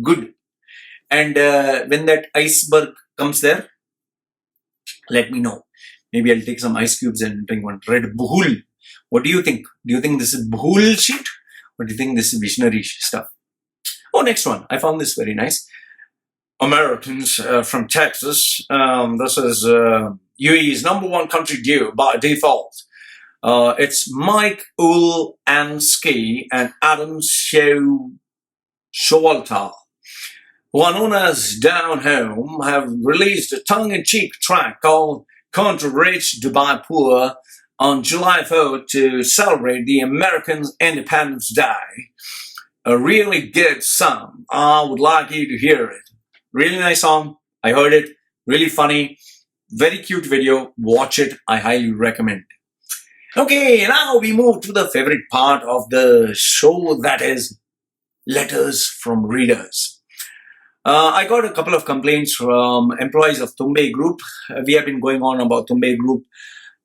Good. And when that iceberg comes there, let me know. Maybe I'll take some ice cubes and drink one Red Bull. What do you think? Do you think this is bullshit? Or do you think this is visionary stuff? Oh, next one. I found this very nice. Americans from Texas. This is UAE's #1 country due by default. It's Mike Ulansky and Adam Showalter, who are known as Down Home, have released a tongue-in-cheek track called Country Rich Dubai Poor on July 4th to celebrate the American Independence Day. A really good song. I would like you to hear it. Really nice song. I heard it. Really funny. Very cute video. Watch it. I highly recommend. Okay, now we move to the favorite part of the show, that is letters from readers. I got a couple of complaints from employees of Tumbe Group. We have been going on about Tumbe Group,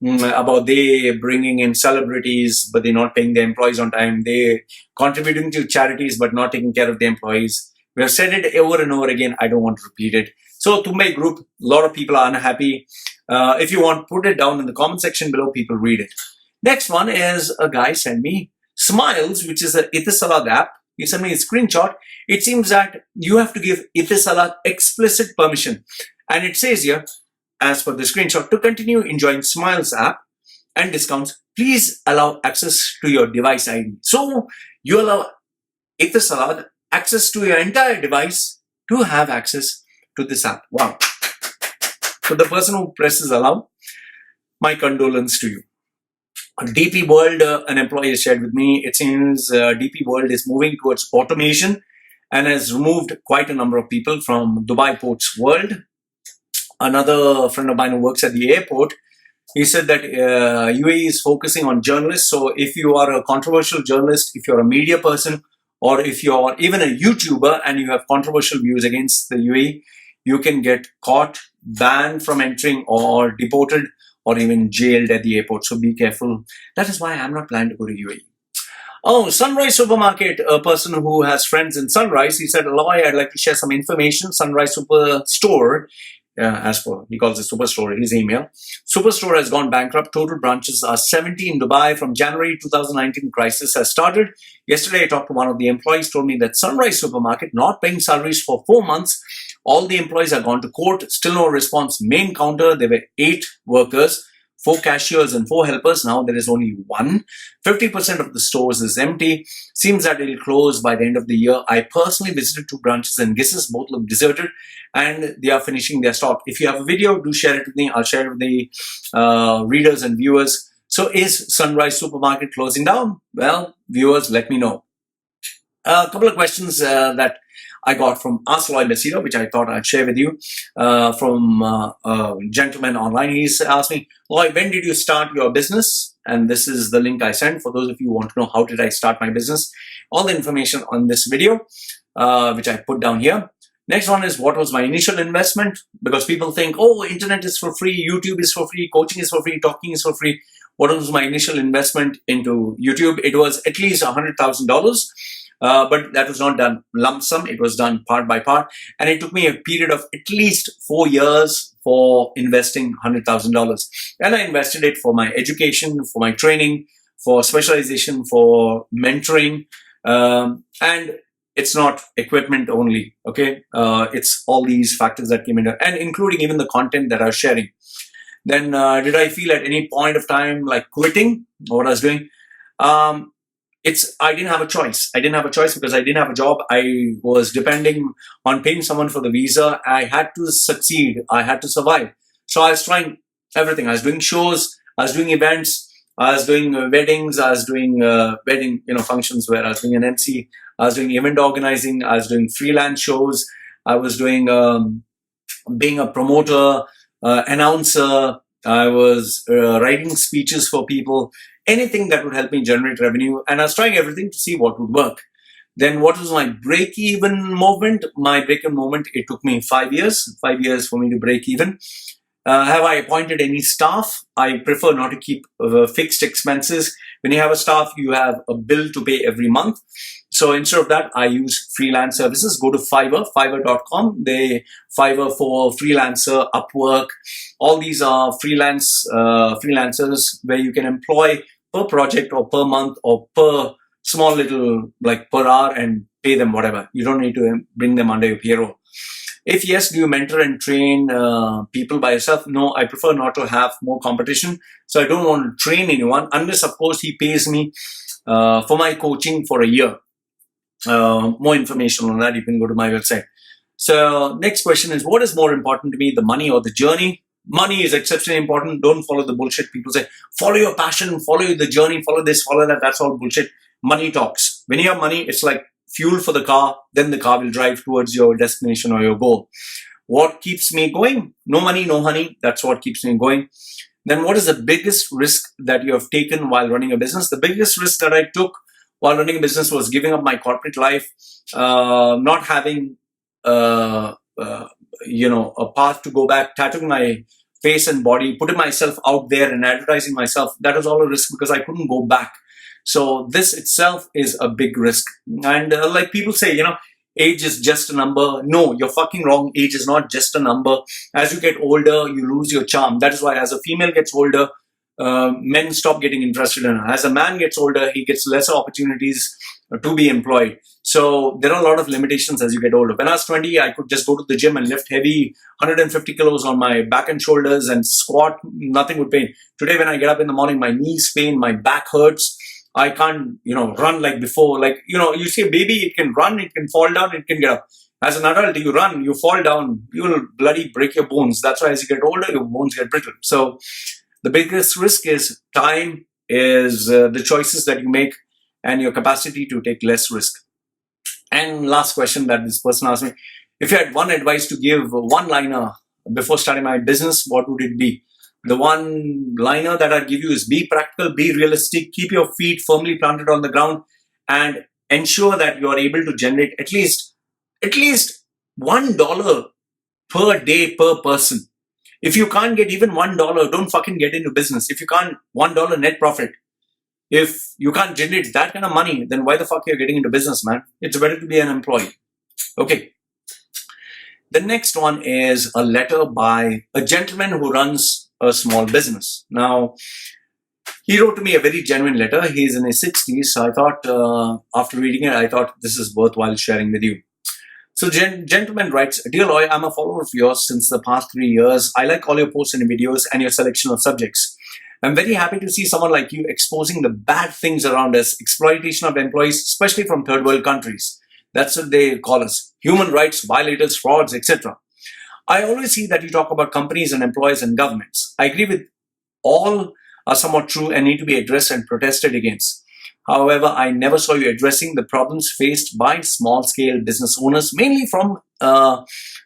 about they bringing in celebrities, but they're not paying their employees on time. They contributing to charities, but not taking care of the employees. We have said it over and over again. I don't want to repeat it. So Tumbe Group, a lot of people are unhappy. If you want, put it down in the comment section below. People read it. Next one is a guy sent me Smiles, which is an Etisalat app. He sent me a screenshot. It seems that you have to give Etisalat explicit permission. And it says here, as per the screenshot, to continue enjoying Smiles app and discounts, please allow access to your device ID. So you allow Etisalat access to your entire device to have access to this app. Wow. So the person who presses allow, my condolence to you. DP World, an employee has shared with me, it seems DP World is moving towards automation and has removed quite a number of people from Dubai Ports World. Another friend of mine who works at the airport, he said that UAE is focusing on journalists. So if you are a controversial journalist, if you're a media person, or if you're even a YouTuber and you have controversial views against the UAE, you can get caught, banned from entering, or deported, or even jailed at the airport. So be careful. That is why I'm not planning to go to UAE. Oh, Sunrise Supermarket, a person who has friends in Sunrise, he said, Loy, I'd like to share some information. Sunrise Superstore, as per, he calls it Superstore, his email. Superstore has gone bankrupt. Total branches are 70 in Dubai. From January 2019, crisis has started. Yesterday, I talked to one of the employees, told me that Sunrise Supermarket not paying salaries for 4 months. All the employees have gone to court. Still no response. Main counter, there were 8 workers, 4 cashiers and 4 helpers. Now there is only 1. 50% of the stores is empty. Seems that it will close by the end of the year. I personally visited 2 branches and guesses both look deserted and they are finishing their stock. If you have a video, do share it with me. I'll share it with the readers and viewers. So is Sunrise Supermarket closing down? Well, viewers, let me know. A couple of questions that I got from Loy Machedo, which I thought I'd share with you, from a gentleman online. He's asked me, Loy, when did you start your business? And this is the link I sent for those of you who want to know how did I start my business. All the information on this video, which I put down here. Next one is, what was my initial investment? Because people think, oh, internet is for free, YouTube is for free, coaching is for free, talking is for free. What was my initial investment into YouTube? It was at least $100,000. But that was not done lump sum. It was done part by part. And it took me a period of at least 4 years for investing $100,000. And I invested it for my education, for my training, for specialization, for mentoring. And it's not equipment only, okay? It's all these factors that came into, and including even the content that I was sharing. Then did I feel at any point of time like quitting what I was doing? I didn't have a choice. I didn't have a choice because I didn't have a job. I was depending on paying someone for the visa. I had to succeed. I had to survive. So I was trying everything. I was doing shows. I was doing events. I was doing weddings. I was doing wedding functions where I was doing an MC. I was doing event organizing. I was doing freelance shows. I was doing being a promoter, announcer. I was writing speeches for people. Anything that would help me generate revenue. And I was trying everything to see what would work. Then what was my break-even moment? My break-even moment, it took me 5 years. 5 years for me to break even. Have I appointed any staff? I prefer not to keep fixed expenses. When you have a staff, you have a bill to pay every month. So instead of that, I use freelance services. Go to Fiverr, fiverr.com. Fiverr for freelancer, Upwork. All these are freelancers where you can employ per project or per month or per small little, like per hour, and pay them whatever. You don't need to bring them under your payroll. If yes, do you mentor and train people by yourself? No, I prefer not to have more competition. So I don't want to train anyone unless, of course, he pays me for my coaching for a year. More information on that, you can go to my website. So next question is, what is more important to me, the money or the journey? Money is exceptionally important. Don't follow the bullshit. People say, follow your passion, follow the journey, follow this, follow that. That's all bullshit. Money talks. When you have money, it's like fuel for the car. Then the car will drive towards your destination or your goal. What keeps me going? No money, no honey. That's what keeps me going. Then what is the biggest risk that you have taken while running a business? The biggest risk that I took while running a business was giving up my corporate life, not having a path to go back, tattooing my face and body, putting myself out there and advertising myself. That was all a risk because I couldn't go back. So this itself is a big risk. And like people say, age is just a number. No, you're fucking wrong. Age is not just a number. As you get older, you lose your charm. That is why as a female gets older, men stop getting interested in her. As a man gets older, he gets lesser opportunities to be employed. So there are a lot of limitations as you get older. When I was 20, I could just go to the gym and lift heavy 150 kilos on my back and shoulders and squat, nothing would pain. Today, when I get up in the morning, my knees pain, my back hurts. I can't, run like before. Like, you see a baby, it can run, it can fall down, it can get up. As an adult, you run, you fall down, you will bloody break your bones. That's why as you get older, your bones get brittle. So the biggest risk is time, is the choices that you make and your capacity to take less risk. And last question that this person asked me, if you had one advice to give, one-liner before starting my business, what would it be? The one-liner that I'd give you is be practical, be realistic, keep your feet firmly planted on the ground, and ensure that you are able to generate at least $1 per day per person. If you can't get even $1, don't fucking get into business. If you can't, $1 net profit. If you can't generate that kind of money, then why the fuck are you getting into business, man? It's better to be an employee. Okay. The next one is a letter by a gentleman who runs a small business. Now, he wrote to me a very genuine letter. He's in his 60s. So I thought, after reading it, I thought this is worthwhile sharing with you. So gentleman writes, Dear Loy, I'm a follower of yours since the past 3 years. I like all your posts and videos and your selection of subjects. I'm very happy to see someone like you exposing the bad things around us, exploitation of employees, especially from third world countries. That's what they call us. Human rights violators, frauds, etc. I always see that you talk about companies and employees and governments. I agree with all are somewhat true and need to be addressed and protested against. However, I never saw you addressing the problems faced by small-scale business owners, mainly from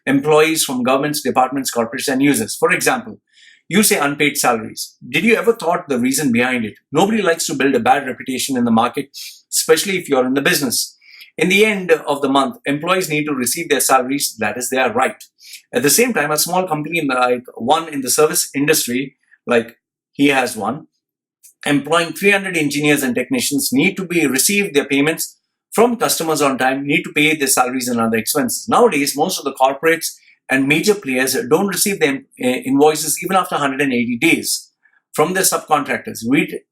employees from governments, departments, corporations, and users. For example, you say unpaid salaries. Did you ever thought the reason behind it? Nobody likes to build a bad reputation in the market, especially if you're in the business. In the end of the month, employees need to receive their salaries. That is their right. At the same time, a small company like one in the service industry, like he has one, employing 300 engineers and technicians, need to receive their payments from customers on time, need to pay their salaries and other expenses. Nowadays, most of the corporates and major players don't receive their invoices even after 180 days from their subcontractors.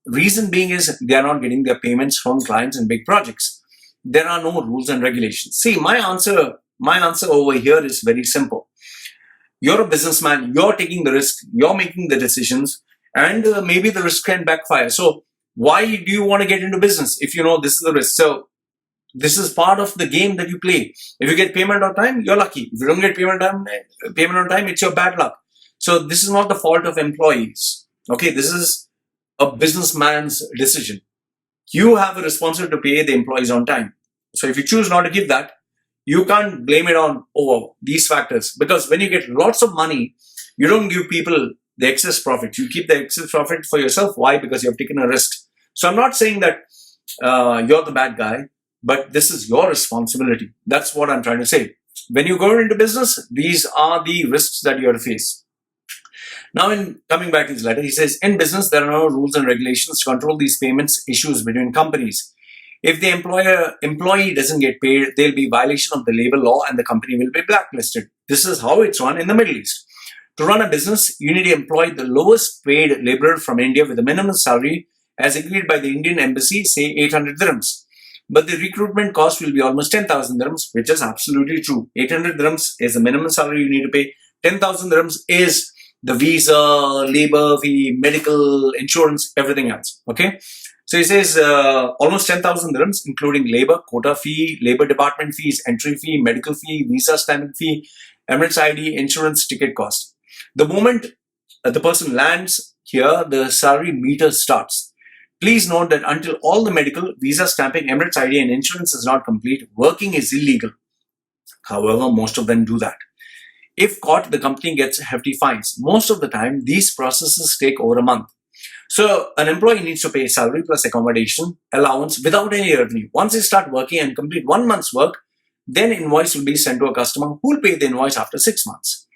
Reason being is they are not getting their payments from clients in big projects. There are no rules and regulations. See, my answer over here is very simple. You're a businessman, you're taking the risk, you're making the decisions, and maybe the risk can backfire. So why do you want to get into business if you know this is the risk? So this is part of the game that you play. If you get payment on time, you're lucky. If you don't get payment on time, it's your bad luck. So this is not the fault of employees. Okay, this is a businessman's decision. You have a responsibility to pay the employees on time. So if you choose not to give that, you can't blame it on these factors. Because when you get lots of money, you don't give people the excess profit. You keep the excess profit for yourself. Why? Because you have taken a risk. So I'm not saying that you're the bad guy, but this is your responsibility. That's what I'm trying to say. When you go into business, these are the risks that you have to face. Now, in coming back to his letter, he says, in business, there are no rules and regulations to control these payments issues between companies. If the employee doesn't get paid, there'll be violation of the labor law and the company will be blacklisted. This is how it's run in the Middle East. To run a business, you need to employ the lowest paid laborer from India with a minimum salary as agreed by the Indian embassy, say 800 dirhams. But the recruitment cost will be almost 10,000 dirhams, which is absolutely true. 800 dirhams is the minimum salary you need to pay. 10,000 dirhams is the visa, labor fee, medical, insurance, everything else. Okay. So he says almost 10,000 dirhams, including labor, quota fee, labor department fees, entry fee, medical fee, visa stamping fee, Emiratis ID, insurance, ticket cost. The moment the person lands here, the salary meter starts. Please note that until all the medical, visa stamping, Emiratis ID and insurance is not complete, working is illegal. However, most of them do that. If caught, the company gets hefty fines. Most of the time, these processes take over a month. So an employee needs to pay salary plus accommodation allowance without any revenue. Once they start working and complete 1 month's work, then invoice will be sent to a customer who will pay the invoice after 6 months.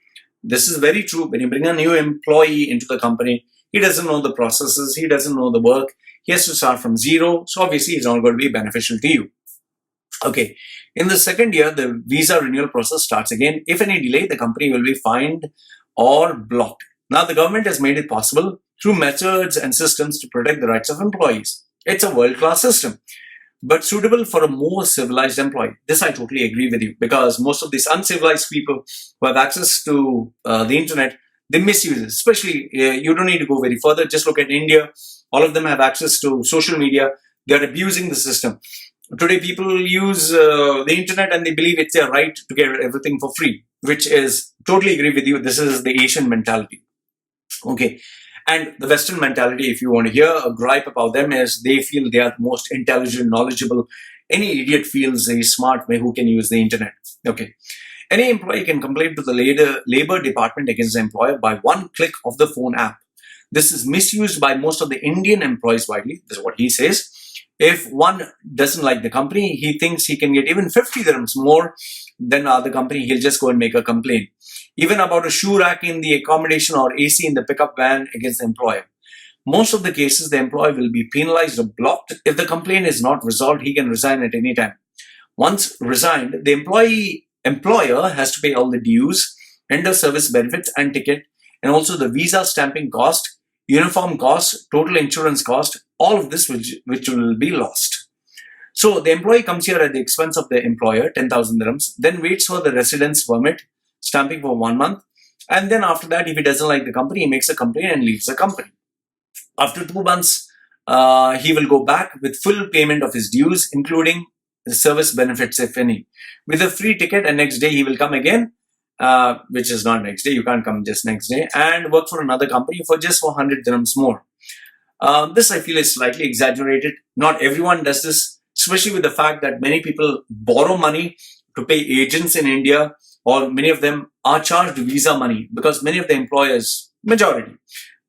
This is very true. When you bring a new employee into the company, he doesn't know the processes, he doesn't know the work, he has to start from zero. So obviously, it's not going to be beneficial to you. Okay. In the second year, the visa renewal process starts again. If any delay, the company will be fined or blocked. Now, the government has made it possible through methods and systems to protect the rights of employees. It's a world-class system. but suitable for a more civilized employee. This I totally agree with you, because most of these uncivilized people who have access to the internet, they misuse it. Especially, you don't need to go very further. Just look at India. All of them have access to social media. They're abusing the system. Today, people use the internet and they believe it's their right to get everything for free, which is totally agree with you. This is the Asian mentality. Okay. And the Western mentality, if you want to hear a gripe about them, is they feel they are most intelligent, knowledgeable. Any idiot feels he's smart who can use the internet. Okay. Any employee can complain to the labor department against the employer by one click of the phone app. This is misused by most of the Indian employees widely. This is what he says. If one doesn't like the company, he thinks he can get even 50 dirhams more than the other company. He'll just go and make a complaint. Even about a shoe rack in the accommodation or AC in the pickup van against the employer. Most of the cases, the employee will be penalized or blocked. If the complaint is not resolved, he can resign at any time. Once resigned, the employer has to pay all the dues, end of service benefits and ticket, and also the visa stamping cost, uniform cost, total insurance cost, all of this which will be lost. So the employee comes here at the expense of the employer, 10,000 dirhams, then waits for the residence permit, stamping for 1 month, and then after that, if he doesn't like the company, he makes a complaint and leaves the company. After 2 months, he will go back with full payment of his dues, including the service benefits, if any, with a free ticket, and next day he will come again, which is not next day, you can't come just next day, and work for another company for just 400 dirhams more. This I feel is slightly exaggerated. Not everyone does this, especially with the fact that many people borrow money to pay agents in India, or many of them are charged visa money, because many of the employers, majority,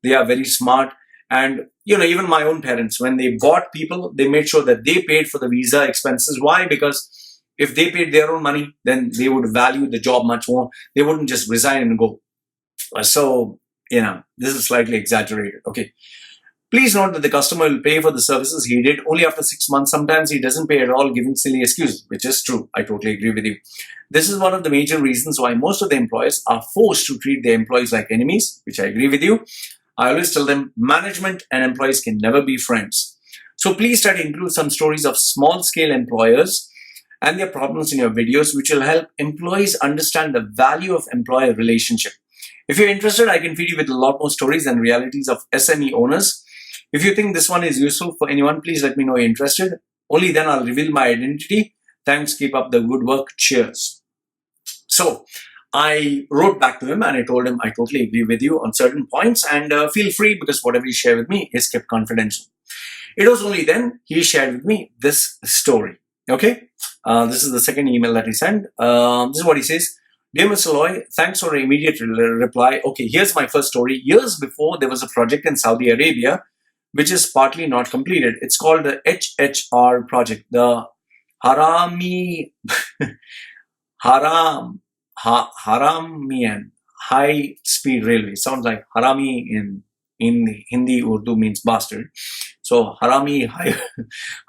they are very smart. And even my own parents, when they bought people, they made sure that they paid for the visa expenses. Why? Because if they paid their own money, then they would value the job much more. They wouldn't just resign and go. So, this is slightly exaggerated. Okay. Please note that the customer will pay for the services he did only after 6 months. Sometimes he doesn't pay at all, giving silly excuses, which is true. I totally agree with you. This is one of the major reasons why most of the employers are forced to treat their employees like enemies, which I agree with you. I always tell them management and employees can never be friends. So please try to include some stories of small-scale employers and their problems in your videos, which will help employees understand the value of employer relationship. If you're interested, I can feed you with a lot more stories and realities of SME owners. If you think this one is useful for anyone, please let me know you're interested. Only then I'll reveal my identity. Thanks, keep up the good work. Cheers. So I wrote back to him and I told him I totally agree with you on certain points, and feel free, because whatever you share with me is kept confidential. It was only then he shared with me this story. Okay, this is the second email that he sent. This is what he says. Dear Mr. Loy, thanks for an immediate reply. Okay, here's my first story. Years before, there was a project in Saudi Arabia which is partly not completed. It's called the HHR project, the Haramian High Speed Railway. Sounds like Harami in Hindi, Urdu means bastard. So Harami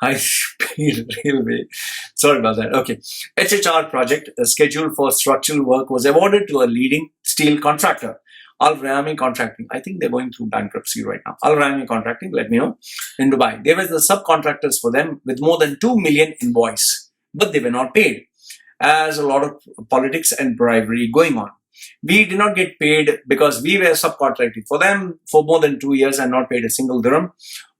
High Speed Railway. Sorry about that. Okay. HHR project, scheduled for structural work, was awarded to a leading steel contractor, Al Rayami Contracting. I think they're going through bankruptcy right now. Al Rayami Contracting, let me know, in Dubai. They were the subcontractors for them with more than 2 million invoice, but they were not paid, as a lot of politics and bribery going on. We did not get paid because we were subcontracting for them for more than 2 years and not paid a single dirham.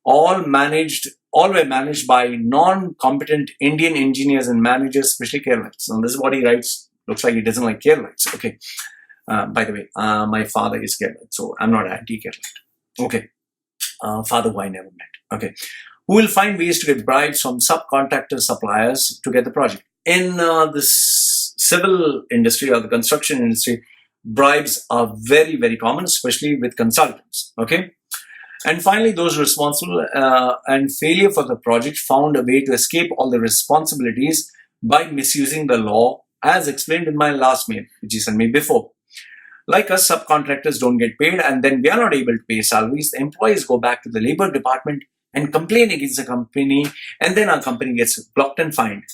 All were managed by non-competent Indian engineers and managers, especially Keralites. And this is what he writes. Looks like he doesn't like Keralites. Okay. By the way, my father is Keralite, so I'm not anti-Keralite. Okay. Father who I never met. Okay. Who will find ways to get bribes from subcontractor suppliers to get the project. In this civil industry or the construction industry, bribes are very, very common, especially with consultants. Okay. And finally, those responsible and failure for the project found a way to escape all the responsibilities by misusing the law, as explained in my last mail, which you sent me before. Like us, subcontractors don't get paid, and then we are not able to pay salaries. The employees go back to the labor department and complain against the company, and then our company gets blocked and fined.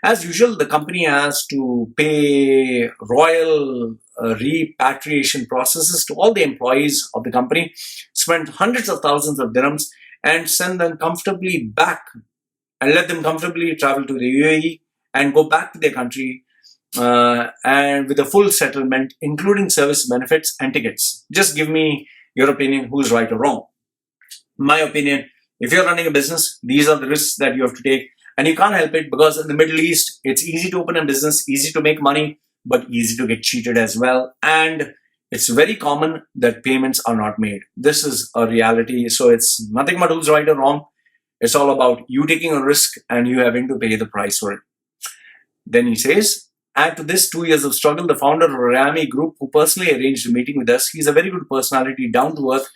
As usual, the company has to pay royal repatriation processes to all the employees of the company, spend hundreds of thousands of dirhams, and send them comfortably back and let them comfortably travel to the UAE and go back to their country and with a full settlement, including service benefits and tickets. Just give me your opinion, who's right or wrong. My opinion, if you're running a business, these are the risks that you have to take. And you can't help it because in the Middle East, it's easy to open a business, easy to make money, but easy to get cheated as well. And it's very common that payments are not made. This is a reality. So it's nothing but who's right or wrong. It's all about you taking a risk and you having to pay the price for it. Then he says, add to this 2 years of struggle, the founder of Rami Group, who personally arranged a meeting with us, he's a very good personality, down to earth.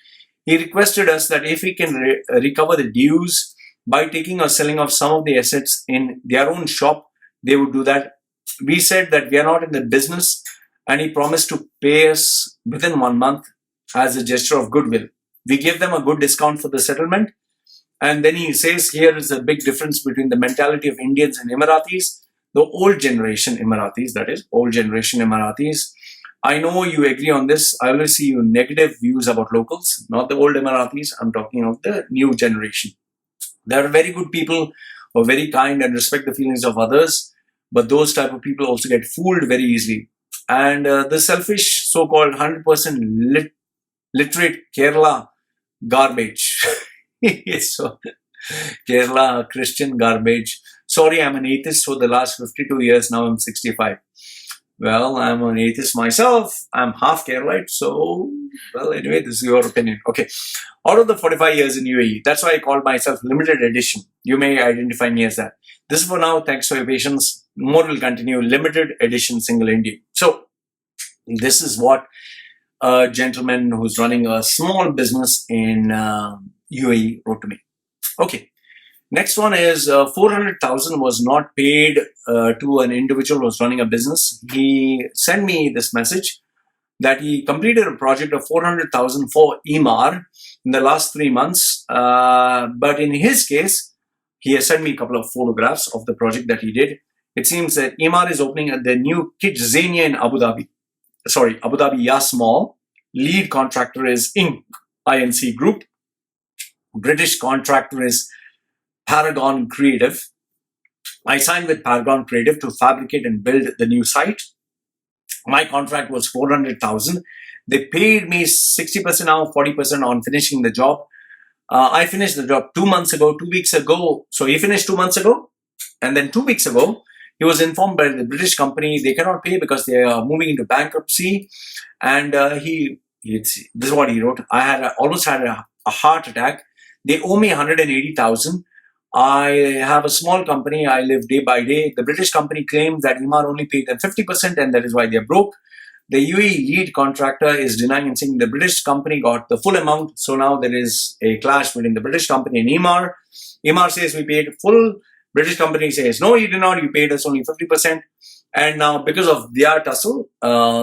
He requested us that if we can recover the dues by taking or selling off some of the assets in their own shop, they would do that. We said that we are not in the business, and he promised to pay us within 1 month as a gesture of goodwill. We gave them a good discount for the settlement. And then he says here is a big difference between the mentality of Indians and Emiratis, the old generation Emiratis, that is, old generation Emiratis. I know you agree on this. I always see you negative views about locals, not the old Emiratis. I'm talking of the new generation. There are very good people who are very kind and respect the feelings of others, but those type of people also get fooled very easily. And the selfish, so-called 100% literate Kerala garbage. So, Kerala Christian garbage. Sorry, I'm an atheist for the last 52 years. Now I'm 65. Well, I'm an atheist myself. I'm half Keralite. So, well, anyway, this is your opinion. Okay. Out of the 45 years in UAE, that's why I call myself limited edition. You may identify me as that. This is for now. Thanks for your patience. More will continue. Limited edition single Indian. So, this is what a gentleman who's running a small business in UAE wrote to me. Okay. Next one is 400,000 was not paid to an individual who was running a business. He sent me this message that he completed a project of 400,000 for Emar in the last 3 months. But in his case, he has sent me a couple of photographs of the project that he did. It seems that Emar is opening at the new Kidzania in Abu Dhabi. Sorry, Abu Dhabi Yas Mall. Lead contractor is Inc. Group. British contractor is Paragon Creative. I signed with Paragon Creative to fabricate and build the new site. My contract was 400,000. They paid me 60% now, 40% on finishing the job. I finished the job 2 months ago, 2 weeks ago. So he finished 2 months ago. And then 2 weeks ago, he was informed by the British company they cannot pay because they are moving into bankruptcy. And this is what he wrote. I almost had a heart attack. They owe me 180,000. I have a small company. I live day by day. The British company claimed that Emar only paid them 50% and that is why they're broke. The UAE lead contractor is denying and saying the British company got the full amount. So now there is a clash between the British company and Emar. Emar says we paid full. British company says, no, you did not. You paid us only 50%. And now because of their tussle,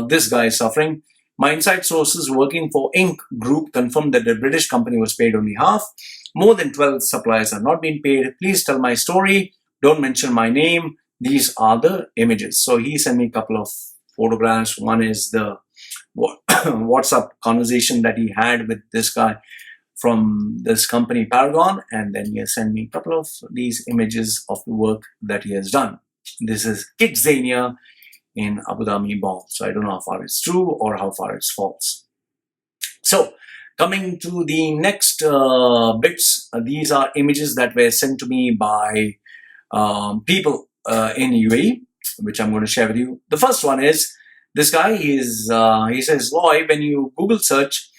this guy is suffering. My inside sources working for Inc. Group confirmed that the British company was paid only half. More than 12 suppliers have not been paid. Please tell my story. Don't mention my name. These are the images. So he sent me a couple of photographs. One is the WhatsApp conversation that he had with this guy from this company Paragon. And then he has sent me a couple of these images of the work that he has done. This is Kidzania in Abu Dhabi Mall. So I don't know how far it's true or how far it's false. So coming to the next bits, these are images that were sent to me by people in UAE, which I'm going to share with you. The first one is, this guy is, he says, Loy, when you Google search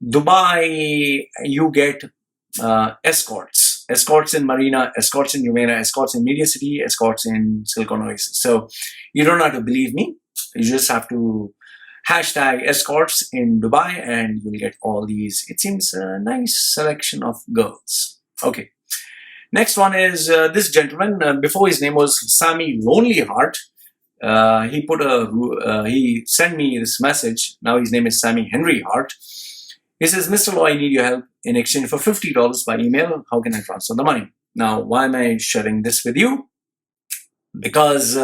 Dubai, you get escorts. Escorts in Marina, escorts in Jumeirah, escorts in Media City, escorts in Silicon Oasis. So you don't have to believe me. You just have to hashtag escorts in Dubai and you'll get all these. It seems a nice selection of girls. Okay. Next one is this gentleman. Before his name was Sammy Lonely Heart. He sent me this message. Now his name is Sammy Henry Hart. He says, Mr. Loy, I need your help in exchange for $50 by email. How can I transfer the money? Now, why am I sharing this with you? Because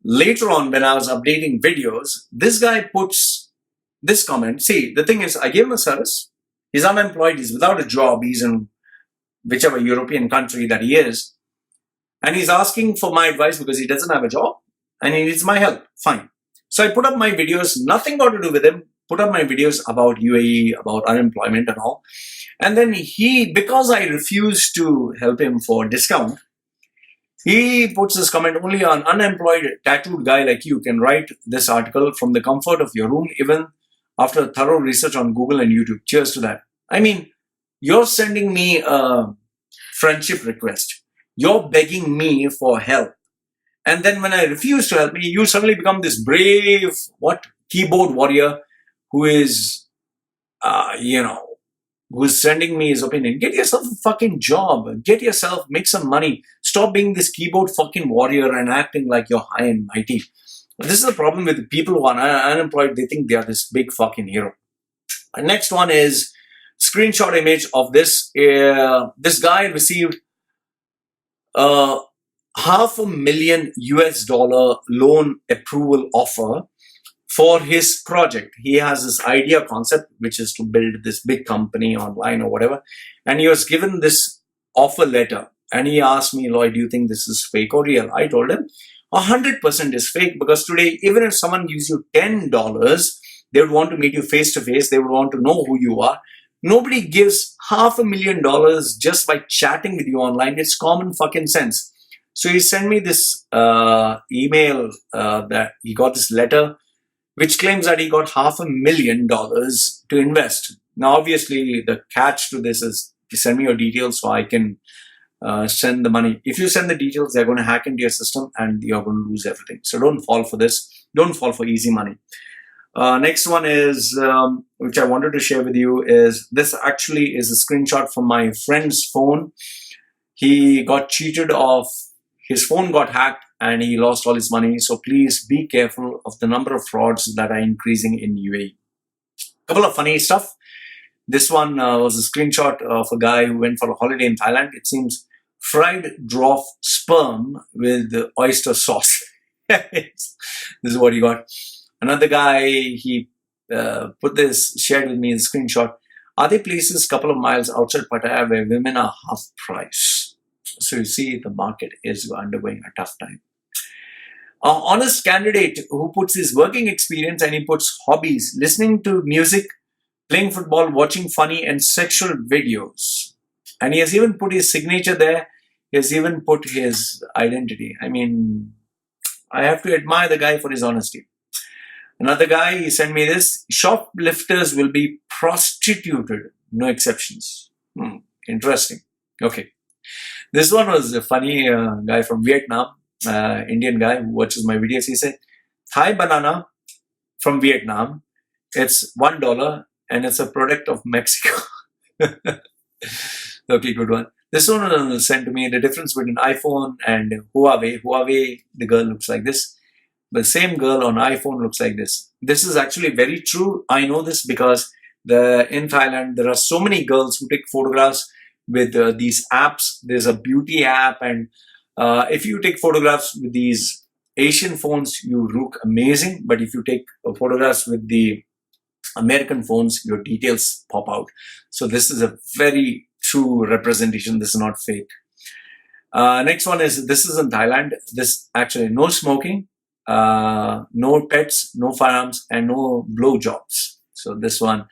later on, when I was updating videos, this guy puts this comment. See, the thing is, I gave him a service. He's unemployed. He's without a job. He's in whichever European country that he is. And he's asking for my advice because he doesn't have a job and he needs my help. Fine. So I put up my videos, nothing got to do with him, put up my videos about UAE, about unemployment and all. And then he, because I refused to help him for discount, he puts this comment, only an unemployed tattooed guy like you can write this article from the comfort of your room, even after thorough research on Google and YouTube. Cheers to that. I mean, you're sending me a friendship request. You're begging me for help. And then when I refuse to help me, you suddenly become this brave, keyboard warrior who is, who's sending me his opinion. Get yourself a fucking job. Make some money. Stop being this keyboard fucking warrior and acting like you're high and mighty. This is the problem with people who are unemployed. They think they are this big fucking hero. The next one is screenshot image of this. This guy received $500,000 US loan approval offer for his project. He has this idea concept, which is to build this big company online or whatever. And he was given this offer letter. And he asked me, Loy, do you think this is fake or real? I told him 100% is fake, because today, even if someone gives you $10, they would want to meet you face to face. They would want to know who you are. Nobody gives $500,000 just by chatting with you online. It's common fucking sense. So he sent me this email that he got this letter, which claims that he got $500,000 to invest. Now, obviously, the catch to this is you send me your details so I can send the money. If you send the details, they're going to hack into your system and you're going to lose everything. So don't fall for this. Don't fall for easy money. Next one is, which I wanted to share with you, is this actually is a screenshot from my friend's phone. He got cheated of, his phone got hacked and he lost all his money. So please be careful of the number of frauds that are increasing in UAE. Couple of funny stuff. This one was a screenshot of a guy who went for a holiday in Thailand. It seems fried dwarf sperm with oyster sauce. This is what he got. Another guy, he shared with me a screenshot. Are there places a couple of miles outside Pattaya where women are half price? So you see, the market is undergoing a tough time. An honest candidate who puts his working experience and he puts hobbies, listening to music, playing football, watching funny and sexual videos. And he has even put his signature there. He has even put his identity. I mean, I have to admire the guy for his honesty. Another guy, he sent me this. Shoplifters will be prostituted. No exceptions. Interesting. Okay. This one was a funny guy from Vietnam, Indian guy who watches my videos. He said, Thai banana from Vietnam. It's $1 and it's a product of Mexico. Okay, good one. This one was sent to me. The difference between iPhone and Huawei. Huawei, the girl looks like this. The same girl on iPhone looks like this. This is actually very true. I know this because in Thailand, there are so many girls who take photographs with these apps. There's a beauty app, and if you take photographs with these Asian phones, you look amazing. But if you take photographs with the American phones, your details pop out. So this is a very true representation. This is not fake. Next one is, this is in Thailand. This actually, no smoking, no pets, no firearms, and no blowjobs. So this one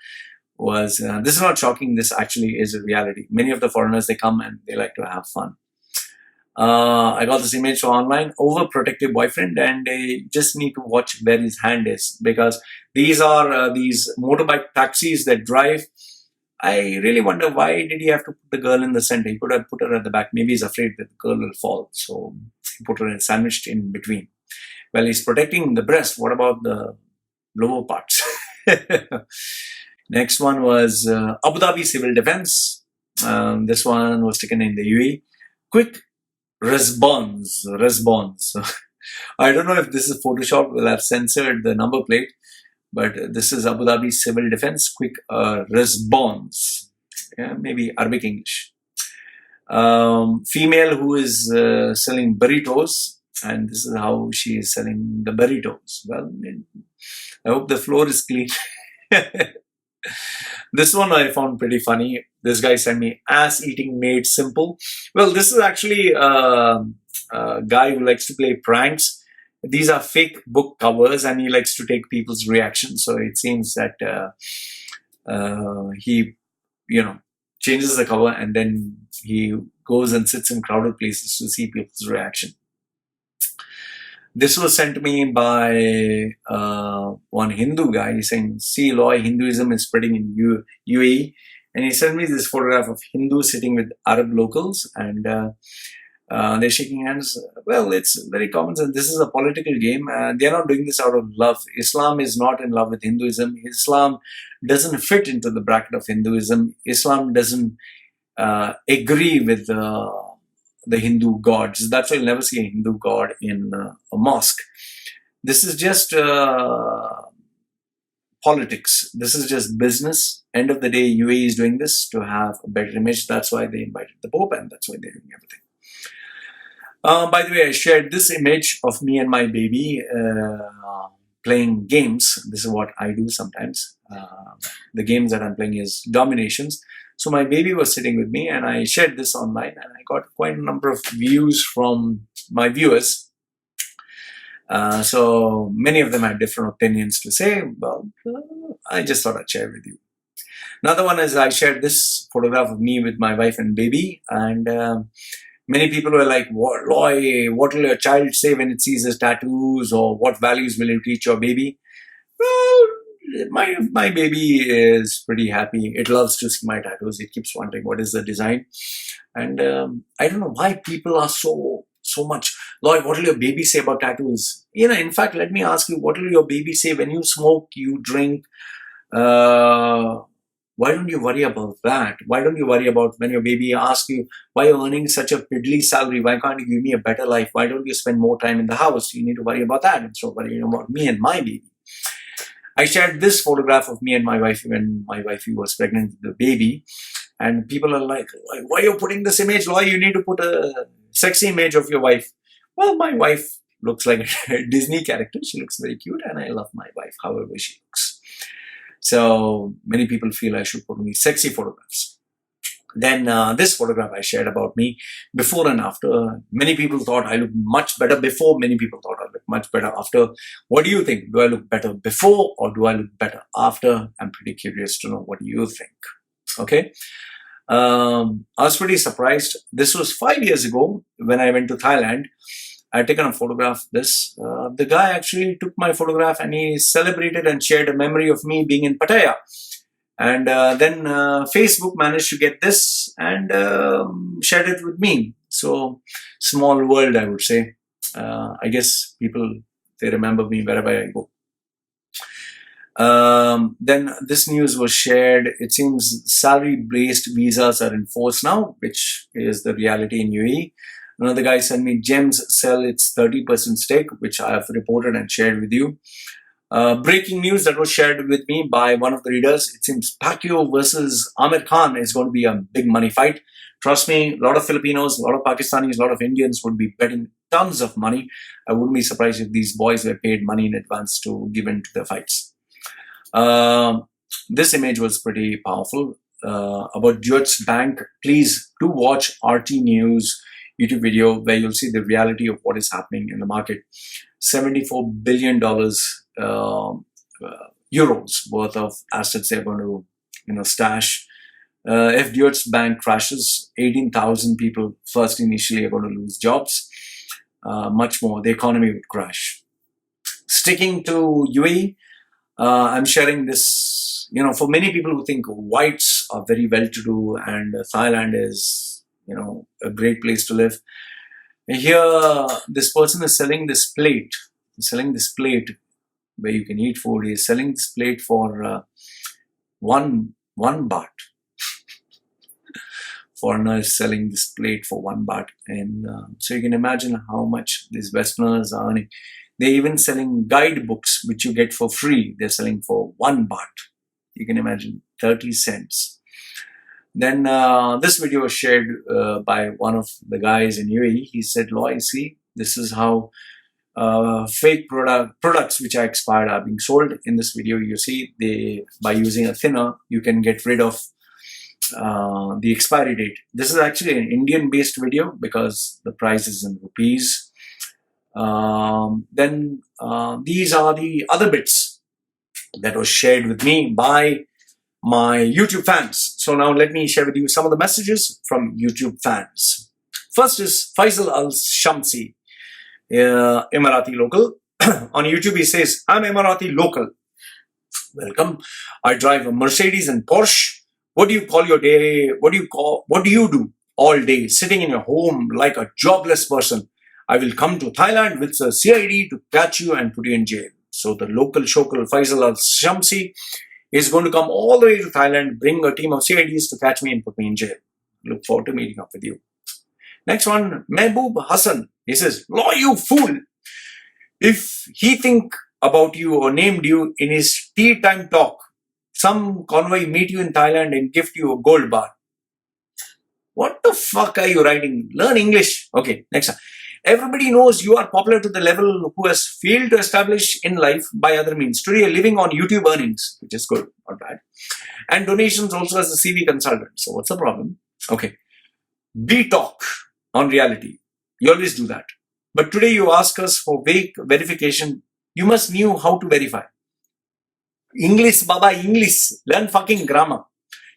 was, this is not shocking. This actually is a reality. Many of the foreigners, they come and they like to have fun. I got this image from online. Overprotective boyfriend, and they just need to watch where his hand is, because these are these motorbike taxis that drive. I really wonder, why did he have to put the girl in the center? He could have put her at the back. Maybe he's afraid that the girl will fall, so he put her sandwiched in between. Well, he's protecting the breast. What about the lower parts? Next one was Abu Dhabi Civil Defense. This one was taken in the UAE. Quick response. I don't know if this is Photoshop. Will have censored the number plate, but this is Abu Dhabi Civil Defense. Quick response. Yeah, maybe Arabic English. Female who is selling burritos, and this is how she is selling the burritos. Well, I hope the floor is clean. This one I found pretty funny. This guy sent me ass eating made simple. Well, this is actually guy who likes to play pranks. These are fake book covers, and he likes to take people's reactions. So it seems that he, changes the cover, and then he goes and sits in crowded places to see people's reaction. This was sent to me by one Hindu guy saying, see, Loy, Hinduism is spreading in UAE. And he sent me this photograph of Hindus sitting with Arab locals, and they're shaking hands. Well, it's very common sense. This is a political game. They're not doing this out of love. Islam is not in love with Hinduism. Islam doesn't fit into the bracket of Hinduism. Islam doesn't agree with the Hindu gods. That's why you'll never see a Hindu god in a mosque. This is just politics. This is just business. End of the day, UAE is doing this to have a better image. That's why they invited the Pope, and that's why they're doing everything. By the way, I shared this image of me and my baby playing games. This is what I do sometimes. The games that I'm playing is Dominations. So my baby was sitting with me, and I shared this online, and I got quite a number of views from my viewers. So many of them had different opinions to say. Well, I just thought I'd share with you. Another one is I shared this photograph of me with my wife and baby, and many people were like, Loy, what will your child say when it sees his tattoos, or what values will you teach your baby? Well, my baby is pretty happy. It loves to see my tattoos. It keeps wondering what is the design. And I don't know why people are so much, Loy, what will your baby say about tattoos? In fact, let me ask you, what will your baby say when you smoke, you drink? Why don't you worry about that? Why don't you worry about when your baby asks you, why are you earning such a piddly salary? Why can't you give me a better life? Why don't you spend more time in the house? You need to worry about that instead of worrying about me and my baby. I shared this photograph of me and my wife when my wife was pregnant with the baby. And people are like, why are you putting this image? Why you need to put a sexy image of your wife? Well, my wife looks like a Disney character. She looks very cute, and I love my wife however she looks. So many people feel I should put only sexy photographs. Then this photograph I shared about me before and after. Many people thought I looked much better before. Many people thought I looked much better after. What do you think? Do I look better before, or do I look better after? I'm pretty curious to know what you think. Okay. I was pretty surprised. This was 5 years ago when I went to Thailand. I had taken a photograph of this. The guy actually took my photograph, and he celebrated and shared a memory of me being in Pattaya. And then Facebook managed to get this and shared it with me. So small world, I would say. I guess people, they remember me wherever I go. Then this news was shared. It seems salary-based visas are in force now, which is the reality in UAE. Another guy sent me Gems sell its 30% stake, which I have reported and shared with you. Breaking news that was shared with me by one of the readers. It seems Pacquiao versus Amir Khan is going to be a big money fight. Trust me, a lot of Filipinos, a lot of Pakistanis, a lot of Indians would be betting tons of money. I wouldn't be surprised if these boys were paid money in advance to give in to their fights. This image was pretty powerful. About Deutsche Bank, please do watch RT News YouTube video where you'll see the reality of what is happening in the market. $74 billion euros worth of assets they're going to stash. If Deutsche Bank crashes, 18,000 people first initially are going to lose jobs. Much more, the economy would crash. Sticking to UAE, I'm sharing this, for many people who think whites are very well-to-do and Thailand is, a great place to live. Here, this person is selling this plate. He's selling this plate where you can eat food. He's selling this plate for one baht. Foreigner is selling this plate for 1 baht. And so you can imagine how much these Westerners are earning. They're even selling guidebooks, which you get for free. They're selling for 1 baht. You can imagine 30 cents. Then this video was shared by one of the guys in UAE. He said, Loy, see, this is how fake products which are expired are being sold. In this video, you see, by using a thinner, you can get rid of the expiry date. This is actually an Indian-based video because the price is in rupees. Then these are the other bits that was shared with me by my YouTube fans. So now let me share with you some of the messages from YouTube fans. First is Faisal Al-Shamsi, Emirati local. On YouTube he says, I'm Emirati local. Welcome. I drive a Mercedes and Porsche. What do you call your day? What do you do all day sitting in your home like a jobless person? I will come to Thailand with the CID to catch you and put you in jail. So the local shokal Faisal Al-Shamsi is going to come all the way to Thailand, bring a team of CIDs to catch me and put me in jail. Look forward to meeting up with you. Next one, Mehboob Hassan. He says, Loy, you fool. If he think about you or named you in his tea time talk, some convoy meet you in Thailand and gift you a gold bar. What the fuck are you writing? Learn English. Okay, next one. Everybody knows you are popular to the level who has failed to establish in life by other means. Today you're living on YouTube earnings, which is good, not bad. And donations also as a CV consultant. So what's the problem? Okay. We talk on reality. You always do that. But today you ask us for vague verification. You must know how to verify. English, Baba, English. Learn fucking grammar.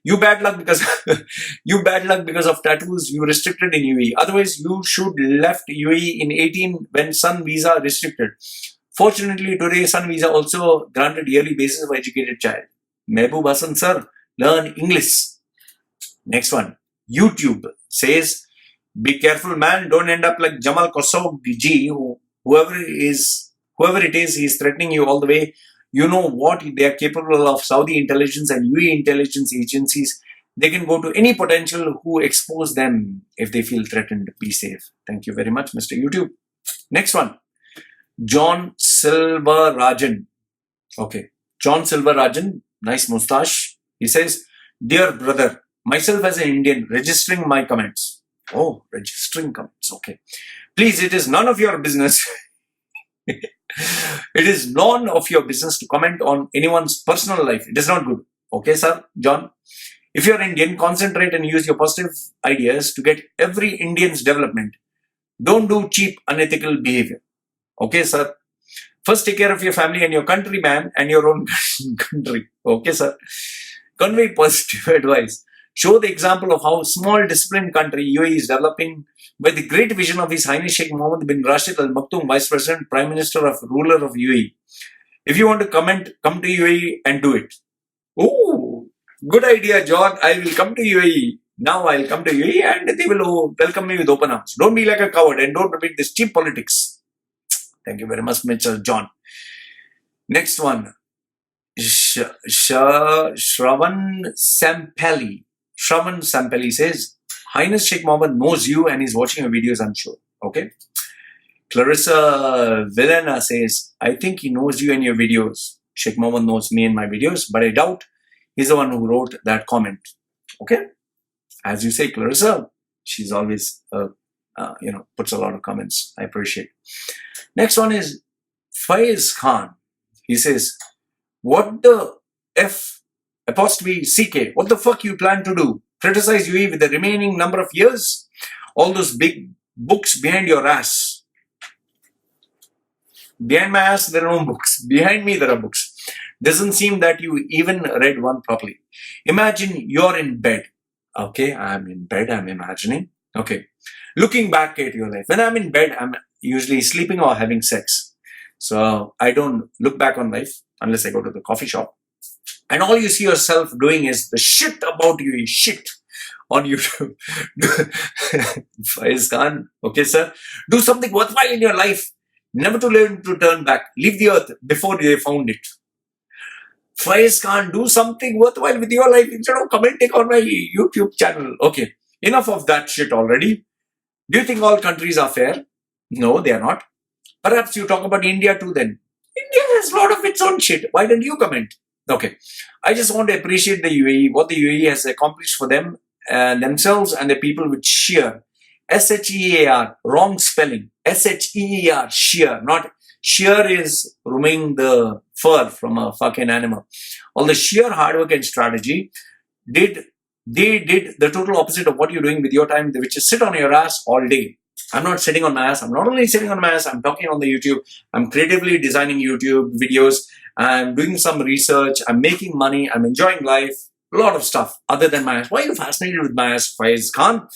You bad luck because of tattoos you restricted in UAE. Otherwise, you should left UAE in 18 when Sun Visa restricted. Fortunately, today Sun Visa also granted yearly basis for educated child. Mehboob Hassan sir, learn English. Next one. YouTube says, be careful, man. Don't end up like Jamal Khashoggi, whoever it is, he's threatening you all the way. You know what they are capable of. Saudi intelligence and UAE intelligence agencies. They can go to any potential who expose them if they feel threatened. Be safe. Thank you very much, Mr. YouTube. Next one. John Silvarajan. Okay. John Silvarajan. Nice moustache. He says, dear brother, myself as an Indian, registering my comments. Oh, registering comments. Okay. Please, it is none of your business. It is none of your business to comment on anyone's personal life. It is not good. Okay, sir, John? If you're Indian, concentrate and use your positive ideas to get every Indian's development. Don't do cheap, unethical behavior. Okay, sir? First, take care of your family and your country, man, and your own country. Okay, sir? Convey positive advice. Show the example of how small, disciplined country UAE is developing by the great vision of His Highness Sheikh Mohammed bin Rashid Al Maktoum, Vice President, Prime Minister of Ruler of UAE. If you want to comment, come to UAE and do it. Oh, good idea, John. I will come to UAE. Now I'll come to UAE and they will welcome me with open arms. Don't be like a coward and don't repeat this cheap politics. Thank you very much, Mr. John. Next one. Shravan Sampali. Shravan Sampali says, Highness Sheikh Mohammed knows you and is watching your videos, I'm sure. Okay. Clarissa Villena says, I think he knows you and your videos. Sheikh Mohammed knows me and my videos, but I doubt he's the one who wrote that comment. Okay. As you say, Clarissa, she's always, puts a lot of comments. I appreciate. Next one is Faiz Khan. He says, what the F apostrophe CK, what the fuck you plan to do? Criticize UAE with the remaining number of years? All those big books behind your ass. Behind my ass, there are no books. Behind me, there are books. Doesn't seem that you even read one properly. Imagine you're in bed. Okay, I'm in bed, I'm imagining. Okay, looking back at your life. When I'm in bed, I'm usually sleeping or having sex. So I don't look back on life unless I go to the coffee shop. And all you see yourself doing is the shit about you is shit on YouTube. Faiz Khan, okay, sir. Do something worthwhile in your life. Never to learn to turn back. Leave the earth before they found it. Faiz Khan, do something worthwhile with your life instead of commenting on my YouTube channel. Okay, enough of that shit already. Do you think all countries are fair? No, they are not. Perhaps you talk about India too then. India has a lot of its own shit. Why don't you comment? Okay, I just want to appreciate the UAE, what the UAE has accomplished for them, themselves and the people with sheer, S-H-E-A-R, wrong spelling, S-H-E-E-R, sheer, not sheer is removing the fur from a fucking animal. All the sheer hard work and strategy did They did the total opposite of what you're doing with your time, which is sit on your ass all day. I'm not sitting on my ass. I'm not only sitting on my ass, I'm talking on the YouTube. I'm creatively designing YouTube videos. I'm doing some research. I'm making money. I'm enjoying life. A lot of stuff other than my ass. Why are you fascinated with my ass, Faiz Khan?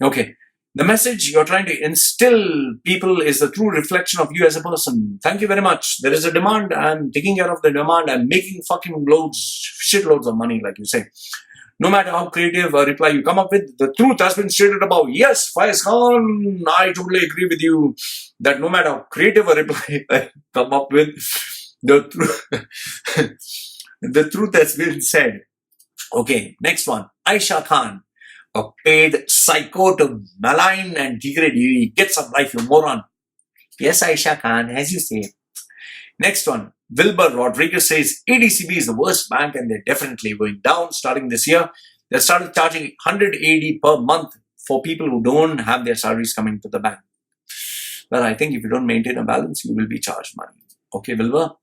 Okay. The message you're trying to instill people is the true reflection of you as a person. Thank you very much. There is a demand. I'm taking care of the demand. I'm making fucking shitloads of money, like you say. No matter how creative a reply you come up with, the truth has been stated above. Yes, Faiz Khan, I totally agree with you that no matter how creative a reply I come up with, the the truth has been said. Okay, next one. Aisha Khan, a paid psycho to malign and degrade you. Get some life, you moron. Yes, Aisha Khan, as you say. Next one. Wilbur Rodriguez says ADCB is the worst bank and they're definitely going down starting this year. They started charging 180 per month for people who don't have their salaries coming to the bank. Well, I think if you don't maintain a balance, you will be charged money. Okay, Wilbur.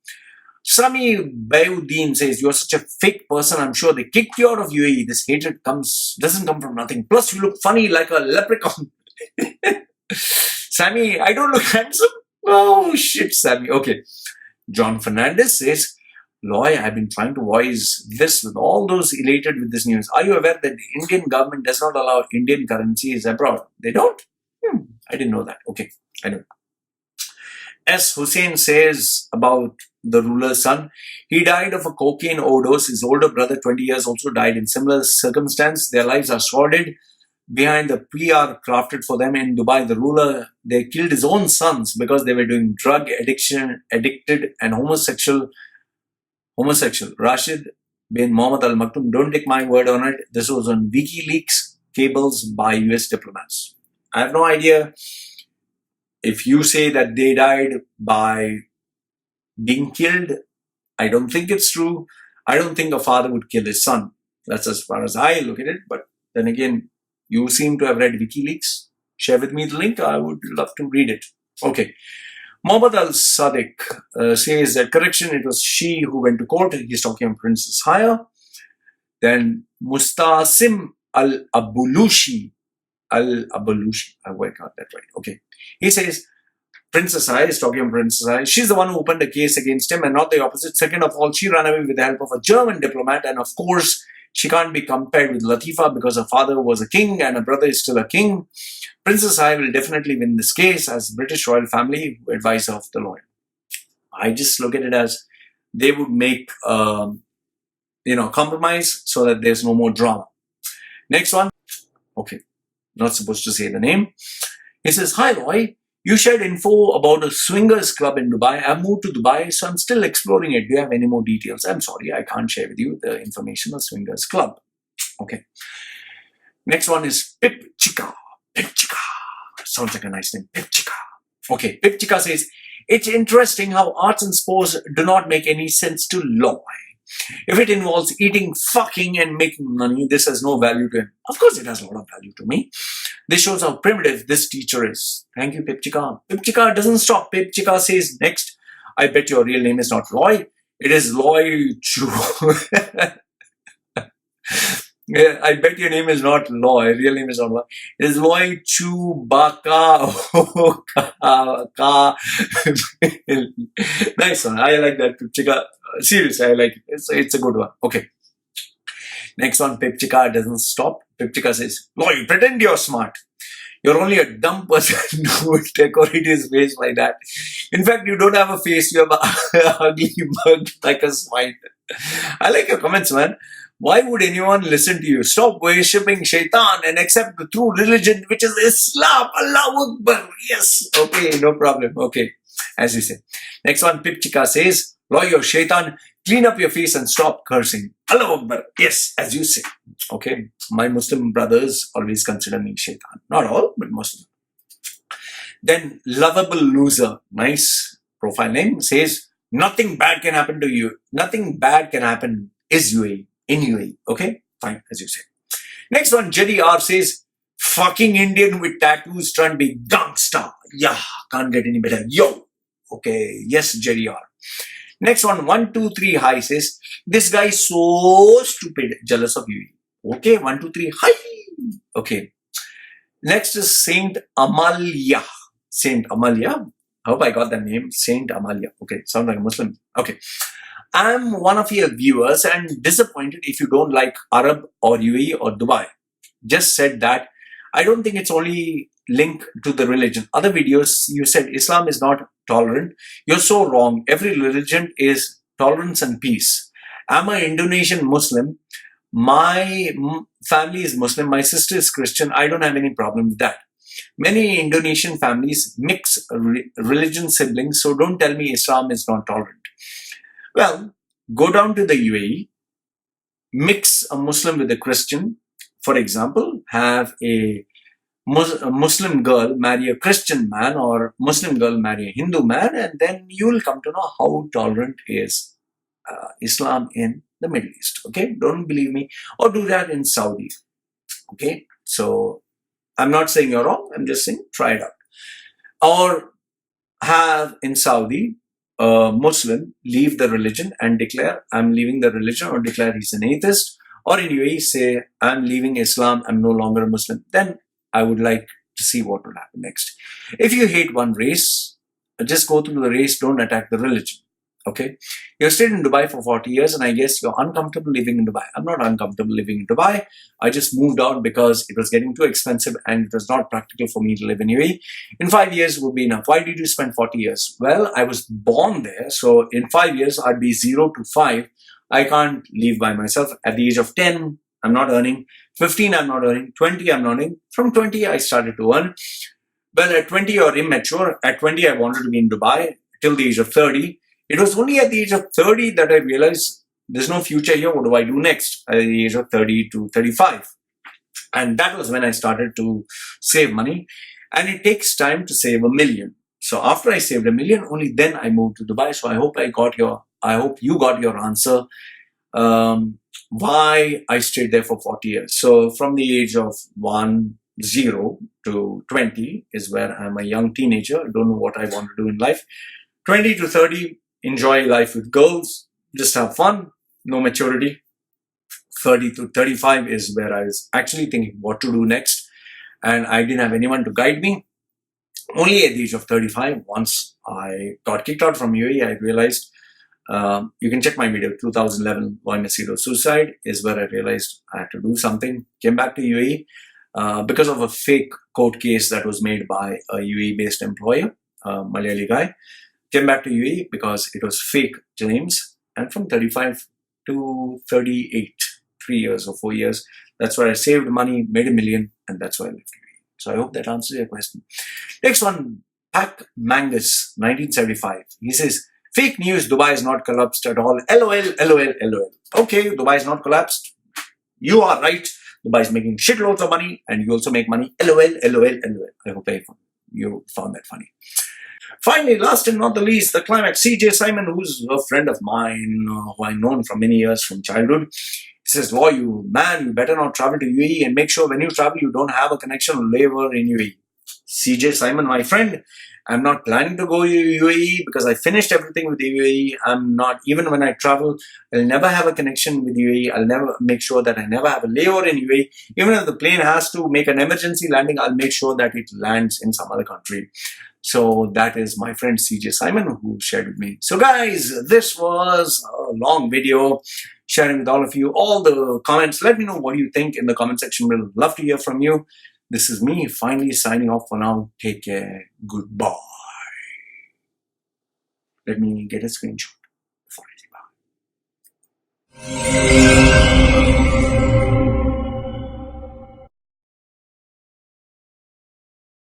Sami Bayuddin says, you're such a fake person. I'm sure they kicked you out of UAE. This hatred doesn't come from nothing. Plus, you look funny like a leprechaun. Sammy, I don't look handsome. Oh, shit, Sammy. Okay. John Fernandez says, Loy, I've been trying to voice this with all those elated with this news. Are you aware that the Indian government does not allow Indian currencies abroad? They don't? I didn't know that. Okay, I know. S. Hussein says about the ruler's son, he died of a cocaine overdose. His older brother, 20 years, also died in similar circumstance. Their lives are sordid. Behind the PR crafted for them in Dubai, the ruler, they killed his own sons because they were doing drug addicted and homosexual. Rashid bin Mohammed Al Maktoum, don't take my word on it. This was on WikiLeaks cables by US diplomats. I have no idea if you say that they died by being killed. I don't think it's true. I don't think a father would kill his son. That's as far as I look at it. But then again, you seem to have read WikiLeaks. Share with me the link. I would love to read it. Okay. Mohammed Al-Sadiq says that, correction, it was she who went to court. He's talking about Princess Haya. Then Mustasim Al-Abulushi. I got that right. Okay. He says, Princess Haya is talking about Princess Haya. She's the one who opened a case against him and not the opposite. Second of all, she ran away with the help of a German diplomat. And of course, she can't be compared with Latifa because her father was a king and her brother is still a king. Princess Haya will definitely win this case as British royal family advisor of the lawyer. I just look at it as they would make compromise so that there's no more drama. Next one. Okay. Not supposed to say the name. He says, hi Loy, you shared info about a swingers club in Dubai. I've moved to Dubai, so I'm still exploring it. Do you have any more details? I'm sorry, I can't share with you the information of swingers club. Okay. Next one is Pip Chica. Pip Chica. Sounds like a nice name. Pip Chica. Okay. Pip Chica says, it's interesting how arts and sports do not make any sense to Loy. If it involves eating, fucking, and making money, this has no value to him. Of course, it has a lot of value to me. This shows how primitive this teacher is. Thank you, Pip Chica. Pip Chica doesn't stop. Pip Chica says next, I bet your real name is not Loy. It is Loy Chu. Yeah, I bet your name is not Loy. Real name is not Loy. It is Loy Chu Baka. Nice one. I like that, Pip Chica. Seriously, I like it. It's a good one. Okay. Next one, Pip Chica doesn't stop. Pip Chica says, Loy, pretend you're smart. You're only a dumb person who would decorate his face like that. In fact, you don't have a face. You have an ugly mug like a swine. I like your comments, man. Why would anyone listen to you? Stop worshipping shaitan and accept the true religion, which is Islam. Allahu Akbar. Yes. Okay, no problem. Okay, as you say. Next one, Pip Chica says, Loy, your shaitan, clean up your face and stop cursing. Allahu Akbar. Yes, as you say. Okay, my Muslim brothers always consider me shaitan. Not all, but most of them. Then Lovable Loser, nice profile name, says, nothing bad can happen to you. Nothing bad can happen is UAE. In UAE. Okay, fine, as you say. Next one, Jerry R says, fucking Indian with tattoos trying to be gangsta. Yeah, can't get any better. Yo. Okay, yes, Jerry R. Next one, 123 High says, this guy is so stupid, jealous of UAE. Okay, 1, 2, 3. Hi. Okay. Next is Saint Amalia. Saint Amalia. I hope I got that name. Saint Amalia. Okay, sound like a Muslim. Okay. I'm one of your viewers and disappointed if you don't like Arab or UAE or Dubai. Just said that I don't think it's only linked to the religion. Other videos you said Islam is not tolerant. You're so wrong. Every religion is tolerance and peace. I'm an Indonesian Muslim. My family is Muslim. My sister is Christian. I don't have any problem with that. Many Indonesian families mix religion siblings, so don't tell me Islam is not tolerant. Well, go down to the UAE, mix a Muslim with a Christian. For example, have a Muslim girl marry a Christian man or Muslim girl marry a Hindu man, and then you will come to know how tolerant is Islam in the Middle East. Okay, don't believe me, or do that in Saudi. Okay, so I'm not saying you're wrong, I'm just saying try it out. Or have in Saudi a Muslim leave the religion and declare I'm leaving the religion, or declare he's an atheist, or in UAE say I'm leaving Islam, I'm no longer a Muslim. Then I would like to see what will happen next. If you hate one race, just go through the race, don't attack the religion. Okay, you've stayed in Dubai for 40 years and I guess you're uncomfortable living in Dubai. I'm not uncomfortable living in Dubai. I just moved out because it was getting too expensive and it was not practical for me to live in UAE. In 5 years would be enough. Why did you spend 40 years? Well, I was born there. So in 5 years, I'd be 0 to 5. I can't leave by myself. At the age of 10, I'm not earning. 15, I'm not earning. 20, I'm not earning. From 20, I started to earn. Well, at 20, you're immature. At 20, I wanted to be in Dubai till the age of 30. It was only at the age of 30 that I realized there's no future here. What do I do next? At the age of 30 to 35. And that was when I started to save money. And it takes time to save $1 million. So after I saved $1 million, only then I moved to Dubai. So I hope you got your answer. Why I stayed there for 40 years. So from the age of 0 to 20 is where I'm a young teenager. I don't know what I want to do in life. 20 to 30, enjoy life with girls, just have fun, no maturity. 30 to 35 is where I was actually thinking what to do next. And I didn't have anyone to guide me. Only at the age of 35, once I got kicked out from UAE, I realized, you can check my video, 2011, Loy Machedo suicide, is where I realized I had to do something. Came back to UAE because of a fake court case that was made by a UAE-based employer, Malayali guy. Came back to UAE because it was fake claims, and from 35 to 38, 3 years or 4 years, that's where I saved money, made $1 million, and that's why I left UAE. So I hope that answers your question. Next one, Pac Mangus, 1975. He says, fake news, Dubai is not collapsed at all. LOL, LOL, LOL. Okay, Dubai is not collapsed. You are right. Dubai is making shitloads of money, and you also make money. LOL, LOL, LOL. I hope you found that funny. Finally, last and not the least, the climax. CJ Simon, who's a friend of mine, who I've known for many years from childhood, he says, "Boy, you better not travel to UAE, and make sure when you travel, you don't have a connection or layover in UAE." CJ Simon, my friend, I'm not planning to go to UAE because I finished everything with the UAE. I'm not, even when I travel, I'll never have a connection with UAE. I'll never make sure that I never have a layover in UAE. Even if the plane has to make an emergency landing, I'll make sure that it lands in some other country. So that is my friend CJ Simon who shared with me. So guys, this was a long video sharing with all of you all the comments. Let me know what you think in the comment section. We'll love to hear from you. This is me finally signing off for now. Take care. Goodbye. Let me get a screenshot before I say bye.